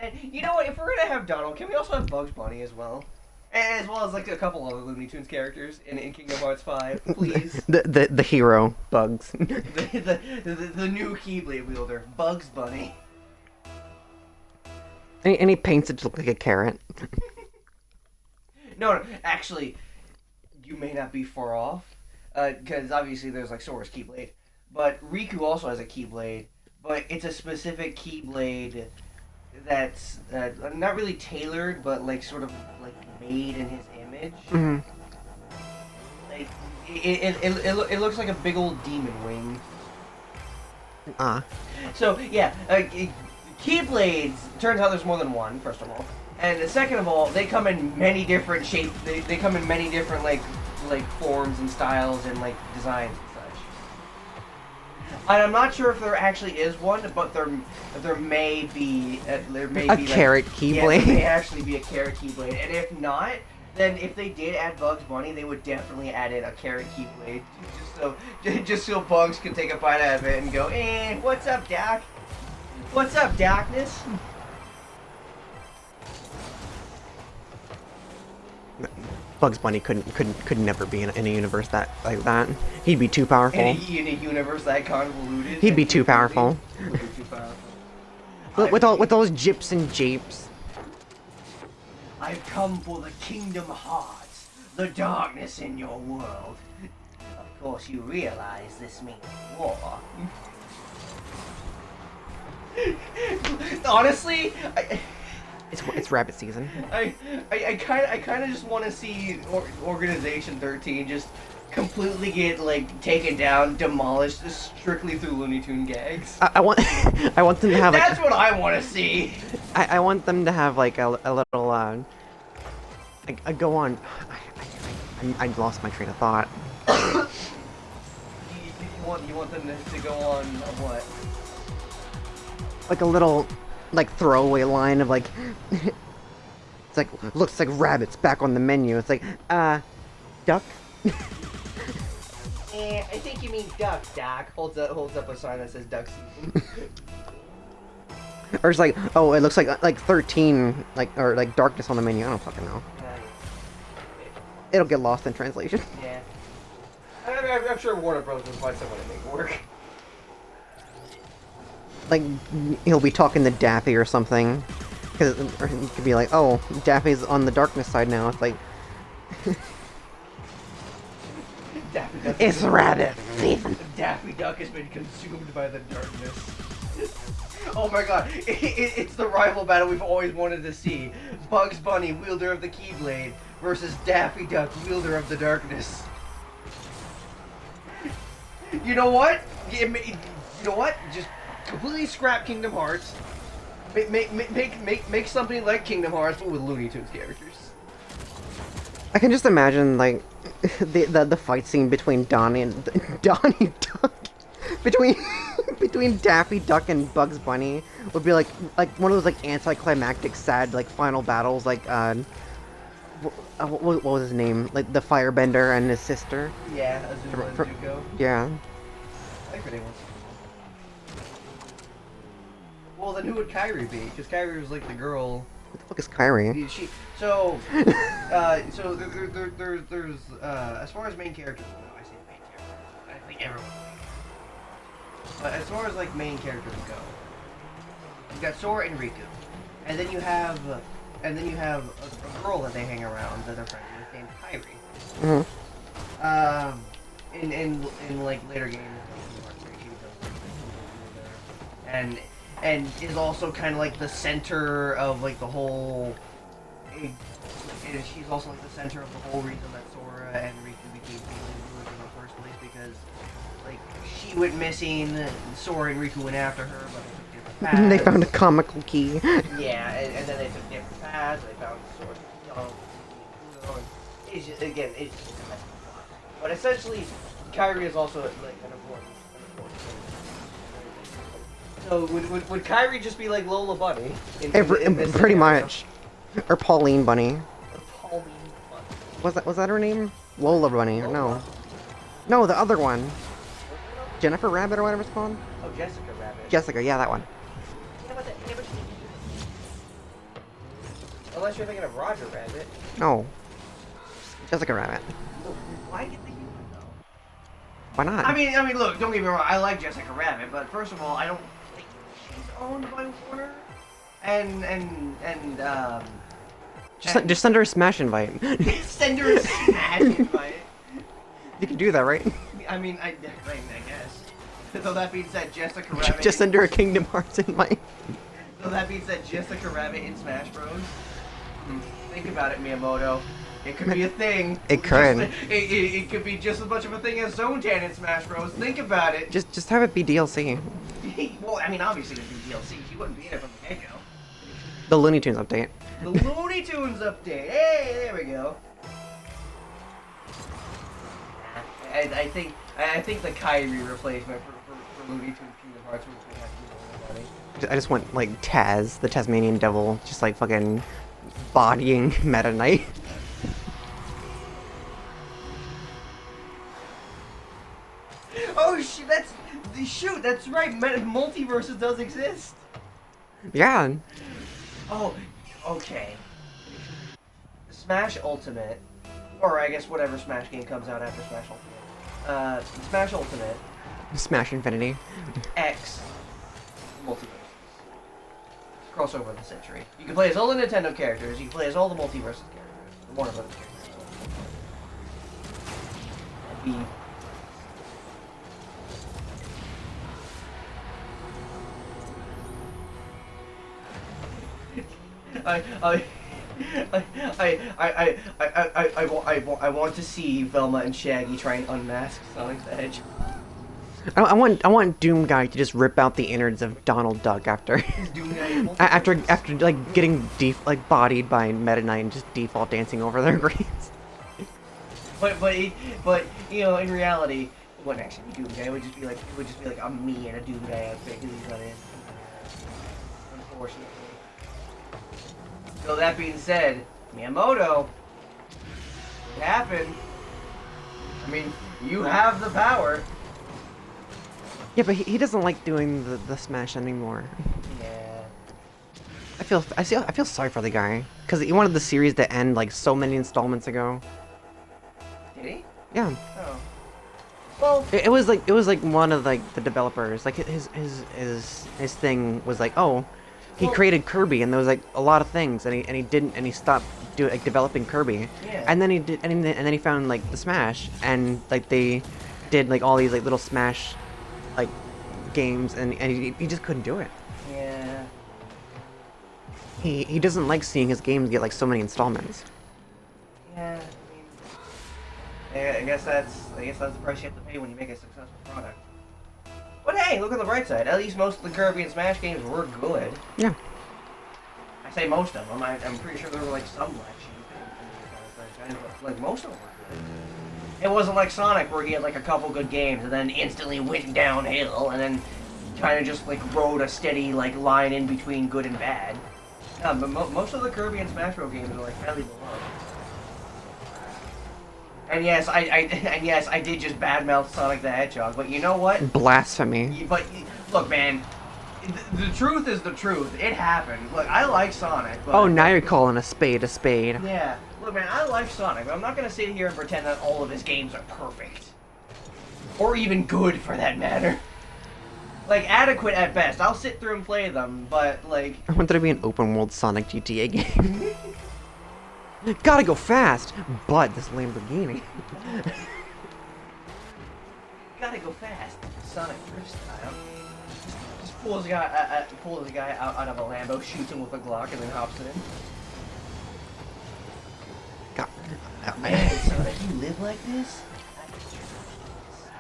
And you know what? If we're gonna have Donald, can we also have Bugs Bunny as well? As well as like a couple other Looney Tunes characters in Kingdom Hearts 5, please. The hero, Bugs. the new Keyblade wielder, Bugs Bunny. And he paints it to look like a carrot. No, actually, you may not be far off, because obviously there's like Sora's Keyblade, but Riku also has a Keyblade, but it's a specific Keyblade that's not really tailored, but like sort of like made in his image. Mm-hmm. Like it looks like a big old demon wing. So yeah, Keyblades. Turns out there's more than one. First of all, and second of all, they come in many different shapes. They come in many different like forms and styles and like designs and such. And I'm not sure if there actually is one, but there may be A carrot Keyblade. Yeah, there may actually be a carrot Keyblade, and if not, then if they did add Bugs Bunny, they would definitely add in a carrot Keyblade, just so Bugs could take a bite out of it and go, what's up, Doc? What's up, Darkness? Bugs Bunny could never be in a universe like that. He'd be too powerful. In a universe that convoluted. He'd be too powerful. Would be too powerful. With all those gyps and japes. I've come for the Kingdom Hearts, the darkness in your world. Of course, you realize this means war. Honestly, It's rabbit season. I kind of just want to see Organization 13 just completely get like taken down, demolished, strictly through Looney Tune gags. I want I want them to have like That's what I want to see. I want them to have like a little I go on. I lost my train of thought. You want them to go on what? Like a little like throwaway line of like it's like looks like rabbits back on the menu. It's like duck. I think you mean duck, Doc. Holds up a sign that says duck season. Or it's like, oh, it looks like 13, or like darkness on the menu. I don't fucking know. It'll get lost in translation. Yeah. I'm sure Warner Bros. Will find someone to make it work. Like, he'll be talking to Daffy or something. Or he could be like, oh, Daffy's on the darkness side now. It's like, it's rabbit season. Daffy Duck has been consumed by the darkness. Oh my god, it's the rival battle we've always wanted to see. Bugs Bunny, wielder of the Keyblade, versus Daffy Duck, wielder of the darkness. You know what? You know what? Just completely scrap Kingdom Hearts. Make something like Kingdom Hearts, but with Looney Tunes characters. I can just imagine, like, the fight scene between Donnie Duck, between Daffy Duck and Bugs Bunny would be like one of those like anticlimactic, sad like final battles, like what was his name? Like the Firebender and his sister. Yeah, Azuma and Zuko. Yeah. I think her name was. Well, then who would Kairi be? Because Kairi was like the girl. What the fuck is Kairi? There's as far as main characters go, I say main characters. I think everyone. But as far as like main characters go, you've got Sora and Riku, and then you have a girl that they hang around that they're friends with named Kairi. In like later games, and and is also kind of like the center of like the whole. She's also like the center of the whole reason that Sora and Riku became family in the first place, because like she went missing, Sora and Riku went after her, but they took different paths. They found a comical key. Yeah, and then they took different paths. They found Sora, and it's just, again, it's just a mess of plot. But essentially, Kairi is also like an important thing. So would Kairi just be like Lola Bunny? In this Pretty scenario? much. Or Pauline Bunny. Pauline Bunny. Was that her name? Lola Bunny. Lola. No. No, the other one. Jennifer Rabbit or whatever it's called. Oh, Jessica Rabbit. Jessica, yeah, that one. Yeah, but unless you're thinking of Roger Rabbit. No. Jessica Rabbit. Why get the human though? Why not? I mean, look, don't get me wrong. I like Jessica Rabbit, but first of all, I don't think she's owned by Warner. Just send her a smash invite. Send her a smash invite. You can do that, right? I mean, I guess. So that being said, Jessica Rabbit. Just send her a Kingdom Hearts invite. So that being said, Jessica Rabbit in Smash Bros. Think about it, Miyamoto. It could be a thing. It could. It could be just as much of a thing as Zone Tan in Smash Bros. Think about it. Just have it be DLC. Well, I mean, obviously it'd be DLC. She wouldn't be in it from the get-go. The Looney Tunes update. The Looney Tunes update. Hey, there we go. I think the Kyrie replacement for Looney Tunes Kingdom Hearts would have to be really funny. I just want like Taz, the Tasmanian Devil, just like fucking bodying Meta Knight. Oh shoot, that's right. Multiverses does exist. Yeah. Oh, okay. Smash Ultimate, or I guess whatever Smash game comes out after Smash Ultimate. Smash Ultimate Smash Infinity. X Multiverses. Crossover of the century. You can play as all the Nintendo characters. You can play as all the Multiverses characters. The Warner Brothers characters. That'd be I want to see Velma and Shaggy try and unmask Sonic the Hedgehog. I want Doom Guy to just rip out the innards of Donald Duck after after like getting bodied by Meta Knight and just default dancing over their graves. But you know, in reality, it wouldn't actually be Doom Guy. It would just be like a me in a Doom Guy outfit because he's not in. Unfortunately. So that being said, Miyamoto, it happened. I mean, you have the power. Yeah, but he doesn't like doing the Smash anymore. Yeah. I feel sorry for the guy because he wanted the series to end like so many installments ago. Did he? Yeah. Oh. Well. It was like one of like the developers, like his thing was like, oh, he created Kirby and there was like a lot of things and he stopped developing Kirby. Yeah. And then he did and then he found like the Smash and like they did like all these like little Smash like games and he just couldn't do it. Yeah. He doesn't like seeing his games get like so many installments. Yeah. I mean, I guess that's the price you have to pay when you make a successful product. But hey, look on the bright side. At least most of the Kirby and Smash games were good. Yeah. I say most of them. I'm pretty sure there were like some black sheep, but like most of them were good. It wasn't like Sonic where he had like a couple good games and then instantly went downhill and then kind of just like rode a steady like line in between good and bad. But most of the Kirby and Smash Bros. Games are like fairly beloved. And yes, I did just badmouth Sonic the Hedgehog, but you know what? Blasphemy. But look, man, the truth is the truth. It happened. Look, I like Sonic. But Oh, now you're calling a spade a spade. yeah. Look, man, I like Sonic, but I'm not gonna sit here and pretend that all of his games are perfect, or even good for that matter. Like adequate at best. I'll sit through and play them, but like. I want there to be an open world Sonic GTA game. Gotta go fast, but this Lamborghini. Gotta go fast, Sonic drift style. Just Pulls a guy out of a Lambo, shoots him with a Glock, and then hops in. God. Man, so if you live like this,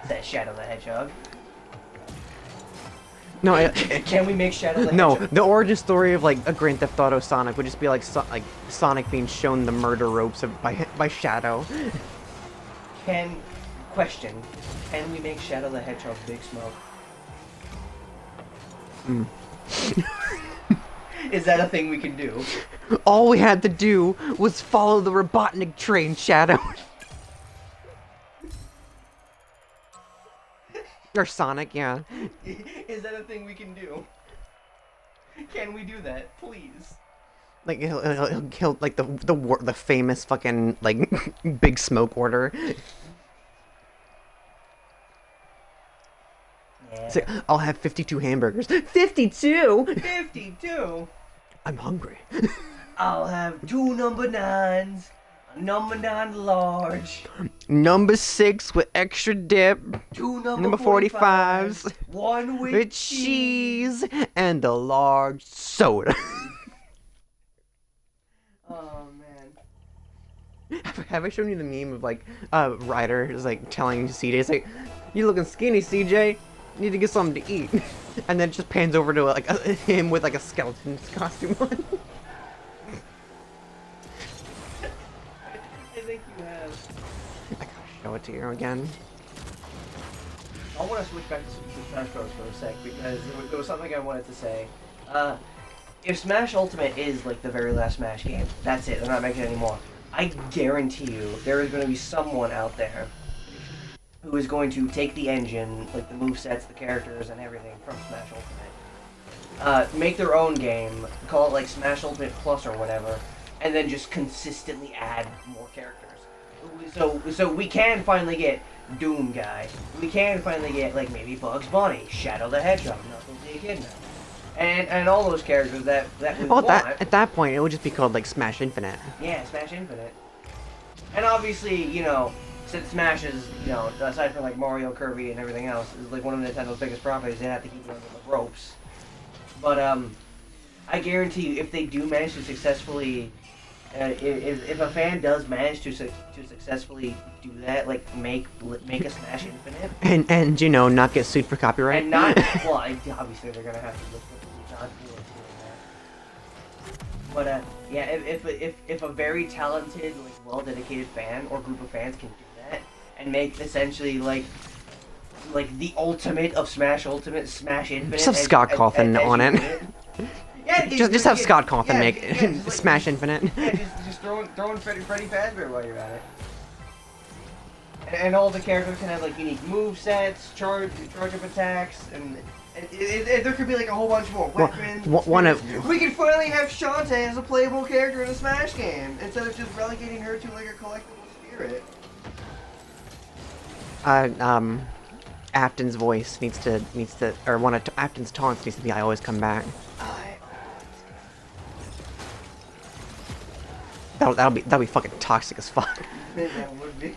that Shadow the Hedgehog. No, Can we make Shadow the no. Hedgehog? The origin story of like a Grand Theft Auto Sonic would just be like Sonic being shown the murder ropes by Shadow. Can we make Shadow the Hedgehog Big Smoke? Is that a thing we can do? All we had to do was follow the Robotnik train, Shadow. Or Sonic, yeah. Is that a thing we can do? Can we do that, please? Like he'll like the famous fucking like Big Smoke order. Yeah. It's like, I'll have 52 hamburgers. 52? 52. I'm hungry. I'll have 2 number 9s, a number 9 large, Number 6 with extra dip. 2 Number 45s. 1 with, With cheese and a large soda. Oh man. Have I shown you the meme of like Ryder is like telling CJ, it's like, you looking skinny, CJ. Need to get something to eat. And then it just pans over to like him with like a skeleton's costume on. I think you have. I gotta show it to you again. I want to switch back to Smash Bros. For a sec because there was something I wanted to say. If Smash Ultimate is like the very last Smash game, that's it. They're not making it anymore. I guarantee you there is going to be someone out there who is going to take the engine, like the movesets, the characters, and everything from Smash Ultimate, make their own game, call it like Smash Ultimate Plus or whatever, and then just consistently add more characters. So we can finally get Doom Guy. We can finally get like maybe Bugs Bunny, Shadow the Hedgehog, Knuckles the Echidna, and all those characters that we Well, want. at that point, it would just be called like Smash Infinite. Yeah, Smash Infinite. And obviously, you know, since Smash is, you know, aside from like Mario, Kirby, and everything else, is like one of Nintendo's biggest properties, they have to keep running the ropes. But I guarantee you, if they do manage to successfully, if a fan does manage to successfully do that, like make a Smash Infinite, And you know, not get sued for copyright. and not well, obviously they're gonna have to look for the not doing that. But yeah, if a very talented, like well-dedicated fan or group of fans can do that and make essentially like the ultimate of Smash Ultimate, Smash Infinite, Just have Scott Cawthon on it. Yeah, just have Scott Cawthon yeah, make yeah, just like- Smash Infinite. Yeah, just throwing Freddy Fazbear while you're at it. And all the characters can have like unique move sets, charge up attacks, and there could be like a whole bunch more weapons. We could finally have Shantae as a playable character in a Smash game instead of just relegating her to like a collectible spirit. Afton's voice needs to, or one of Afton's taunts needs to be, I always come back. That'll be fucking toxic as fuck. That would be.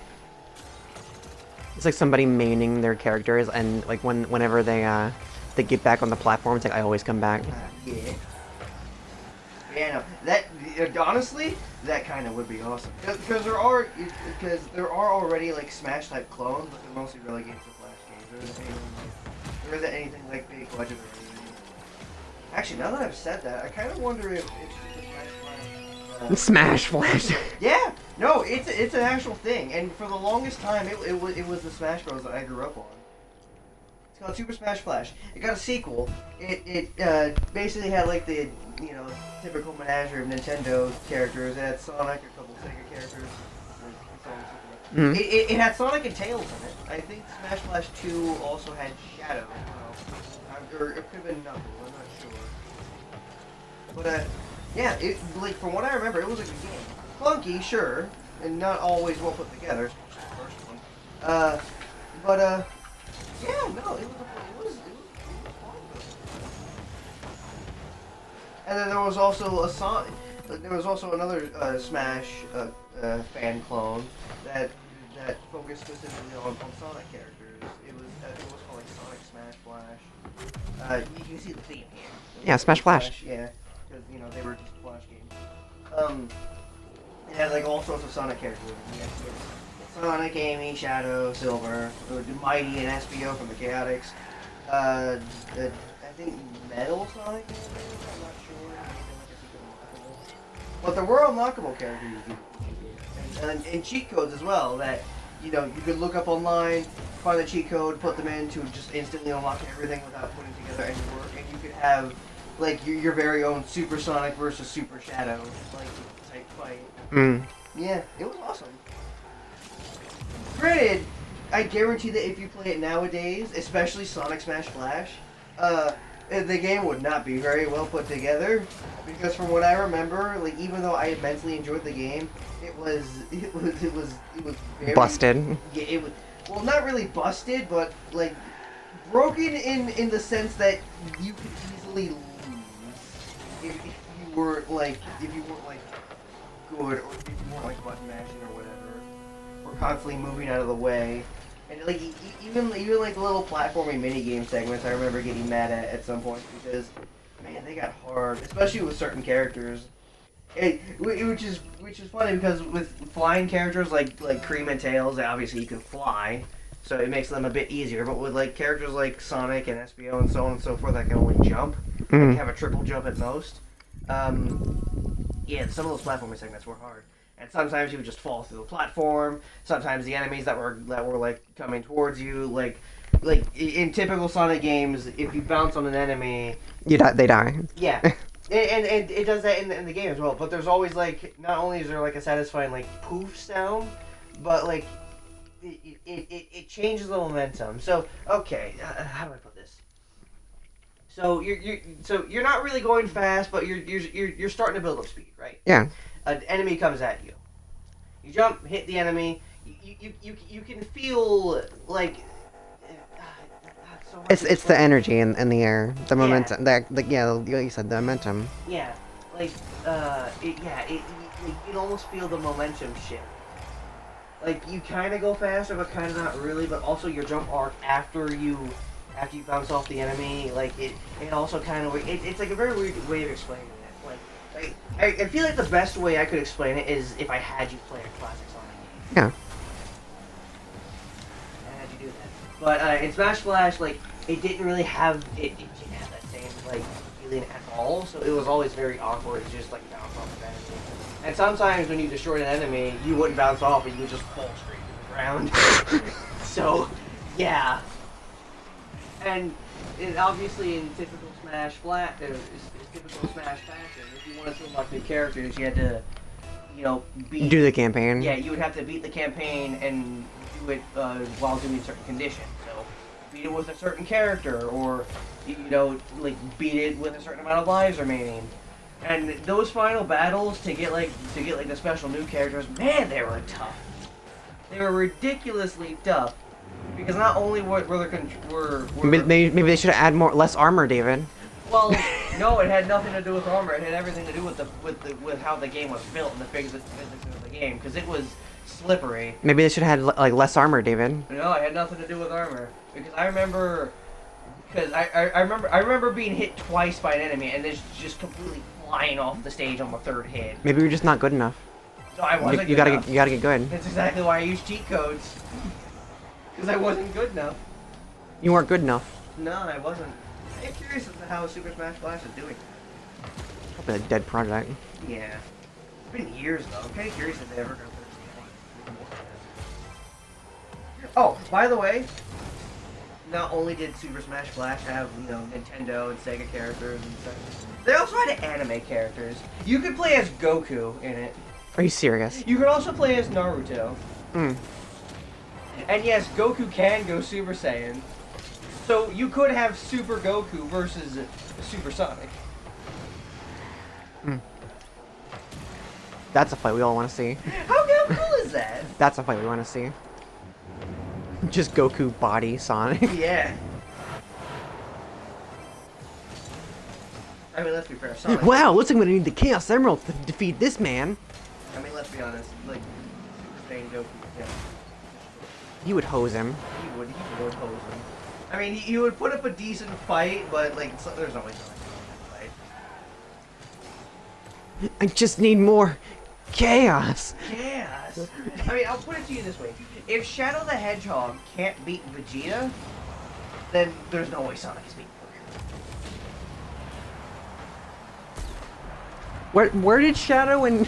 It's like somebody maining their characters, and like whenever they get back on the platform, it's like I always come back. Yeah. Yeah, no, that honestly, that kind of would be awesome. Because there are already like Smash type clones, but they're mostly relegated to Flash games. There isn't anything like big budget or anything. Actually, now that I've said that, I kind of wonder if Smash Flash. Yeah, no, it's an actual thing, and for the longest time, it was the Smash Bros that I grew up on. It's called Super Smash Flash. It got a sequel. It basically had like the typical menagerie of Nintendo characters. It had Sonic, a couple Sega characters. Mhm. It had Sonic and Tails in it. I think Smash Flash 2 also had Shadow. Or it could have been Knuckles. I'm not sure. But yeah, like from what I remember, it was a good game. Clunky, sure, and not always well put together. Especially the first one. But yeah, no, it was fun. And then there was also a Sonic. There was also another Smash fan clone that focused specifically on Sonic characters. It was called like Sonic Smash Flash. You can see the theme here. Yeah, Smash Flash. Yeah, because you know they were just Flash games. It had like all sorts of Sonic characters. You had Sonic, Amy, Shadow, Silver, Mighty, and SBO from the Chaotix. I think Metal Sonic. I'm not sure. But there were unlockable characters you could and cheat codes as well that you could look up online, find the cheat code, put them in to just instantly unlock everything without putting together any work, and you could have like your very own Super Sonic versus Super Shadow like type fight. Yeah, it was awesome. Granted, I guarantee that if you play it nowadays, especially Sonic Smash Flash, the game would not be very well put together, because from what I remember, like even though I immensely enjoyed the game, it was very Busted. Yeah, it was not really busted, but like broken in the sense that you could easily lose if you weren't like good, or if you weren't like button mashing or whatever, or constantly moving out of the way. And like even like the little platforming mini game segments, I remember getting mad at some point because man, they got hard, especially with certain characters. Which is funny because with flying characters like Cream and Tails, obviously you can fly, so it makes them a bit easier. But with like characters like Sonic and SBO and so on and so forth, that can only jump, like have a triple jump at most. Yeah, some of those platforming segments were hard. And sometimes you would just fall through the platform. Sometimes the enemies that were like coming towards you, like in typical Sonic games, if you bounce on an enemy, They die. Yeah, and it does that in the game as well. But there's always like, not only is there like a satisfying like poof sound, but like it changes the momentum. So okay, how do I put this? So you're not really going fast, but you're starting to build up speed, right? Yeah. An enemy comes at you. You jump, hit the enemy. You can feel like It's the energy in the air, the momentum. Like you said, the momentum. Yeah, like you can almost feel the momentum shift. Like you kind of go faster, but kind of not really. But also your jump arc after you bounce off the enemy, like it also kind of it's like a very weird way of explaining it. Like I feel like the best way I could explain it is if I had you play a classic Sonic game. Yeah. I had you do that. But in Smash Flash, like it didn't really have it didn't have that same like feeling at all. So it was always very awkward to just like bounce off the enemy. And sometimes when you destroyed an enemy, you wouldn't bounce off, but you would just fall straight to the ground. So yeah. And obviously in typical Smash typical Smash fashion, if you wanted to unlock new characters, you had to, Do the campaign. Yeah, you would have to beat the campaign and do it while doing certain conditions. So, beat it with a certain character, or beat it with a certain amount of lives remaining. And those final battles to get the special new characters, man, they were tough. They were ridiculously tough. Because not only were Maybe they should add less armor, David. Well, no, it had nothing to do with armor. It had everything to do with how the game was built and the physics of the game, because it was slippery. Maybe they should have had like less armor, David. No, it had nothing to do with armor. Because I remember being hit twice by an enemy and just completely flying off the stage on the third hit. Maybe you're just not good enough. No, I wasn't. You gotta get good. That's exactly why I use cheat codes. Because I wasn't good enough. You weren't good enough. No, I wasn't. I'm curious as to how Super Smash Flash is doing. Probably a dead project. Yeah. It's been years though. I'm kind of curious if they ever go through. Oh, by the way, not only did Super Smash Flash have, Nintendo and Sega characters and stuff, they also had anime characters. You could play as Goku in it. Are you serious? You could also play as Naruto. Hmm. And yes, Goku can go Super Saiyan. So you could have Super Goku versus Super Sonic. That's a fight we all want to see. How cool is that? That's a fight we want to see. Just Goku body Sonic. Yeah. I mean, let's be fair. Sonic. Wow, looks like I'm gonna need the Chaos Emerald to defeat this man. I mean, let's be honest. Like, Super Saiyan Goku, yeah. You would hose him. He would hose him. I mean, he would put up a decent fight, but like, there's no way Sonic would win that fight. I just need more chaos. Chaos. I mean, I'll put it to you this way: if Shadow the Hedgehog can't beat Vegeta, then there's no way Sonic is beating Goku. Where did Shadow and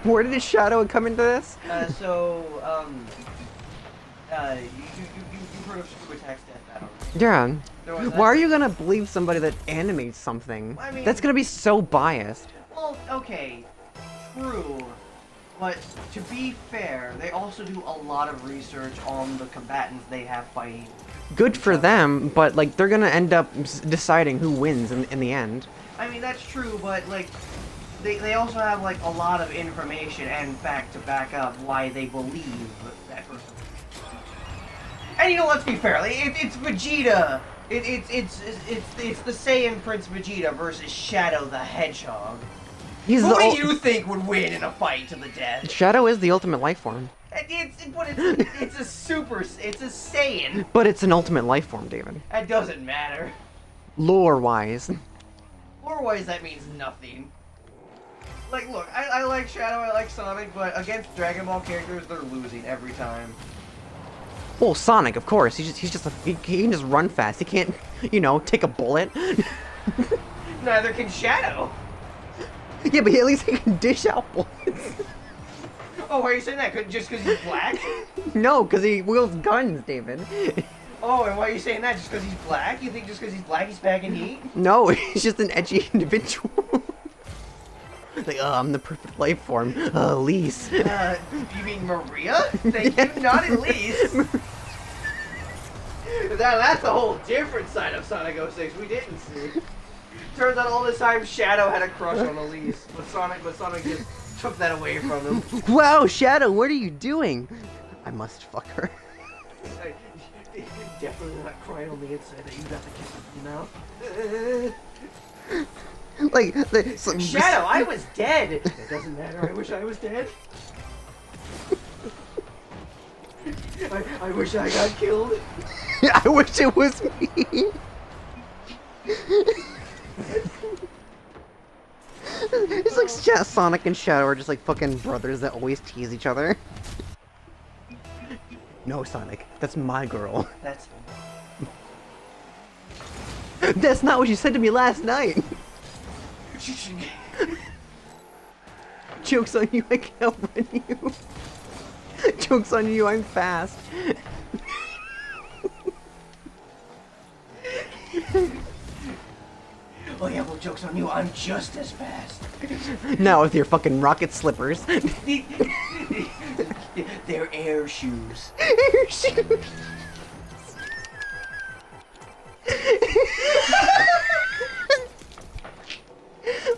where did Shadow come into this? You've heard of Super Attack's Death Battle? Yeah. There was that. Why are you gonna believe somebody that animates something? I mean- That's gonna be so biased. Well, okay, true, but to be fair, they also do a lot of research on the combatants they have fighting. Good for them, but like they're gonna end up deciding who wins in the end. I mean, that's true, but like, they also have like a lot of information and fact to back up why they believe that person. And you know, let's be fair, like, it's Vegeta. It's the Saiyan Prince Vegeta versus Shadow the Hedgehog. He's Who the do ul- you think would win in a fight to the death? Shadow is the ultimate life form, It's a Saiyan. but it's an ultimate life form, David. That doesn't matter. Lore-wise. Lore-wise, that means nothing. Like, look, I like Shadow, I like Sonic, but against Dragon Ball characters, they're losing every time. Well, Sonic, of course. He can just run fast. He can't, take a bullet. Neither can Shadow. Yeah, but at least he can dish out bullets. Oh, why are you saying that? Just because he's black? No, because he wields guns, David. Oh, and why are you saying that? Just because he's black? You think just because he's black he's packing heat? No, he's just an edgy individual. Like, oh, I'm the perfect life form. Elise. You mean Maria? Thank you, not Elise. That's a whole different side of Sonic 06 we didn't see. Turns out all this time Shadow had a crush on Elise, but Sonic just took that away from him. Wow, Shadow, what are you doing? I must fuck her. You're definitely not crying on the inside that you got the kiss in your mouth. Like, Shadow, I was dead! It doesn't matter, I wish I was dead. I wish I got killed. I wish it was me. It's like Sonic and Shadow are just like fucking brothers that always tease each other. No, Sonic, that's my girl. That's not what you said to me last night. Joke's on you, I can outrun you. Joke's on you, I'm fast. Oh yeah, well, joke's on you, I'm just as fast. Now with your fucking rocket slippers. They're air shoes. Air shoes.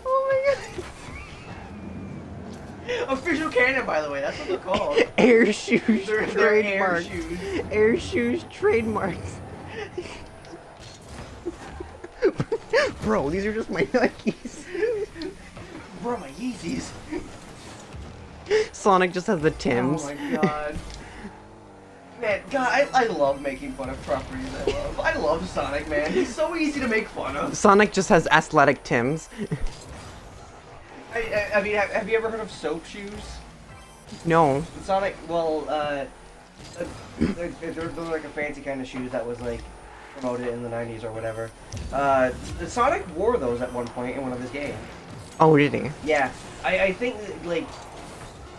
Oh my god. Official canon, by the way, that's what they're called. Air shoes They're air trademark. shoes. Air shoes trademarks. Bro, these are just my Nikes. Bro, my Yeezys. Sonic just has the Tims. Oh my god. Man, God, I love making fun of properties I love. I love Sonic, man. He's so easy to make fun of. Sonic just has athletic Tims. I mean, have you ever heard of soap shoes? No. Sonic, well, they're like a fancy kind of shoes that was like promoted in the 90s or whatever. Sonic wore those at one point in one of his games. Oh, did he? Yeah, I think like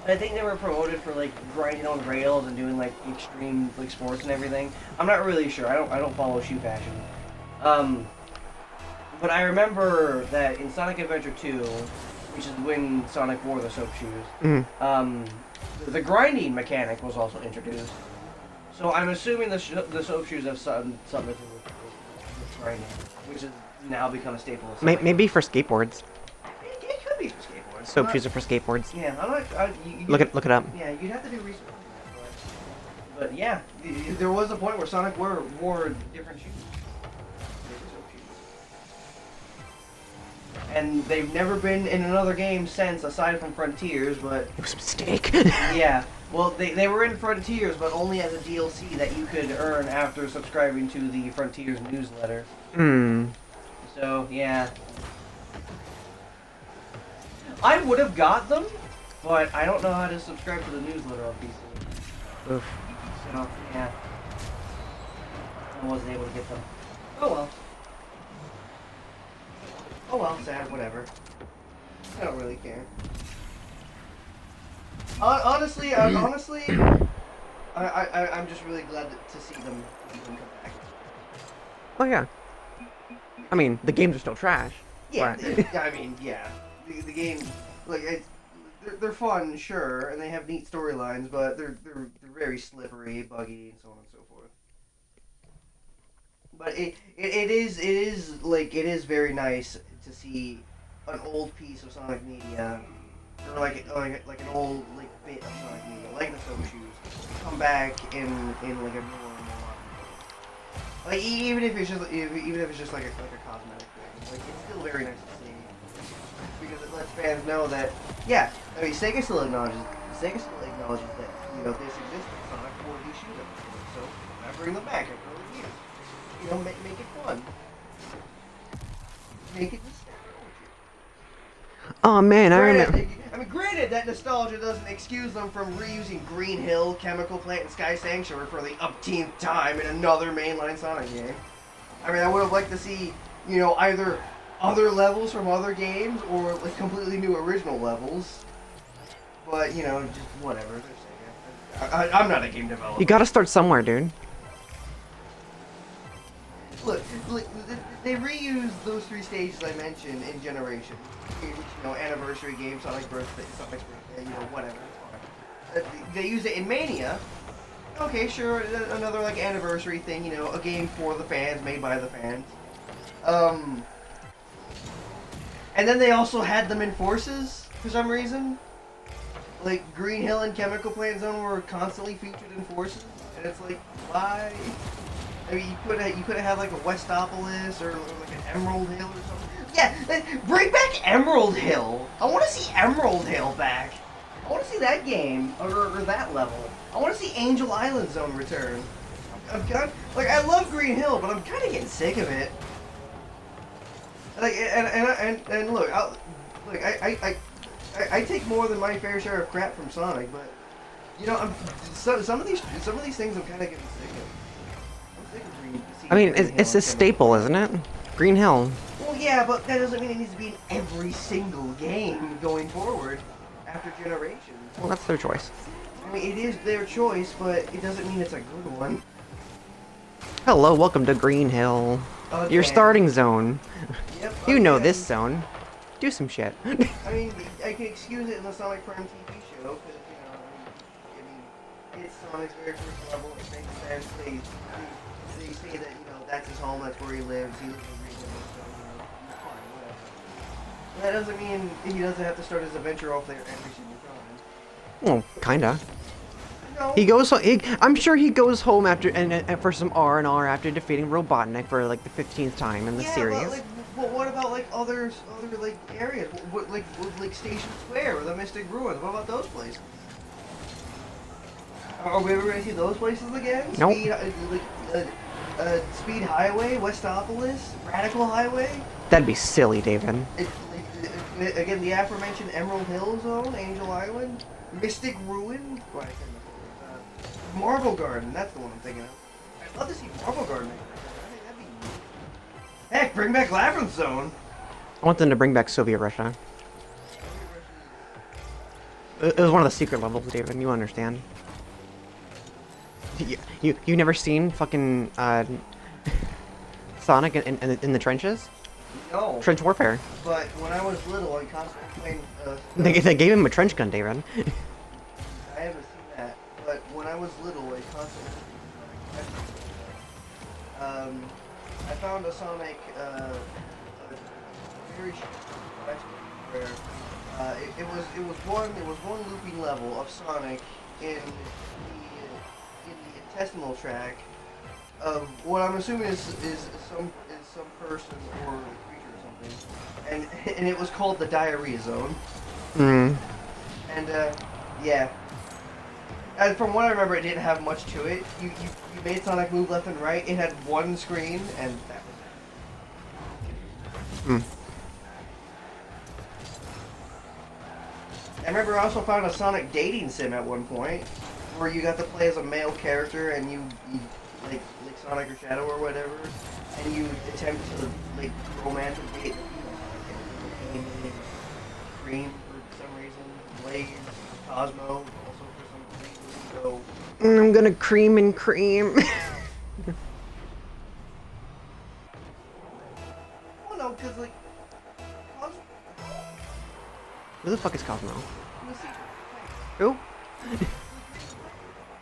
I think they were promoted for like grinding on rails and doing like extreme like sports and everything. I'm not really sure. I don't follow shoe fashion. But I remember that in Sonic Adventure 2, which is when Sonic wore the soap shoes, the grinding mechanic was also introduced. So I'm assuming the soap shoes have something to do with grinding, which has now become a staple of Sonic. Maybe for skateboards. It could be for skateboards. Soap shoes are for skateboards. Yeah, I'm not. Look it up. Yeah, you'd have to do research. But yeah, there was a point where Sonic wore different shoes. And they've never been in another game since, aside from Frontiers, but... It was a mistake. Yeah. Well, they were in Frontiers, but only as a DLC that you could earn after subscribing to the Frontiers newsletter. Hmm. So, yeah. I would have got them, but I don't know how to subscribe to the newsletter on PC. Oof. So, yeah. I wasn't able to get them. Oh well. Oh well, sad, whatever. I don't really care. Honestly, I'm just really glad to see them come back. Oh yeah. I mean, the games are still trash. Yeah, but- I mean, yeah. The game, like, they're fun, sure, and they have neat storylines, but they're very slippery, buggy, and so on and so forth. But it is very nice to see an old piece of Sonic media, or like an old bit of Sonic media, like the Soap Shoes, come back in like a newer and more like even if it's just like a cosmetic thing, like it's still very nice to see because it lets fans know that I mean Sega still acknowledges that this exists in Sonic 4D shoot 'em, so I bring them back after all these years. Make it fun. Make it nostalgic. Oh man, I remember. Granted, that nostalgia doesn't excuse them from reusing Green Hill, Chemical Plant, and Sky Sanctuary for the upteenth time in another mainline Sonic game. I mean, I would have liked to see, either other levels from other games or like completely new original levels. But, just whatever. They're Sega. I'm not a game developer. You gotta start somewhere, dude. Look, they reused those 3 stages I mentioned in Generation. Anniversary game, Sonic's birthday, whatever. They used it in Mania. Okay, sure, another anniversary thing, a game for the fans, made by the fans. And then they also had them in Forces for some reason. Like Green Hill and Chemical Plant Zone were constantly featured in Forces, and it's like, why? I mean, you could have like a Westopolis or like an Emerald Hill or something. Yeah, bring back Emerald Hill. I want to see Emerald Hill back. I want to see that game or that level. I want to see Angel Island Zone return. I love Green Hill, but I'm kind of getting sick of it. And look, I take more than my fair share of crap from Sonic, but some of these things I'm kind of getting sick of. I mean, it's a staple, isn't it? Green Hill. Well, yeah, but that doesn't mean it needs to be in every single game going forward after Generations. Well, that's their choice. I mean, it is their choice, but it doesn't mean it's a good one. Hello, welcome to Green Hill. Okay. Your starting zone. Yep, You know okay. this zone. Do some shit. I mean, I can excuse it in the Sonic Prime TV show, because, it's Sonic's very first level, it makes sense. They say that, that's his home, that's where he lives, he lives in Green Hill, so, fine, whatever. That doesn't mean he doesn't have to start his adventure off there every single time. Well, kinda. No. He goes. I'm sure he goes home after and for some R&R after defeating Robotnik for like the 15th time in the series. But what about other areas? What like Station Square or the Mystic Ruins? What about those places? Are we ever going to see those places again? Nope. Speed Highway, Westopolis, Radical Highway. That'd be silly, David. Again, the aforementioned Emerald Hill Zone, Angel Island, Mystic Ruin. What I said before. Marble Garden. That's the one I'm thinking of. I'd love to see Marble Garden. I think that'd be neat. Heck, bring back Labyrinth Zone. I want them to bring back Soviet Russia. It was one of the secret levels, David. You understand? You never seen fucking Sonic in the trenches? No. Trench warfare. But when I was little, I constantly They gave him a trench gun, David. I haven't seen that. But when I was little, I constantly I found a Sonic a very short question where it was one looping level of Sonic in the intestinal tract of what I'm assuming is some person or creature or something, and it was called the Diarrhea Zone. Mm. And yeah, And from what I remember, it didn't have much to it. You made Sonic move left and right. It had one screen, and that was it. Hmm. I remember I also found a Sonic dating sim at one point, where you got to play as a male character, and you like Sonic or Shadow or whatever, and you attempt to like romantically date the female character. Cream for some reason, Blaze, Cosmo also for some reason. So I'm gonna cream and cream. well, no, because like Cosmo, Who the fuck is Cosmo? he was secret. Who?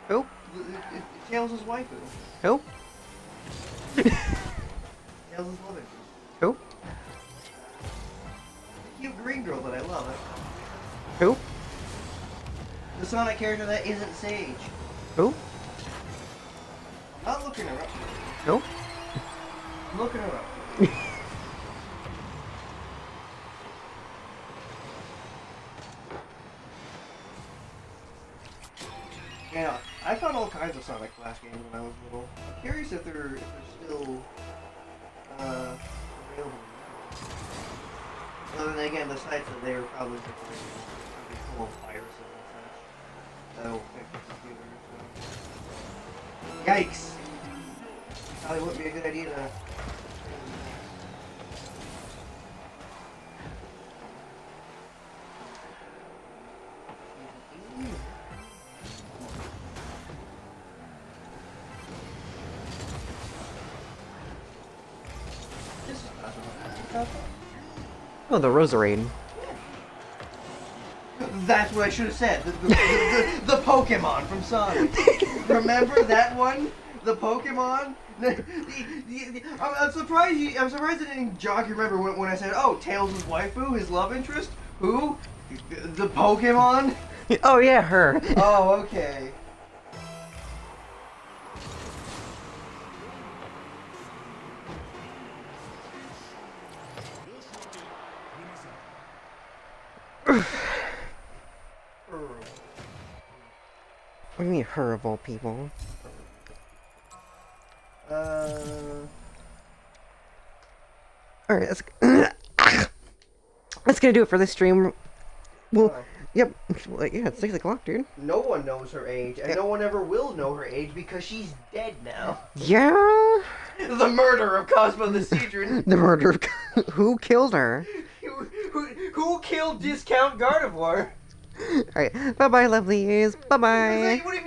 Who? Tails' waifu. Who? Tails' love interest. Who? The cute green girl that I love. Who? The Sonic character that isn't Sage. Who? I'm not looking her up. Who? I'm looking her up. Yeah, I found all kinds of Sonic Flash games when I was little. I'm curious if they're still available. Other than again, the sites that they were probably full of viruses and such that'll affect the computer. So. Yikes! Probably wouldn't be a good idea to. This is possible. Oh, the Roserade. That's what I should have said. The Pokemon from Sonic. Remember that one? The Pokemon? I'm surprised it didn't jog you remember when I said, oh, Tails' waifu, his love interest? Who? The Pokemon? Oh yeah, her. Oh, okay. What do you mean, her of all people? Alright, that's gonna do it for this stream. Well, Oh. yep. Yeah, it's 6 o'clock, dude. No one knows her age, and Yeah. no one ever will know her age because she's dead now. Yeah? The murder of Cosmo the Seadron. The murder of... Who killed her? Who killed Discount Gardevoir? Alright, bye-bye, lovelies. Bye-bye. What do you